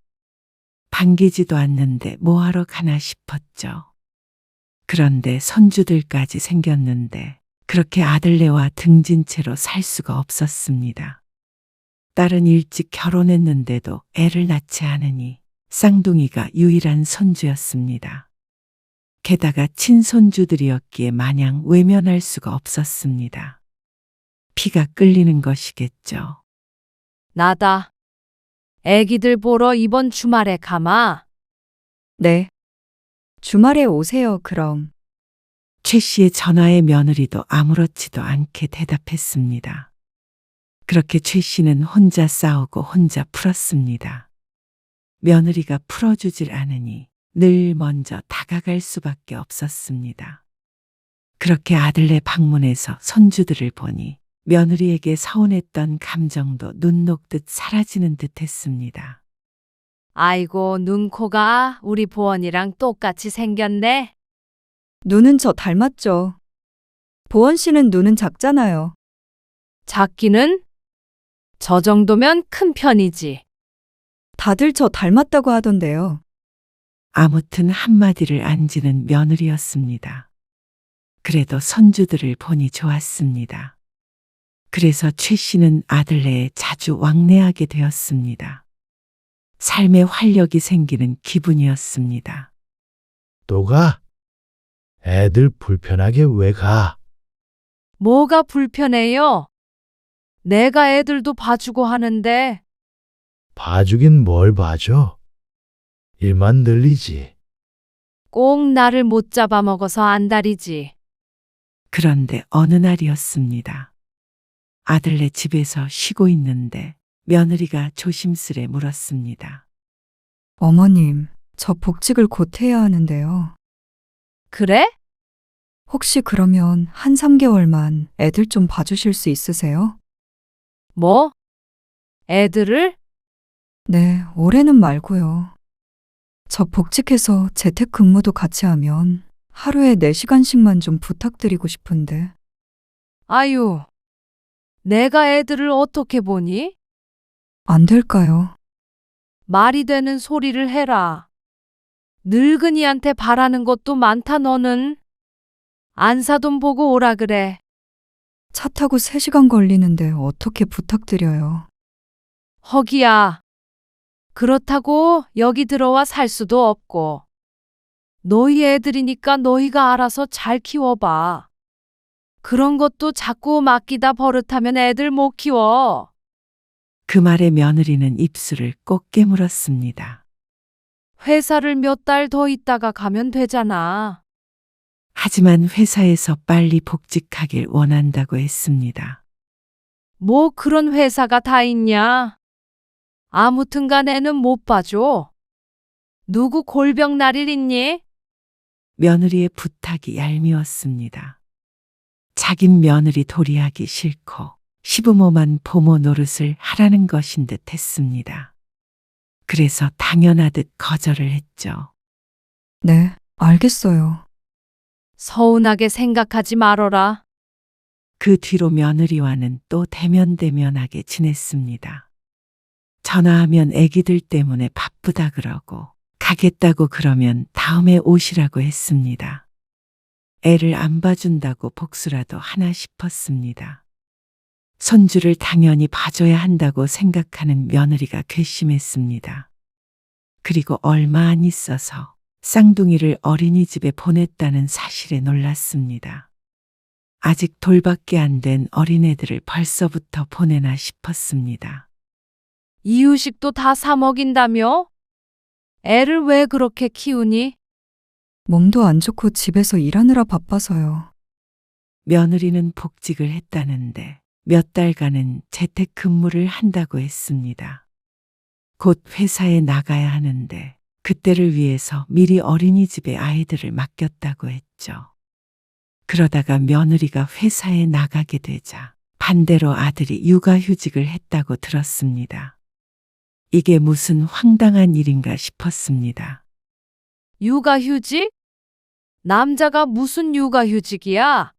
[SPEAKER 3] 반기지도 않는데 뭐하러 가나 싶었죠. 그런데 손주들까지 생겼는데 그렇게 아들네와 등진 채로 살 수가 없었습니다. 딸은 일찍 결혼했는데도 애를 낳지 않으니 쌍둥이가 유일한 손주였습니다. 게다가 친손주들이었기에 마냥 외면할 수가 없었습니다. 피가 끌리는 것이겠죠.
[SPEAKER 5] 나다. 애기들 보러 이번 주말에 가마.
[SPEAKER 7] 네. 주말에 오세요, 그럼.
[SPEAKER 3] 최 씨의 전화에 며느리도 아무렇지도 않게 대답했습니다. 그렇게 최 씨는 혼자 싸우고 혼자 풀었습니다. 며느리가 풀어주질 않으니 늘 먼저 다가갈 수밖에 없었습니다. 그렇게 아들네 방문해서 손주들을 보니 며느리에게 서운했던 감정도 눈 녹듯 사라지는 듯 했습니다.
[SPEAKER 5] 아이고, 눈코가 우리 보원이랑 똑같이 생겼네.
[SPEAKER 7] 눈은 저 닮았죠. 보원 씨는 눈은 작잖아요.
[SPEAKER 5] 작기는? 저 정도면 큰 편이지.
[SPEAKER 7] 다들 저 닮았다고 하던데요.
[SPEAKER 3] 아무튼 한마디를 안 지는 며느리였습니다. 그래도 손주들을 보니 좋았습니다. 그래서 최 씨는 아들네에 자주 왕래하게 되었습니다. 삶에 활력이 생기는 기분이었습니다.
[SPEAKER 9] 또 가? 애들 불편하게 왜 가?
[SPEAKER 5] 뭐가 불편해요? 내가 애들도 봐주고 하는데.
[SPEAKER 9] 봐주긴 뭘 봐줘? 일만 늘리지.
[SPEAKER 5] 꼭 나를 못 잡아먹어서 안달이지.
[SPEAKER 3] 그런데 어느 날이었습니다. 아들네 집에서 쉬고 있는데 며느리가 조심스레 물었습니다.
[SPEAKER 7] 어머님, 저 복직을 곧 해야 하는데요.
[SPEAKER 5] 그래?
[SPEAKER 7] 혹시 그러면 한 3개월만 애들 좀 봐주실 수 있으세요?
[SPEAKER 5] 뭐? 애들을?
[SPEAKER 7] 네, 올해는 말고요. 저 복직해서 재택근무도 같이 하면 하루에 4시간씩만 좀 부탁드리고 싶은데.
[SPEAKER 5] 아유, 내가 애들을 어떻게 보니?
[SPEAKER 7] 안 될까요?
[SPEAKER 5] 말이 되는 소리를 해라. 늙은이한테 바라는 것도 많다 너는. 안사돈 보고 오라 그래.
[SPEAKER 7] 차 타고 3시간 걸리는데 어떻게 부탁드려요?
[SPEAKER 5] 허기야. 그렇다고 여기 들어와 살 수도 없고. 너희 애들이니까 너희가 알아서 잘 키워봐. 그런 것도 자꾸 맡기다 버릇하면 애들 못 키워.
[SPEAKER 3] 그 말에 며느리는 입술을 꼭 깨물었습니다.
[SPEAKER 5] 회사를 몇 달 더 있다가 가면 되잖아.
[SPEAKER 3] 하지만 회사에서 빨리 복직하길 원한다고 했습니다.
[SPEAKER 5] 뭐 그런 회사가 다 있냐? 아무튼간 애는 못 봐줘. 누구 골병 날 일 있니?
[SPEAKER 3] 며느리의 부탁이 얄미웠습니다. 자긴 며느리 도리하기 싫고 시부모만 보모 노릇을 하라는 것인 듯 했습니다. 그래서 당연하듯 거절을 했죠.
[SPEAKER 7] 네, 알겠어요.
[SPEAKER 5] 서운하게 생각하지 말어라.
[SPEAKER 3] 그 뒤로 며느리와는 또 대면대면하게 지냈습니다. 전화하면 애기들 때문에 바쁘다 그러고 가겠다고 그러면 다음에 오시라고 했습니다. 애를 안 봐준다고 복수라도 하나 싶었습니다. 손주를 당연히 봐줘야 한다고 생각하는 며느리가 괘씸했습니다. 그리고 얼마 안 있어서 쌍둥이를 어린이집에 보냈다는 사실에 놀랐습니다. 아직 돌밖에 안 된 어린애들을 벌써부터 보내나 싶었습니다.
[SPEAKER 5] 이유식도 다 사 먹인다며? 애를 왜 그렇게 키우니?
[SPEAKER 7] 몸도 안 좋고 집에서 일하느라 바빠서요.
[SPEAKER 3] 며느리는 복직을 했다는데 몇 달간은 재택근무를 한다고 했습니다. 곧 회사에 나가야 하는데 그때를 위해서 미리 어린이집에 아이들을 맡겼다고 했죠. 그러다가 며느리가 회사에 나가게 되자 반대로 아들이 육아휴직을 했다고 들었습니다. 이게 무슨 황당한 일인가 싶었습니다.
[SPEAKER 5] 육아휴직? 남자가 무슨 육아휴직이야?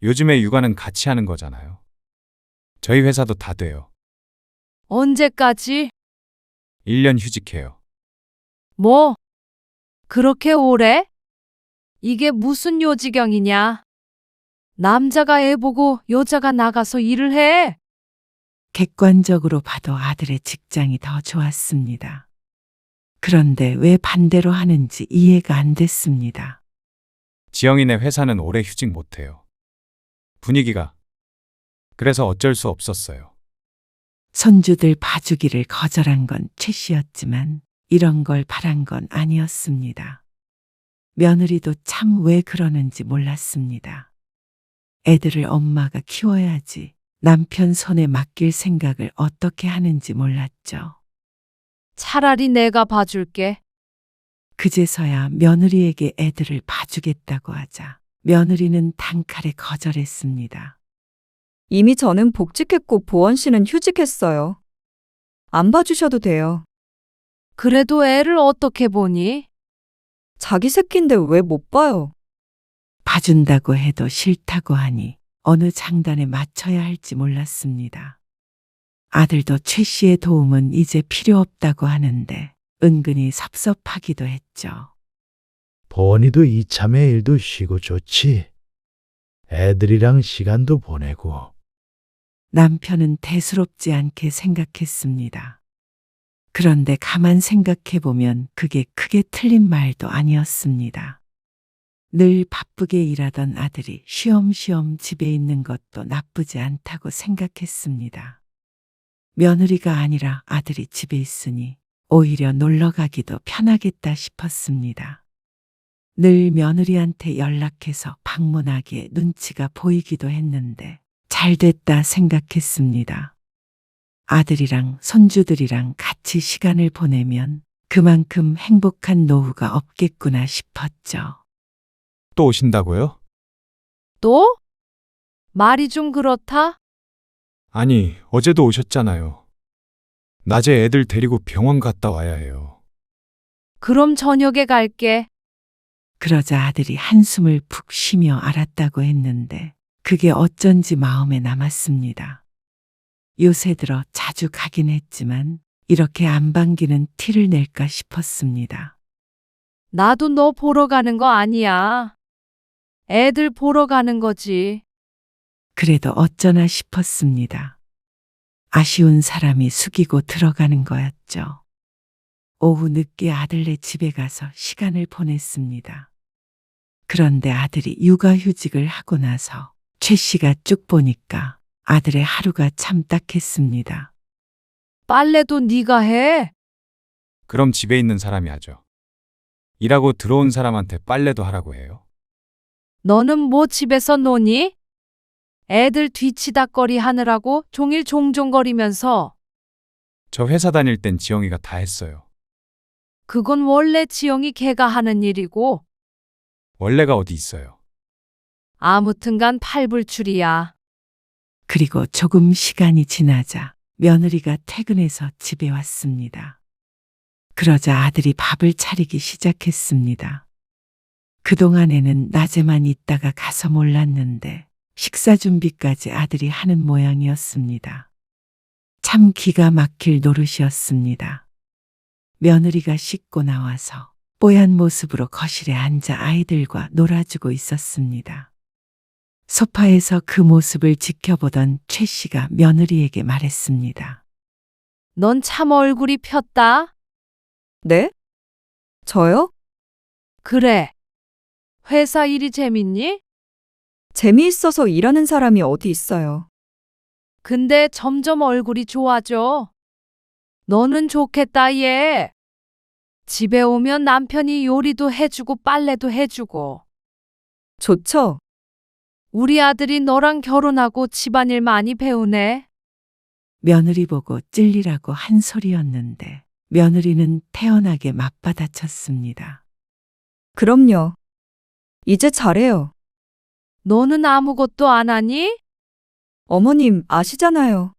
[SPEAKER 6] 요즘에 육아는 같이 하는 거잖아요. 저희 회사도 다 돼요.
[SPEAKER 5] 언제까지?
[SPEAKER 6] 1년 휴직해요.
[SPEAKER 5] 뭐? 그렇게 오래? 이게 무슨 요지경이냐? 남자가 애 보고 여자가 나가서 일을 해.
[SPEAKER 3] 객관적으로 봐도 아들의 직장이 더 좋았습니다. 그런데 왜 반대로 하는지 이해가 안 됐습니다.
[SPEAKER 6] 지영이네 회사는 오래 휴직 못해요. 분위기가. 그래서 어쩔 수 없었어요.
[SPEAKER 3] 손주들 봐주기를 거절한 건 최 씨였지만 이런 걸 바란 건 아니었습니다. 며느리도 참 왜 그러는지 몰랐습니다. 애들을 엄마가 키워야지 남편 손에 맡길 생각을 어떻게 하는지 몰랐죠.
[SPEAKER 5] 차라리 내가 봐줄게.
[SPEAKER 3] 그제서야 며느리에게 애들을 봐주겠다고 하자 며느리는 단칼에 거절했습니다.
[SPEAKER 7] 이미 저는 복직했고 보원 씨는 휴직했어요. 안 봐주셔도 돼요.
[SPEAKER 5] 그래도 애를 어떻게 보니?
[SPEAKER 7] 자기 새끼인데 왜 못 봐요?
[SPEAKER 3] 봐준다고 해도 싫다고 하니 어느 장단에 맞춰야 할지 몰랐습니다. 아들도 최 씨의 도움은 이제 필요 없다고 하는데 은근히 섭섭하기도 했죠.
[SPEAKER 9] 보원이도 이참에 일도 쉬고 좋지. 애들이랑 시간도 보내고.
[SPEAKER 3] 남편은 대수롭지 않게 생각했습니다. 그런데 가만 생각해보면 그게 크게 틀린 말도 아니었습니다. 늘 바쁘게 일하던 아들이 쉬엄쉬엄 집에 있는 것도 나쁘지 않다고 생각했습니다. 며느리가 아니라 아들이 집에 있으니 오히려 놀러 가기도 편하겠다 싶었습니다. 늘 며느리한테 연락해서 방문하기에 눈치가 보이기도 했는데 잘 됐다 생각했습니다. 아들이랑 손주들이랑 같이 시간을 보내면 그만큼 행복한 노후가 없겠구나 싶었죠.
[SPEAKER 6] 또 오신다고요?
[SPEAKER 5] 또? 말이 좀 그렇다?
[SPEAKER 6] 아니, 어제도 오셨잖아요. 낮에 애들 데리고 병원 갔다 와야 해요.
[SPEAKER 5] 그럼 저녁에 갈게.
[SPEAKER 3] 그러자 아들이 한숨을 푹 쉬며 알았다고 했는데 그게 어쩐지 마음에 남았습니다. 요새 들어 자주 가긴 했지만 이렇게 안 반기는 티를 낼까 싶었습니다.
[SPEAKER 5] 나도 너 보러 가는 거 아니야. 애들 보러 가는 거지.
[SPEAKER 3] 그래도 어쩌나 싶었습니다. 아쉬운 사람이 숙이고 들어가는 거였죠. 오후 늦게 아들네 집에 가서 시간을 보냈습니다. 그런데 아들이 육아휴직을 하고 나서 최 씨가 쭉 보니까 아들의 하루가 참 딱했습니다.
[SPEAKER 5] 빨래도 네가 해.
[SPEAKER 6] 그럼 집에 있는 사람이 하죠. 일하고 들어온 사람한테 빨래도 하라고 해요.
[SPEAKER 5] 너는 뭐 집에서 노니? 애들 뒤치다꺼리 하느라고 종일 종종거리면서.
[SPEAKER 6] 저 회사 다닐 땐 지영이가 다 했어요.
[SPEAKER 5] 그건 원래 지영이 걔가 하는 일이고
[SPEAKER 6] 원래가 어디 있어요.
[SPEAKER 5] 아무튼간 팔불출이야.
[SPEAKER 3] 그리고 조금 시간이 지나자 며느리가 퇴근해서 집에 왔습니다. 그러자 아들이 밥을 차리기 시작했습니다. 그동안에는 낮에만 있다가 가서 몰랐는데 식사 준비까지 아들이 하는 모양이었습니다. 참 기가 막힐 노릇이었습니다. 며느리가 씻고 나와서 뽀얀 모습으로 거실에 앉아 아이들과 놀아주고 있었습니다. 소파에서 그 모습을 지켜보던 최 씨가 며느리에게 말했습니다.
[SPEAKER 5] 넌 참 얼굴이 폈다.
[SPEAKER 7] 네? 저요?
[SPEAKER 5] 그래. 회사 일이 재밌니?
[SPEAKER 7] 재미있어서 일하는 사람이 어디 있어요.
[SPEAKER 5] 근데 점점 얼굴이 좋아져. 너는 좋겠다, 얘. 집에 오면 남편이 요리도 해주고 빨래도 해주고.
[SPEAKER 7] 좋죠?
[SPEAKER 5] 우리 아들이 너랑 결혼하고 집안일 많이 배우네.
[SPEAKER 3] 며느리 보고 찔리라고 한 소리였는데 며느리는 태연하게 맞받아쳤습니다.
[SPEAKER 7] 그럼요. 이제 잘해요.
[SPEAKER 5] 너는 아무것도 안 하니?
[SPEAKER 7] 어머님 아시잖아요.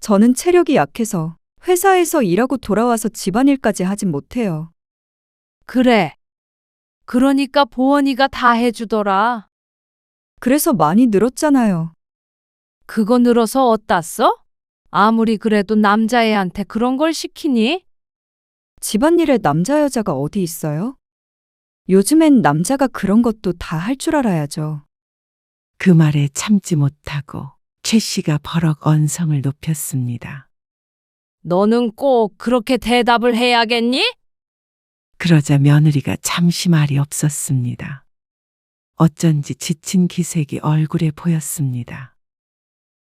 [SPEAKER 7] 저는 체력이 약해서 회사에서 일하고 돌아와서 집안일까지 하진 못해요.
[SPEAKER 5] 그래. 그러니까 보원이가 다 해주더라.
[SPEAKER 7] 그래서 많이 늘었잖아요.
[SPEAKER 5] 그거 늘어서 어디다 써? 아무리 그래도 남자애한테 그런 걸 시키니?
[SPEAKER 7] 집안일에 남자 여자가 어디 있어요? 요즘엔 남자가 그런 것도 다 할 줄 알아야죠.
[SPEAKER 3] 그 말에 참지 못하고 최 씨가 버럭 언성을 높였습니다.
[SPEAKER 5] 너는 꼭 그렇게 대답을 해야겠니?
[SPEAKER 3] 그러자 며느리가 잠시 말이 없었습니다. 어쩐지 지친 기색이 얼굴에 보였습니다.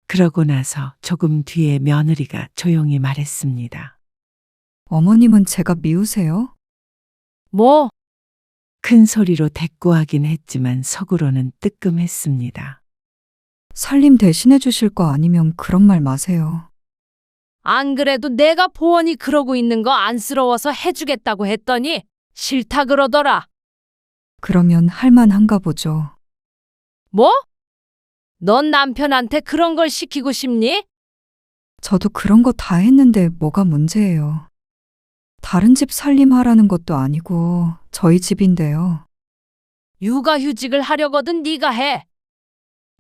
[SPEAKER 3] 그러고 나서 조금 뒤에 며느리가 조용히 말했습니다.
[SPEAKER 7] 어머님은 제가 미우세요?
[SPEAKER 5] 뭐?
[SPEAKER 3] 큰 소리로 대꾸하긴 했지만 속으로는 뜨끔했습니다.
[SPEAKER 7] 살림 대신해 주실 거 아니면 그런 말 마세요.
[SPEAKER 5] 안 그래도 내가 보원이 그러고 있는 거 안쓰러워서 해주겠다고 했더니 싫다 그러더라.
[SPEAKER 7] 그러면 할만한가 보죠.
[SPEAKER 5] 뭐? 넌 남편한테 그런 걸 시키고 싶니?
[SPEAKER 7] 저도 그런 거 다 했는데 뭐가 문제예요. 다른 집 살림하라는 것도 아니고 저희 집인데요.
[SPEAKER 5] 육아휴직을 하려거든 네가 해.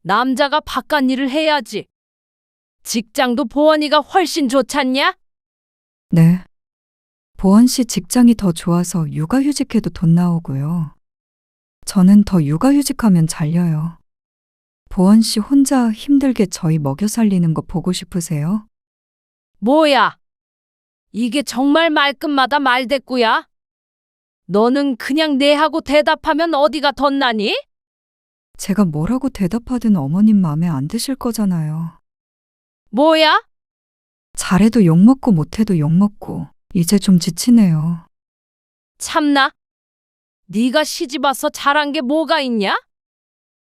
[SPEAKER 5] 남자가 바깥 일을 해야지. 직장도 보원이가 훨씬 좋잖냐?
[SPEAKER 7] 네. 보원 씨 직장이 더 좋아서 육아휴직해도 돈 나오고요. 저는 더 육아휴직하면 잘려요. 보원 씨 혼자 힘들게 저희 먹여 살리는 거 보고 싶으세요?
[SPEAKER 5] 뭐야? 이게 정말 말끝마다 말대꾸야? 너는 그냥 네 하고 대답하면 어디가 덧나니?
[SPEAKER 7] 제가 뭐라고 대답하든 어머님 마음에 안 드실 거잖아요.
[SPEAKER 5] 뭐야?
[SPEAKER 7] 잘해도 욕먹고 못해도 욕먹고 이제 좀 지치네요.
[SPEAKER 5] 참나? 네가 시집 와서 잘한 게 뭐가 있냐?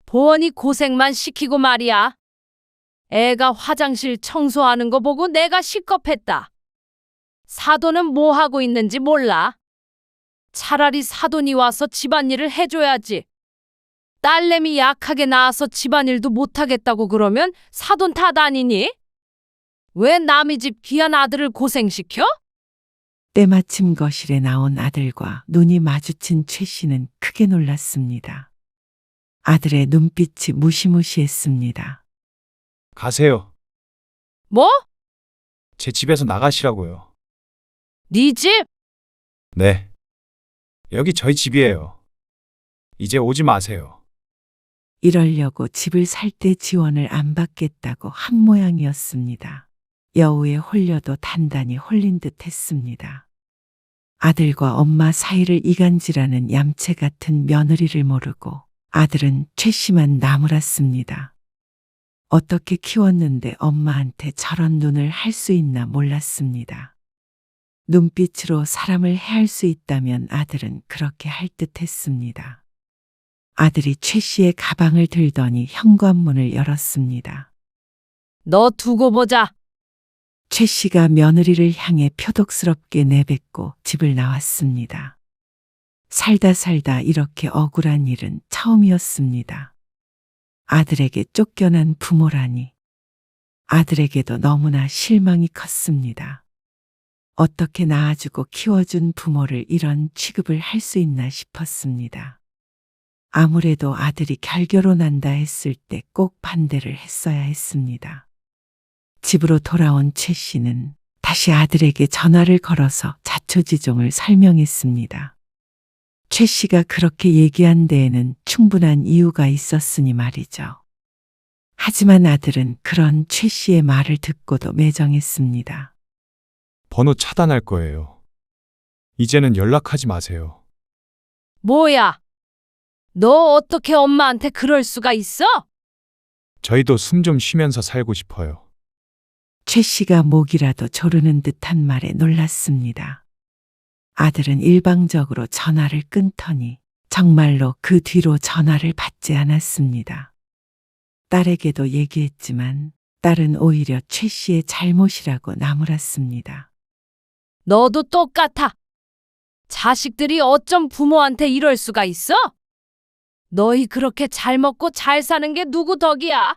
[SPEAKER 5] 보원이 고생만 시키고 말이야. 애가 화장실 청소하는 거 보고 내가 식겁했다. 사돈은 뭐 하고 있는지 몰라. 차라리 사돈이 와서 집안일을 해줘야지. 딸내미 약하게 낳아서 집안일도 못하겠다고 그러면 사돈 탓 아니니? 왜 남의 집 귀한 아들을 고생시켜?
[SPEAKER 3] 때마침 거실에 나온 아들과 눈이 마주친 최 씨는 크게 놀랐습니다. 아들의 눈빛이 무시무시했습니다.
[SPEAKER 6] 가세요.
[SPEAKER 5] 뭐?
[SPEAKER 6] 제 집에서 나가시라고요.
[SPEAKER 5] 네 집?
[SPEAKER 6] 네. 여기 저희 집이에요. 이제 오지 마세요.
[SPEAKER 3] 이러려고 집을 살 때 지원을 안 받겠다고 한 모양이었습니다. 여우에 홀려도 단단히 홀린 듯 했습니다. 아들과 엄마 사이를 이간질하는 얌체 같은 며느리를 모르고 아들은 최 씨만 나무랐습니다. 어떻게 키웠는데 엄마한테 저런 눈을 할 수 있나 몰랐습니다. 눈빛으로 사람을 해할 수 있다면 아들은 그렇게 할 듯 했습니다. 아들이 최 씨의 가방을 들더니 현관문을 열었습니다.
[SPEAKER 5] 너 두고 보자.
[SPEAKER 3] 최 씨가 며느리를 향해 표독스럽게 내뱉고 집을 나왔습니다. 살다 살다 이렇게 억울한 일은 처음이었습니다. 아들에게 쫓겨난 부모라니. 아들에게도 너무나 실망이 컸습니다. 어떻게 낳아주고 키워준 부모를 이런 취급을 할 수 있나 싶었습니다. 아무래도 아들이 결결혼한다 했을 때 꼭 반대를 했어야 했습니다. 집으로 돌아온 최 씨는 다시 아들에게 전화를 걸어서 자초를 자초지종을 설명했습니다. 최 씨가 그렇게 얘기한 데에는 충분한 이유가 있었으니 말이죠. 하지만 아들은 그런 최 씨의 말을 듣고도 매정했습니다.
[SPEAKER 6] 번호 차단할 거예요. 이제는 연락하지 마세요.
[SPEAKER 4] 뭐야? 너 어떻게 엄마한테 그럴 수가 있어?
[SPEAKER 6] 저희도 숨 좀 쉬면서 살고 싶어요.
[SPEAKER 3] 최 씨가 목이라도 조르는 듯한 말에 놀랐습니다. 아들은 일방적으로 전화를 끊더니 정말로 그 뒤로 전화를 받지 않았습니다. 딸에게도 얘기했지만 딸은 오히려 최 씨의 잘못이라고 나무랐습니다.
[SPEAKER 4] 너도 똑같아. 자식들이 어쩜 부모한테 이럴 수가 있어? 너희 그렇게 잘 먹고 잘 사는 게 누구 덕이야?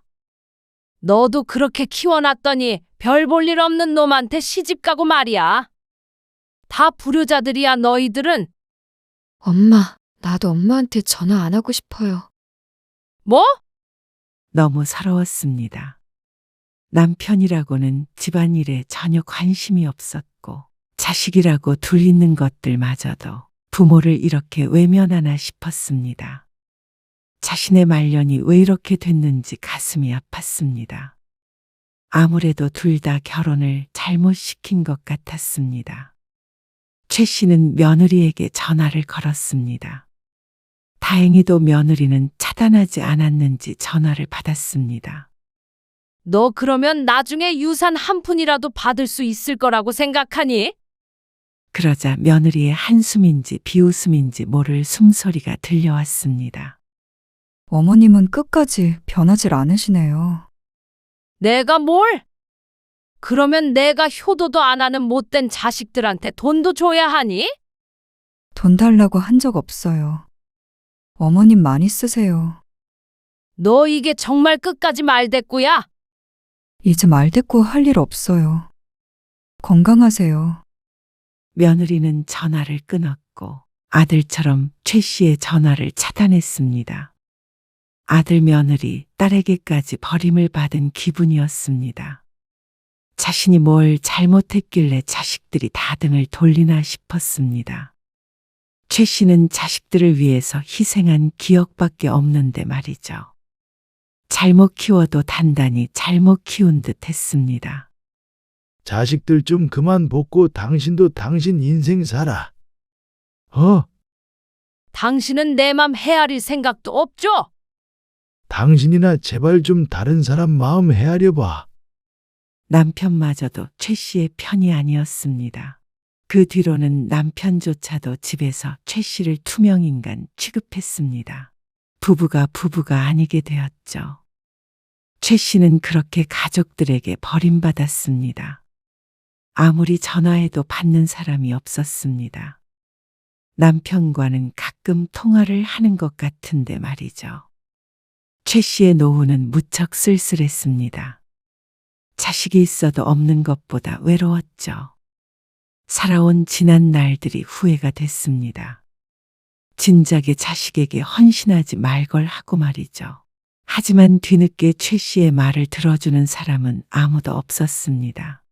[SPEAKER 4] 너도 그렇게 키워놨더니 별 볼 일 없는 놈한테 시집가고 말이야. 다 불효자들이야 너희들은.
[SPEAKER 8] 엄마, 나도 엄마한테 전화 안 하고 싶어요.
[SPEAKER 4] 뭐?
[SPEAKER 3] 너무 서러웠습니다. 남편이라고는 집안일에 전혀 관심이 없었고 자식이라고 둘 있는 것들마저도 부모를 이렇게 외면하나 싶었습니다. 자신의 말년이 왜 이렇게 됐는지 가슴이 아팠습니다. 아무래도 둘 다 결혼을 잘못시킨 것 같았습니다. 최 씨는 며느리에게 전화를 걸었습니다. 다행히도 며느리는 차단하지 않았는지 전화를 받았습니다.
[SPEAKER 4] 너 그러면 나중에 유산 한 푼이라도 받을 수 있을 거라고 생각하니?
[SPEAKER 3] 그러자 며느리의 한숨인지 비웃음인지 모를 숨소리가 들려왔습니다.
[SPEAKER 7] 어머님은 끝까지 변하질 않으시네요.
[SPEAKER 4] 내가 뭘? 그러면 내가 효도도 안 하는 못된 자식들한테 돈도 줘야 하니?
[SPEAKER 7] 돈 달라고 한 적 없어요. 어머님 많이 쓰세요.
[SPEAKER 4] 너 이게 정말 끝까지 말대꾸야?
[SPEAKER 7] 이제 말대꾸 할 일 없어요. 건강하세요.
[SPEAKER 3] 며느리는 전화를 끊었고 아들처럼 최 씨의 전화를 차단했습니다. 아들 며느리 딸에게까지 버림을 받은 기분이었습니다. 자신이 뭘 잘못했길래 자식들이 다 등을 돌리나 싶었습니다. 최 씨는 자식들을 위해서 희생한 기억밖에 없는데 말이죠. 잘못 키워도 단단히 잘못 키운 듯 했습니다.
[SPEAKER 9] 자식들 좀 그만 볶고 당신도 당신 인생 살아.
[SPEAKER 4] 당신은 내 맘 헤아릴 생각도 없죠?
[SPEAKER 9] 당신이나 제발 좀 다른 사람 마음 헤아려 봐.
[SPEAKER 3] 남편마저도 최 씨의 편이 아니었습니다. 그 뒤로는 남편조차도 집에서 최 씨를 투명인간 취급했습니다. 부부가 아니게 되었죠. 최 씨는 그렇게 가족들에게 버림받았습니다. 아무리 전화해도 받는 사람이 없었습니다. 남편과는 가끔 통화를 하는 것 같은데 말이죠. 최 씨의 노후는 무척 쓸쓸했습니다. 자식이 있어도 없는 것보다 외로웠죠. 살아온 지난 날들이 후회가 됐습니다. 진작에 자식에게 헌신하지 말걸 하고 말이죠. 하지만 뒤늦게 최 씨의 말을 들어주는 사람은 아무도 없었습니다.